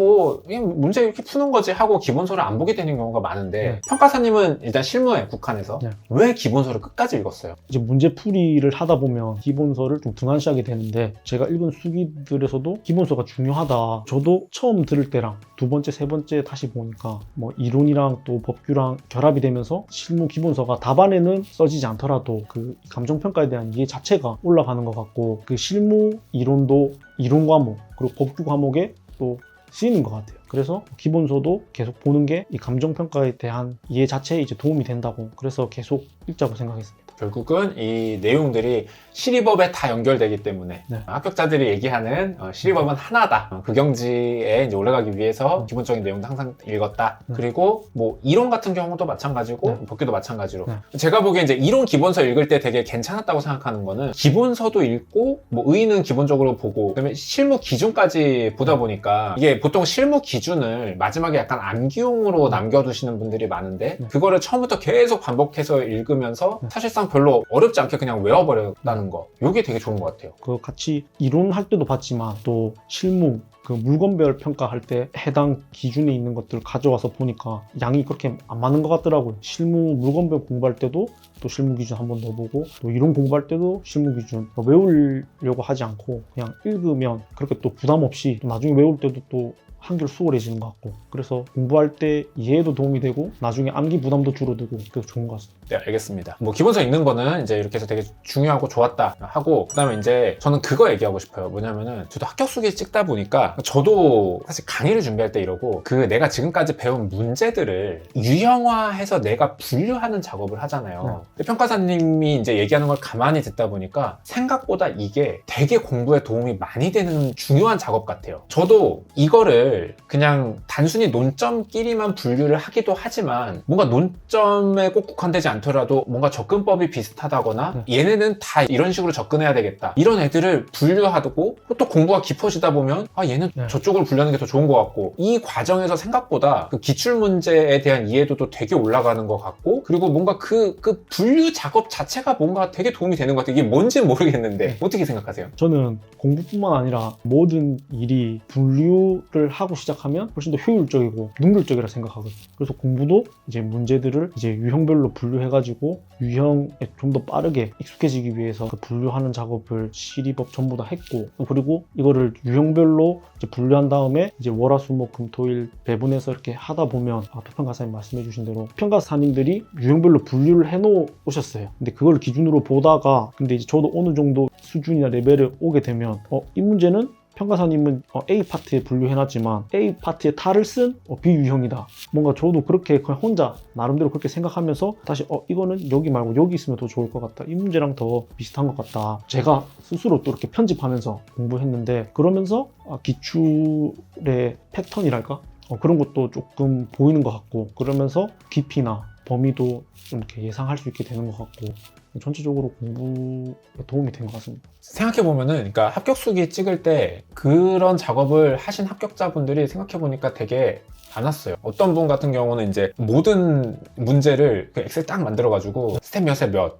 문제 이렇게 푸는 거지 하고 기본서를 안 보게 되는 경우가 많은데 평가사님은 일단 실무에 국한해서 왜 기본서를 끝까지 읽었어요? 이제 문제풀이를 하다 보면 기본서를 좀 등한시하게 되는데 제가 읽은 수기들에서도 기본서가 중요하다. 저도 처음 들을 때랑 두 번째, 세 번째 다시 보니까 뭐 이론이랑 또 법규랑 결합이 되면서 실무 기본서가 답안에는 써지지 않더라도 그 감정평가에 대한 이해 자체가 올라가는 것 같고 그 실무 이론도 이론 과목 그리고 법규 과목에 또 쓰이는 것 같아요. 그래서 기본서도 계속 보는 게 이 감정평가에 대한 이해 자체에 이제 도움이 된다고, 그래서 계속 읽자고 생각했습니다. 결국은 이 내용들이 시리법에 다 연결되기 때문에 네. 합격자들이 얘기하는 시리법은 하나다. 그 경지에 이제 올라가기 위해서 기본적인 내용도 항상 읽었다. 네. 그리고 뭐 이론 같은 경우도 마찬가지고 네. 법규도 마찬가지로. 네. 제가 보기엔 이제 이론 기본서 읽을 때 되게 괜찮았다고 생각하는 거는 기본서도 읽고 뭐 의의는 기본적으로 보고 그다음에 실무 기준까지 보다 보니까 이게 보통 실무 기준을 마지막에 약간 암기용으로 남겨두시는 분들이 많은데 네. 그거를 처음부터 계속 반복해서 읽으면서 네. 사실상 별로 어렵지 않게 그냥 외워버렸다는 거. 이게 되게 좋은 것 같아요. 그 같이 이론할 때도 봤지만 또 실무 그 물건별 평가할 때 해당 기준에 있는 것들을 가져와서 보니까 양이 그렇게 안 맞는 것 같더라고요. 실무 물건별 공부할 때도 또 실무 기준 한 번 더 보고 또 이론 공부할 때도 실무 기준 외우려고 하지 않고 그냥 읽으면 그렇게 또 부담 없이 또 나중에 외울 때도 또 한결 수월해지는 것 같고, 그래서 공부할 때 이해에도 도움이 되고 나중에 암기 부담도 줄어들고 그래서 좋은 것 같습니다. 네, 알겠습니다. 뭐 기본서 읽는 거는 이제 이렇게 해서 되게 중요하고 좋았다 하고, 그다음에 이제 저는 그거 얘기하고 싶어요. 뭐냐면은 저도 합격수기 찍다 보니까 저도 사실 강의를 준비할 때 이러고 그 내가 지금까지 배운 문제들을 유형화해서 내가 분류하는 작업을 하잖아요. 근데 평가사님이 이제 얘기하는 걸 가만히 듣다 보니까 생각보다 이게 되게 공부에 도움이 많이 되는 중요한 작업 같아요. 저도 이거를 그냥 단순히 논점끼리만 분류를 하기도 하지만 뭔가 논점에 꼭 국한되지 않더라도 뭔가 접근법이 비슷하다거나 얘네는 다 이런 식으로 접근해야 되겠다, 이런 애들을 분류하고 또 공부가 깊어지다 보면 아 얘는 저쪽을 분류하는 게 더 좋은 것 같고, 이 과정에서 생각보다 그 기출문제에 대한 이해도도 되게 올라가는 것 같고, 그리고 뭔가 그 분류 작업 자체가 뭔가 되게 도움이 되는 것 같아요. 이게 뭔지는 모르겠는데 어떻게 생각하세요? 저는 공부뿐만 아니라 모든 일이 분류를 하고 시작하면 훨씬 더 효율적이고 능률적이라 생각하거든요. 그래서 공부도 이제 문제들을 이제 유형별로 분류해가지고 유형에 좀 더 빠르게 익숙해지기 위해서 그 분류하는 작업을 시리법 전부 다 했고, 그리고 이거를 유형별로 이제 분류한 다음에 이제 월화수목금토일 배분해서 이렇게 하다 보면 평가사님 말씀해주신 대로 평가사님들이 유형별로 분류를 해놓으셨어요. 근데 그걸 기준으로 보다가 근데 이제 저도 어느 정도 수준이나 레벨에 오게 되면 이 문제는 평가사님은 A 파트에 분류해놨지만 A 파트에 탈을 쓴 B 유형이다. 뭔가 저도 그렇게 그냥 혼자 나름대로 그렇게 생각하면서 다시 이거는 여기 말고 여기 있으면 더 좋을 것 같다. 이 문제랑 더 비슷한 것 같다. 제가 스스로 또 이렇게 편집하면서 공부했는데, 그러면서 기출의 패턴이랄까? 그런 것도 조금 보이는 것 같고, 그러면서 깊이나 범위도 좀 이렇게 예상할 수 있게 되는 것 같고, 전체적으로 공부에 도움이 된 것 같습니다. 생각해보면은, 그러니까 합격수기 찍을 때 그런 작업을 하신 합격자분들이 생각해보니까 되게 많았어요. 어떤 분 같은 경우는 이제 모든 문제를 그 엑셀 딱 만들어가지고 스텝 몇에 몇,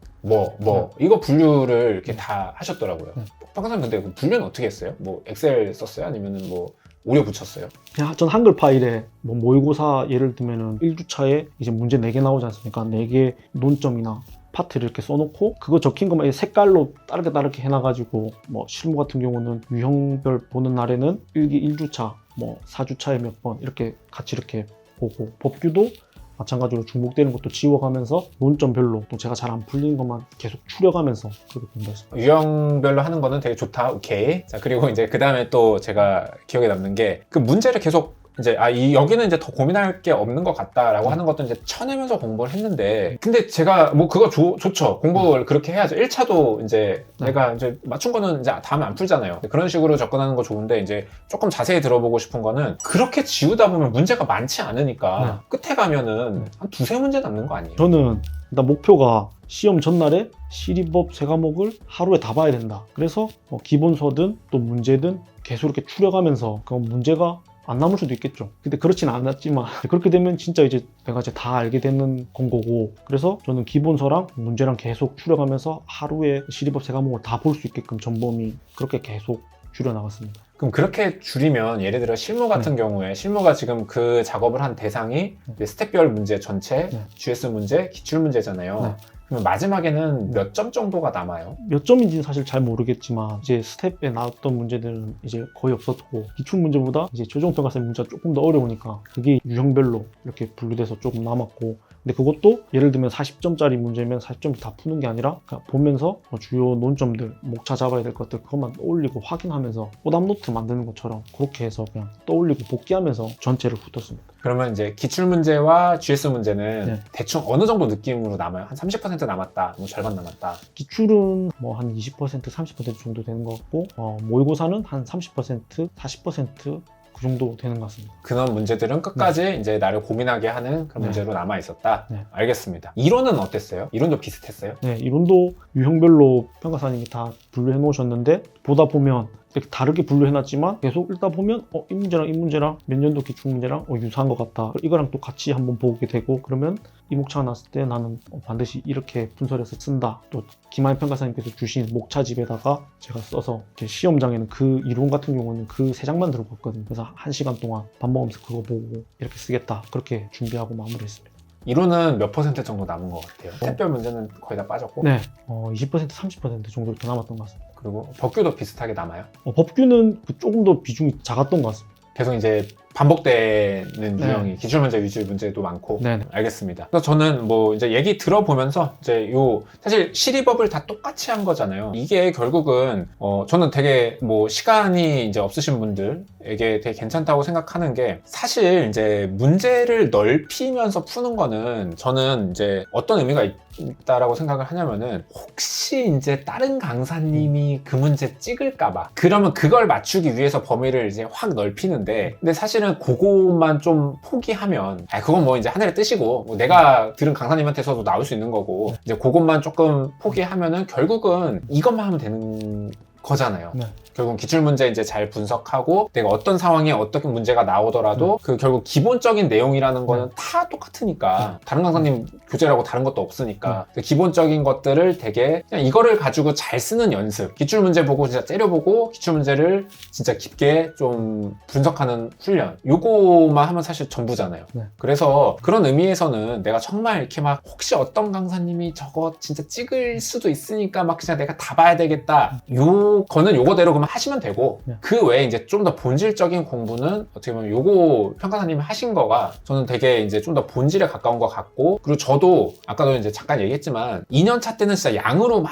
이거 분류를 이렇게 다 하셨더라고요. 평가사님 근데 그 분류는 어떻게 했어요? 뭐 엑셀 썼어요? 아니면은 뭐 오려 붙였어요? 그냥 전 한글 파일에 뭐 모의고사 예를 들면은 1주차에 이제 문제 4개 나오지 않습니까? 4개 논점이나 파트를 이렇게 써놓고 그거 적힌 것만 색깔로 다르게 해놔가지고, 뭐 실무 같은 경우는 유형별 보는 날에는 1주차, 뭐 4주차에 몇 번 이렇게 같이 이렇게 보고, 법규도 마찬가지로 중복되는 것도 지워가면서 논점별로 또 제가 잘 안 풀리는 것만 계속 추려가면서 그렇게 공부했습니다. 유형별로 하는 거는 되게 좋다. 오케이. 자, 그리고 이제 그 다음에 또 제가 기억에 남는 게 그 문제를 계속 이제 여기는 이제 더 고민할 게 없는 것 같다라고 하는 것도 이제 쳐내면서 공부를 했는데, 근데 제가 뭐 그거 좋죠. 공부를 그렇게 해야죠. 1차도 이제 내가 이제 맞춘 거는 이제 다음에 안 풀잖아요. 그런 식으로 접근하는 거 좋은데, 이제 조금 자세히 들어보고 싶은 거는 그렇게 지우다 보면 문제가 많지 않으니까 끝에 가면은 한 2-3문제 남는 거 아니에요? 저는 일단 목표가 시험 전날에 시리법 3과목을 하루에 다 봐야 된다. 그래서 기본서든 또 문제든 계속 이렇게 추려가면서 그 문제가 안 남을 수도 있겠죠. 근데 그렇지는 않았지만 그렇게 되면 진짜 이제 내가 이제 다 알게 되는 건 거고, 그래서 저는 기본서랑 문제랑 계속 추려가면서 하루에 시리법 3과목을 다 볼 수 있게끔 전범위 그렇게 계속 줄여나갔습니다. 그럼 그렇게 줄이면 예를 들어 실무 같은 경우에 실무가 지금 그 작업을 한 대상이 이제 스텝별 문제 전체, GS 문제, 기출 문제잖아요. 그럼 마지막에는 몇 점 정도가 남아요? 몇 점인지는 사실 잘 모르겠지만 이제 스텝에 나왔던 문제들은 이제 거의 없었고 기출 문제보다 이제 최종평가선 문제가 조금 더 어려우니까 그게 유형별로 이렇게 분류돼서 조금 남았고 근데 그것도 예를 들면 40점짜리 문제면 40점 다 푸는 게 아니라 그냥 보면서 주요 논점들, 목차 잡아야 될 것들 그것만 떠올리고 확인하면서 오답노트 만드는 것처럼 그렇게 해서 그냥 떠올리고 복귀하면서 전체를 훑었습니다. 그러면 이제 기출 문제와 GS 문제는 네. 대충 어느 정도 느낌으로 남아요? 한 30% 남았다, 뭐 절반 남았다. 기출은 뭐 한 20%, 30% 정도 되는 것 같고 모의고사는 한 30%, 40% 그 정도 되는 것 같습니다. 그런 문제들은 끝까지 이제 나를 고민하게 하는 그런 네. 문제로 남아 있었다. 네. 알겠습니다. 이론은 어땠어요? 이론도 비슷했어요? 네, 이론도 유형별로 평가사님이 다 분류해 놓으셨는데 보다 보면 이렇게 다르게 분류해놨지만 계속 읽다 보면 이 문제랑 이 문제랑 몇 년도 기출 문제랑 유사한 것 같다. 이거랑 또 같이 한번 보게 되고 그러면 이 목차가 났을 때 나는 반드시 이렇게 분석해서 쓴다. 또 김하연 평가사님께서 주신 목차집에다가 제가 써서 이렇게 시험장에는 그 이론 같은 경우는 그 3장만 들고 갔거든요. 그래서 1시간 동안 밥 먹으면서 그거 보고 이렇게 쓰겠다. 그렇게 준비하고 마무리했습니다. 이론은 몇 % 정도 남은 것 같아요? 스텝별 문제는 거의 다 빠졌고 네, 20% 30% 정도 이렇게 남았던 것 같습니다. 그리고 법규도 비슷하게 남아요? 법규는 조금 더 비중이 작았던 것 같습니다. 계속 이제 반복되는 네. 유형이 기출문제, 위주 문제도 많고. 네네. 알겠습니다. 그래서 저는 뭐 이제 얘기 들어보면서 이제 사실 시리법을 다 똑같이 한 거잖아요. 이게 결국은 저는 되게 뭐 시간이 이제 없으신 분들에게 되게 괜찮다고 생각하는 게 사실 이제 문제를 넓히면서 푸는 거는 저는 이제 어떤 의미가 있다라고 생각을 하냐면은 혹시 이제 다른 강사님이 그 문제 찍을까봐 그러면 그걸 맞추기 위해서 범위를 이제 확 넓히는데 근데 사실은 그것만 좀 포기하면 그건 뭐 이제 하늘의 뜻이고 뭐 내가 들은 강사님한테서도 나올 수 있는 거고 이제 그것만 조금 포기하면은 결국은 이것만 하면 되는 거잖아요. 네. 결국 기출문제 이제 잘 분석하고 내가 어떤 상황에 어떤 문제가 나오더라도 그 결국 기본적인 내용이라는 거는 다 똑같으니까 다른 강사님 교재라고 다른 것도 없으니까 기본적인 것들을 되게 그냥 이거를 가지고 잘 쓰는 연습 기출문제 보고 진짜 때려보고 기출문제를 진짜 깊게 좀 분석하는 훈련 요거만 하면 사실 전부잖아요. 네. 그래서 그런 의미에서는 내가 정말 이렇게 막 혹시 어떤 강사님이 저거 진짜 찍을 수도 있으니까 막 그냥 내가 다 봐야 되겠다 요거는 요거대로 그러면 하시면 되고 그 외에 이제 좀 더 본질적인 공부는 어떻게 보면 요거 평가사님이 하신 거가 저는 되게 이제 좀 더 본질에 가까운 것 같고 그리고 저도 아까도 이제 잠깐 얘기했지만 2년차 때는 진짜 양으로 막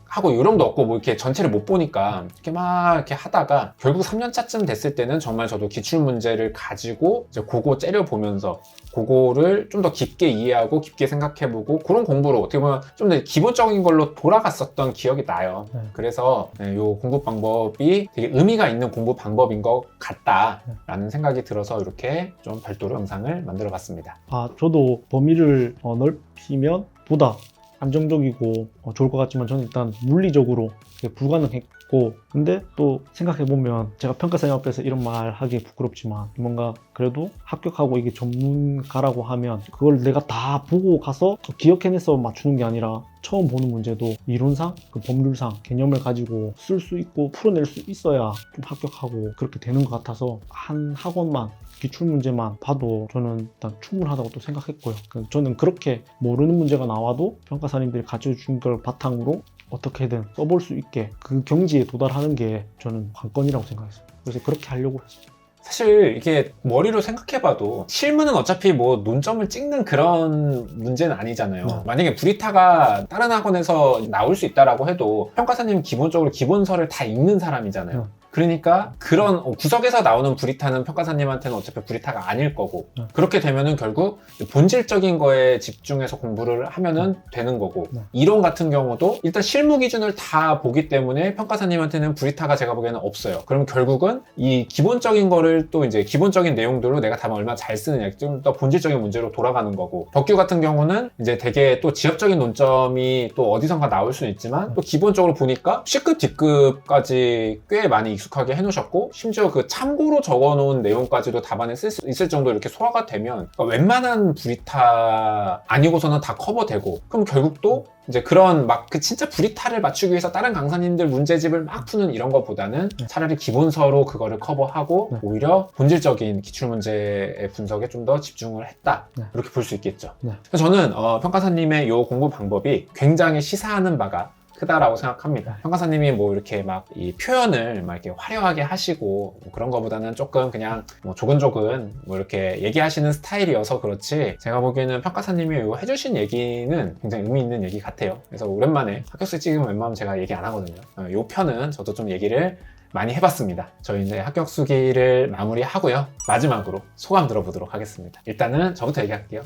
하고 요령도 없고 뭐 이렇게 전체를 못 보니까 이렇게 막 이렇게 하다가 결국 3년차쯤 됐을 때는 정말 저도 기출 문제를 가지고 이제 그거 째려보면서 그거를 좀 더 깊게 이해하고 깊게 생각해보고 그런 공부로 어떻게 보면 좀 더 기본적인 걸로 돌아갔었던 기억이 나요. 그래서 요 공부 방법이 되게 의미가 있는 공부 방법인 것 같다라는 생각이 들어서 이렇게 좀 별도로 영상을 만들어 봤습니다. 저도 범위를 넓히면 보다 안정적이고 좋을 것 같지만 저는 일단 물리적으로 불가능했고 근데 또 생각해보면 제가 평가사님 앞에서 이런 말 하기 부끄럽지만 뭔가 그래도 합격하고 이게 전문가라고 하면 그걸 내가 다 보고 가서 기억해내서 맞추는 게 아니라 처음 보는 문제도 이론상 그 법률상 개념을 가지고 쓸 수 있고 풀어낼 수 있어야 좀 합격하고 그렇게 되는 것 같아서 한 학원만 기출문제만 봐도 저는 일단 충분하다고 또 생각했고요. 저는 그렇게 모르는 문제가 나와도 평가사님들이 가르쳐준 걸 바탕으로 어떻게든 써볼 수 있게 그 경지에 도달하는 게 저는 관건이라고 생각했어요. 그래서 그렇게 하려고 했어요. 사실 이게 머리로 생각해봐도 실무는 어차피 뭐 논점을 찍는 그런 문제는 아니잖아요. 만약에 브리타가 다른 학원에서 나올 수 있다라고 해도 평가사님은 기본적으로 기본서를 다 읽는 사람이잖아요. 그러니까 그런 구석에서 나오는 브리타는 평가사님한테는 어차피 브리타가 아닐 거고 그렇게 되면은 결국 본질적인 거에 집중해서 공부를 하면은 되는 거고 이론 같은 경우도 일단 실무 기준을 다 보기 때문에 평가사님한테는 브리타가 제가 보기에는 없어요. 그러면 결국은 이 기본적인 거를 또 이제 기본적인 내용들로 내가 답을 얼마나 잘 쓰느냐 좀 더 본질적인 문제로 돌아가는 거고 법규 같은 경우는 이제 되게 또 지역적인 논점이 또 어디선가 나올 수는 있지만 또 기본적으로 보니까 C급, D급까지 꽤 많이 익숙하게 해놓으셨고 심지어 그 참고로 적어놓은 내용까지도 답안에 쓸 수 있을 정도로 이렇게 소화가 되면 그러니까 웬만한 브리타 아니고서는 다 커버되고 그럼 결국 또 이제 그런 막 그 진짜 브리타를 맞추기 위해서 다른 강사님들 문제집을 막 푸는 이런 것보다는 차라리 기본서로 그거를 커버하고 오히려 본질적인 기출문제의 분석에 좀 더 집중을 했다. 이렇게 볼 수 있겠죠. 그래서 저는 평가사님의 이 공부 방법이 굉장히 시사하는 바가 크다라고 생각합니다. 평가사님이 뭐 이렇게 막 이 표현을 막 이렇게 화려하게 하시고 뭐 그런 거보다는 조금 그냥 뭐 조근조근 뭐 이렇게 얘기하시는 스타일이어서 그렇지 제가 보기에는 평가사님이 이거 해주신 얘기는 굉장히 의미 있는 얘기 같아요. 그래서 오랜만에 합격수 찍으면 웬만하면 제가 얘기 안 하거든요. 이 편은 저도 좀 얘기를 많이 해봤습니다. 저희 이제 합격수기를 마무리하고요. 마지막으로 소감 들어보도록 하겠습니다. 일단은 저부터 얘기할게요.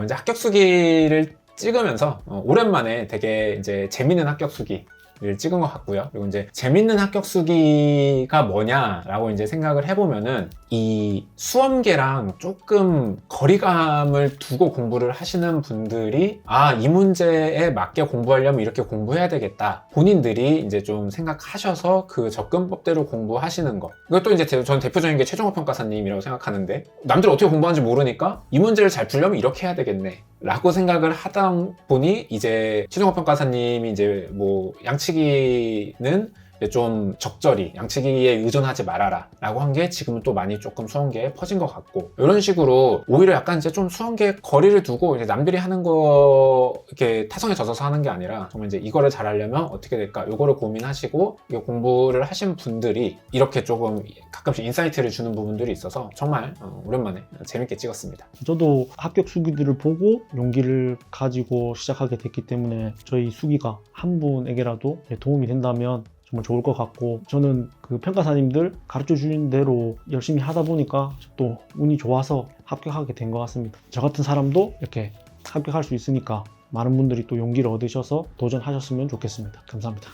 이제 합격수기를 찍으면서 오랜만에 되게 이제 재밌는 합격수기를 찍은 것 같고요. 그리고 이제 재밌는 합격수기가 뭐냐라고 이제 생각을 해보면은 이 수험계랑 조금 거리감을 두고 공부를 하시는 분들이 이 문제에 맞게 공부하려면 이렇게 공부해야 되겠다. 본인들이 이제 좀 생각하셔서 그 접근법대로 공부하시는 거. 이것도 이제 저는 대표적인 게 최종호 평가사님이라고 생각하는데 남들 어떻게 공부하는지 모르니까 이 문제를 잘 풀려면 이렇게 해야 되겠네. 라고 생각을 하다 보니 이제 최종호 평가사님이 이제 뭐 양치기는 좀 적절히 양치기에 의존하지 말아라 라고 한 게 지금은 또 많이 조금 수험계에 퍼진 것 같고 이런 식으로 오히려 약간 이제 좀 수험계에 거리를 두고 이제 남들이 하는 거 이렇게 타성에 젖어서 하는 게 아니라 정말 이제 이거를 잘하려면 어떻게 될까 요거를 고민하시고 이 공부를 하신 분들이 이렇게 조금 가끔씩 인사이트를 주는 부분들이 있어서 정말 오랜만에 재밌게 찍었습니다. 저도 합격 수기들을 보고 용기를 가지고 시작하게 됐기 때문에 저희 수기가 한 분에게라도 도움이 된다면 정말 좋을 것 같고 저는 그 평가사님들 가르쳐 주신 대로 열심히 하다 보니까 또 운이 좋아서 합격하게 된 것 같습니다. 저 같은 사람도 이렇게 합격할 수 있으니까 많은 분들이 또 용기를 얻으셔서 도전하셨으면 좋겠습니다. 감사합니다.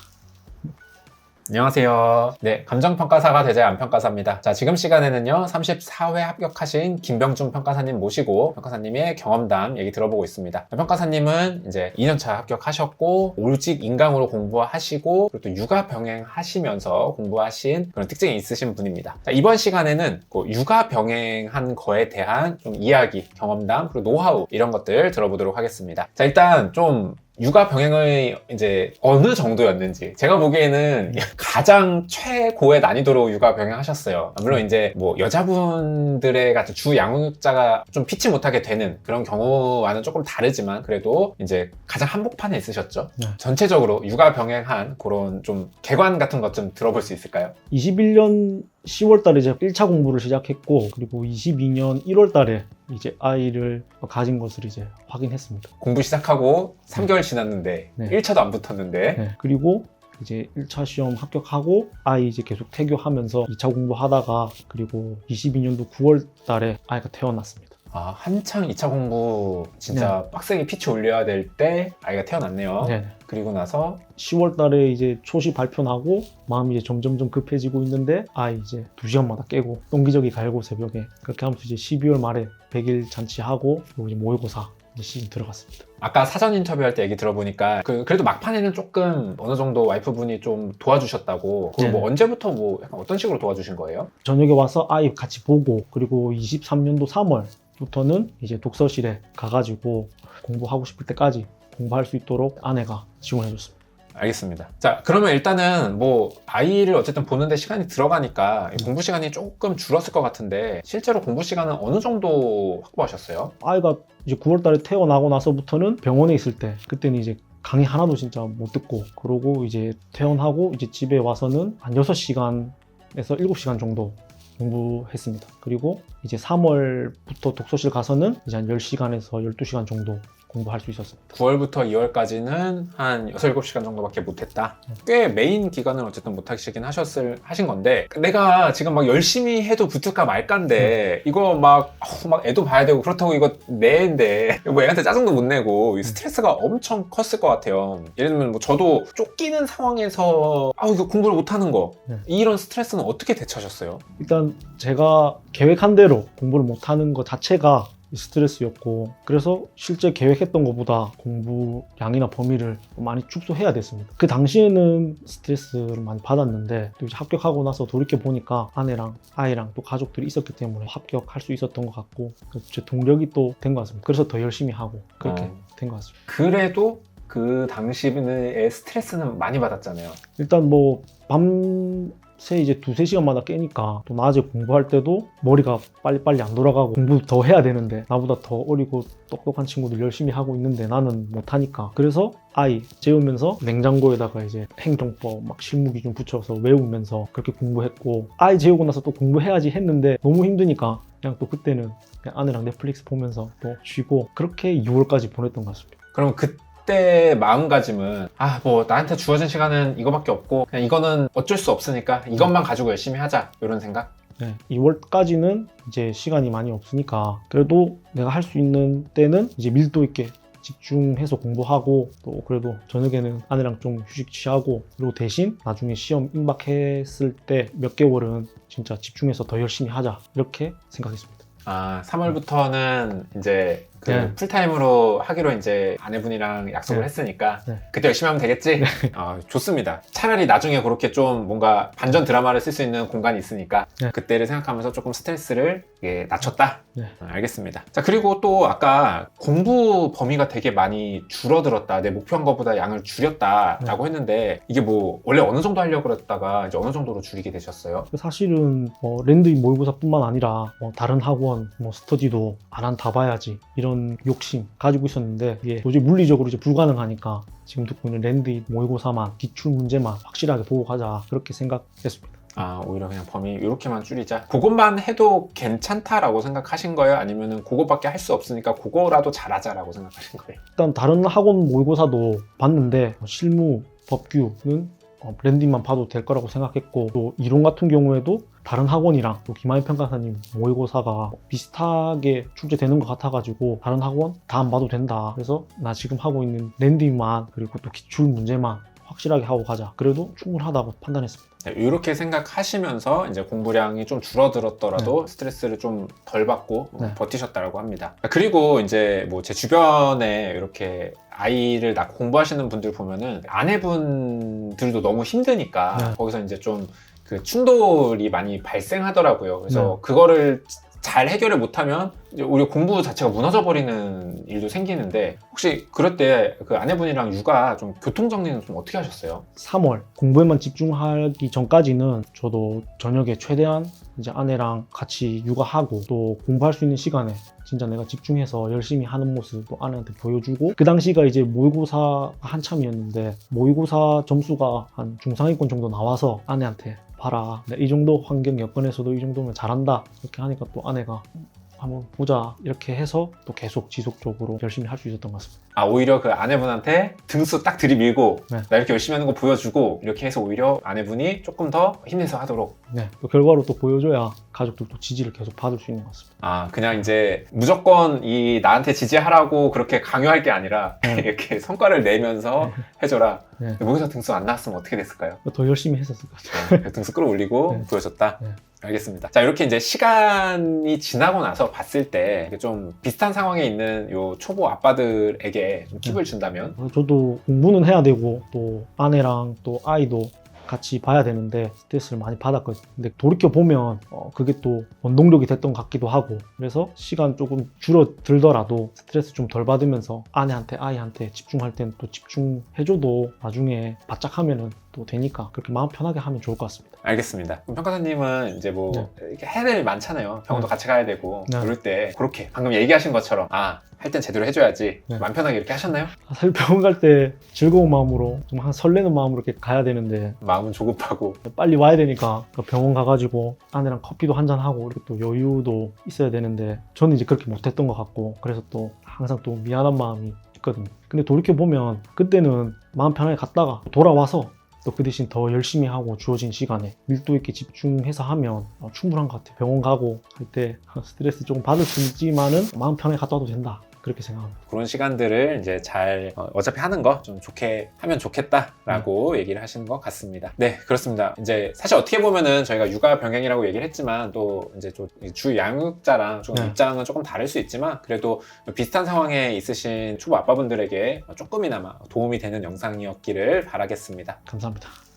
안녕하세요. 네, 감정평가사가 되자 안평가사입니다. 자, 지금 시간에는요, 34회 합격하신 김병준 평가사님 모시고 평가사님의 경험담 얘기 들어보고 있습니다. 평가사님은 이제 2년차 합격하셨고, 올직 인강으로 공부하시고, 그리고 또 육아 병행하시면서 공부하신 그런 특징이 있으신 분입니다. 자, 이번 시간에는 그 육아 병행한 거에 대한 좀 이야기, 경험담, 그리고 노하우, 이런 것들 들어보도록 하겠습니다. 자, 일단 좀 육아 병행을 이제 어느 정도였는지 제가 보기에는 가장 최고의 난이도로 육아 병행하셨어요. 물론 이제 뭐 여자분들의 같은 주 양육자가 좀 피치 못하게 되는 그런 경우와는 조금 다르지만 그래도 이제 가장 한복판에 있으셨죠. 전체적으로 육아 병행한 그런 좀 개관 같은 것 좀 들어볼 수 있을까요? 21년 10월 달에 이제 1차 공부를 시작했고 그리고 22년 1월 달에 이제 아이를 가진 것을 이제 확인했습니다. 공부 시작하고 3개월 지났는데 1차도 안 붙었는데 그리고 이제 1차 시험 합격하고 아이 이제 계속 태교하면서 2차 공부하다가 그리고 22년도 9월 달에 아이가 태어났습니다. 한창 2차 공부 진짜 빡세게 피치 올려야 될 때 아이가 태어났네요. 그리고 나서 10월 달에 이제 초시 발표나고 마음이 이제 점점점 급해지고 있는데 아이 이제 2시간마다 깨고 똥기저귀 갈고 새벽에 그렇게 하면서 이제 12월 말에 100일 잔치하고 그리고 이제 모의고사 이제 시즌 들어갔습니다. 아까 사전 인터뷰할 때 얘기 들어보니까 그래도 막판에는 조금 어느 정도 와이프분이 좀 도와주셨다고 그럼 뭐 언제부터 뭐 약간 어떤 식으로 도와주신 거예요? 저녁에 와서 아이 같이 보고 그리고 23년도 3월부터는 이제 독서실에 가가지고 공부하고 싶을 때까지 공부할 수 있도록 아내가 지원해줬습니다. 알겠습니다. 자, 그러면 일단은 뭐 아이를 어쨌든 보는데 시간이 들어가니까 공부 시간이 조금 줄었을 것 같은데 실제로 공부 시간은 어느 정도 확보하셨어요? 아이가 이제 9월 달에 태어나고 나서부터는 병원에 있을 때 그때는 이제 강의 하나도 진짜 못 듣고 그러고 이제 퇴원하고 이제 집에 와서는 한 6시간에서 7시간 정도 공부했습니다. 그리고 이제 3월부터 독서실 가서는 이제 한 10시간에서 12시간 정도 공부할 수 있었습니다. 9월부터 2월까지는 한 6, 7시간 정도밖에 못했다. 꽤 메인 기간을 어쨌든 못하시긴 하신 건데 내가 지금 막 열심히 해도 붙을까 말까인데 이거 막 애도 봐야 되고 그렇다고 이거 내인데 뭐 애한테 짜증도 못 내고 스트레스가 엄청 컸을 것 같아요. 예를 들면 뭐 저도 쫓기는 상황에서 이거 공부를 못하는 거 이런 스트레스는 어떻게 대처하셨어요? 일단 제가 계획한 대로 공부를 못하는 것 자체가 스트레스였고, 그래서 실제 계획했던 것보다 공부 양이나 범위를 많이 축소해야 됐습니다. 그 당시에는 스트레스를 많이 받았는데 또 이제 합격하고 나서 돌이켜 보니까 아내랑 아이랑 또 가족들이 있었기 때문에 합격할 수 있었던 것 같고, 제 동력이 또 된 것 같습니다. 그래서 더 열심히 하고 그렇게 된 것 같습니다. 그래도 그 당시의 스트레스는 많이 받았잖아요. 일단 뭐 밤새 이제 2-3시간마다 깨니까 또 낮에 공부할 때도 머리가 빨리빨리 안 돌아가고 공부 더 해야 되는데 나보다 더 어리고 똑똑한 친구들 열심히 하고 있는데 나는 못하니까, 그래서 아이 재우면서 냉장고에다가 이제 행정법 막 실무 기준 붙여서 외우면서 그렇게 공부했고, 아이 재우고 나서 또 공부해야지 했는데 너무 힘드니까 그냥 또 그때는 그냥 아내랑 넷플릭스 보면서 또 쉬고, 그렇게 6월까지 보냈던 것 같습니다. 그럼 그때 마음가짐은 뭐 나한테 주어진 시간은 이거밖에 없고 그냥 이거는 어쩔 수 없으니까 이것만 가지고 열심히 하자, 이런 생각? 네, 2월까지는 이제 시간이 많이 없으니까 그래도 내가 할 수 있는 때는 이제 밀도 있게 집중해서 공부하고, 또 그래도 저녁에는 아내랑 좀 휴식 취하고, 그리고 대신 나중에 시험 임박했을 때 몇 개월은 진짜 집중해서 더 열심히 하자, 이렇게 생각했습니다. 3월부터는 이제 그 네. 풀타임으로 하기로 이제 아내분이랑 약속을 네. 했으니까 네. 그때 열심히 하면 되겠지? 좋습니다. 차라리 나중에 그렇게 좀 뭔가 반전 드라마를 쓸 수 있는 공간이 있으니까 네. 그때를 생각하면서 조금 스트레스를 낮췄다? 네. 알겠습니다. 자, 그리고 또 아까 공부 범위가 되게 많이 줄어들었다, 내 목표한 것보다 양을 줄였다라고 했는데 이게 뭐 원래 어느 정도 하려고 그랬다가 이제 어느 정도로 줄이게 되셨어요? 사실은 랜드 모의고사뿐만 아니라 다른 학원 스터디도 안 한 다 봐야지, 이런 욕심 가지고 있었는데 이게 도저히 물리적으로 이제 불가능하니까 지금 듣고 있는 랜드 모의고사만, 기출 문제만 확실하게 보고 가자, 그렇게 생각했습니다. 오히려 그냥 범위 이렇게만 줄이자, 그것만 해도 괜찮다라고 생각하신 거예요? 아니면은 그거밖에 할 수 없으니까 그거라도 잘하자라고 생각하신 거예요? 일단 다른 학원 모의고사도 봤는데 실무, 법규는 랜딩만 봐도 될 거라고 생각했고, 또 이론 같은 경우에도 다른 학원이랑 또 김하인 평가사님 모의고사가 비슷하게 출제되는 것 같아가지고 다른 학원 다 안 봐도 된다, 그래서 나 지금 하고 있는 랜딩만 그리고 또 기출 문제만 확실하게 하고 가자, 그래도 충분하다고 판단했습니다. 이렇게 생각하시면서 이제 공부량이 좀 줄어들었더라도 스트레스를 좀 덜 받고 버티셨다고 합니다. 그리고 이제 뭐 제 주변에 이렇게 아이를 낳고 공부하시는 분들 보면은 아내분들도 너무 힘드니까 거기서 이제 좀 그 충돌이 많이 발생하더라고요. 그래서 그거를 잘 해결을 못하면 이제 오히려 공부 자체가 무너져 버리는 일도 생기는데, 혹시 그럴 때 그 아내분이랑 육아 좀 교통 정리는 좀 어떻게 하셨어요? 3월 공부에만 집중하기 전까지는 저도 저녁에 최대한 이제 아내랑 같이 육아하고 또 공부할 수 있는 시간에 진짜 내가 집중해서 열심히 하는 모습 또 아내한테 보여주고, 그 당시가 이제 모의고사 한참이었는데 모의고사 점수가 한 중상위권 정도 나와서 아내한테 봐라, 이 정도 환경 여건에서도 이 정도면 잘한다, 이렇게 하니까 또 아내가 한번 보자, 이렇게 해서 또 계속 지속적으로 열심히 할 수 있었던 것 같습니다. 오히려 그 아내분한테 등수 딱 들이밀고 네. 나 이렇게 열심히 하는 거 보여주고, 이렇게 해서 오히려 아내분이 조금 더 힘내서 하도록. 또 결과로 또 보여줘야 가족들도 지지를 계속 받을 수 있는 것 같습니다. 그냥 이제 무조건 나한테 지지하라고 그렇게 강요할 게 아니라 이렇게 성과를 내면서 해줘라. 모의고사 등수 안 나왔으면 어떻게 됐을까요? 더 열심히 했었을 것 같아요. 등수 끌어올리고 보여줬다. 네. 알겠습니다. 자, 이렇게 이제 시간이 지나고 나서 봤을 때 좀 비슷한 상황에 있는 요 초보 아빠들에게 좀 팁을 준다면? 저도 공부는 해야 되고 또 아내랑 또 아이도 같이 봐야 되는데 스트레스를 많이 받았거든요. 근데 돌이켜보면 그게 또 원동력이 됐던 것 같기도 하고, 그래서 시간 조금 줄어들더라도 스트레스 좀 덜 받으면서 아내한테 아이한테 집중할 땐 또 집중해줘도 나중에 바짝 하면은 또 되니까 그렇게 마음 편하게 하면 좋을 것 같습니다. 알겠습니다. 그럼 평가사님은 이제 뭐 이렇게 해야 될 일 많잖아요. 병원도 같이 가야 되고 그럴 때 그렇게 방금 얘기하신 것처럼 할 땐 제대로 해줘야지 마음 편하게 이렇게 하셨나요? 사실 병원 갈 때 즐거운 마음으로 좀 설레는 마음으로 이렇게 가야 되는데 마음은 조급하고 빨리 와야 되니까 병원 가가지고 아내랑 커피도 한잔하고 이렇게 또 여유도 있어야 되는데 저는 이제 그렇게 못했던 것 같고, 그래서 또 항상 또 미안한 마음이 있거든요. 근데 돌이켜보면 그때는 마음 편하게 갔다가 돌아와서 또 그 대신 더 열심히 하고 주어진 시간에 밀도 있게 집중해서 하면 충분한 것 같아요. 병원 가고 할 때 스트레스 조금 받을 수 있지만은 마음 편하게 갔다 와도 된다, 그렇게 생각합니다. 그런 시간들을 이제 잘 어차피 하는 거 좀 좋게 하면 좋겠다라고 얘기를 하시는 것 같습니다. 네, 그렇습니다. 이제 사실 어떻게 보면은 저희가 육아 병행이라고 얘기를 했지만 또 이제 주 양육자랑 좀 네. 입장은 조금 다를 수 있지만 그래도 비슷한 상황에 있으신 초보 아빠분들에게 조금이나마 도움이 되는 영상이었기를 바라겠습니다. 감사합니다.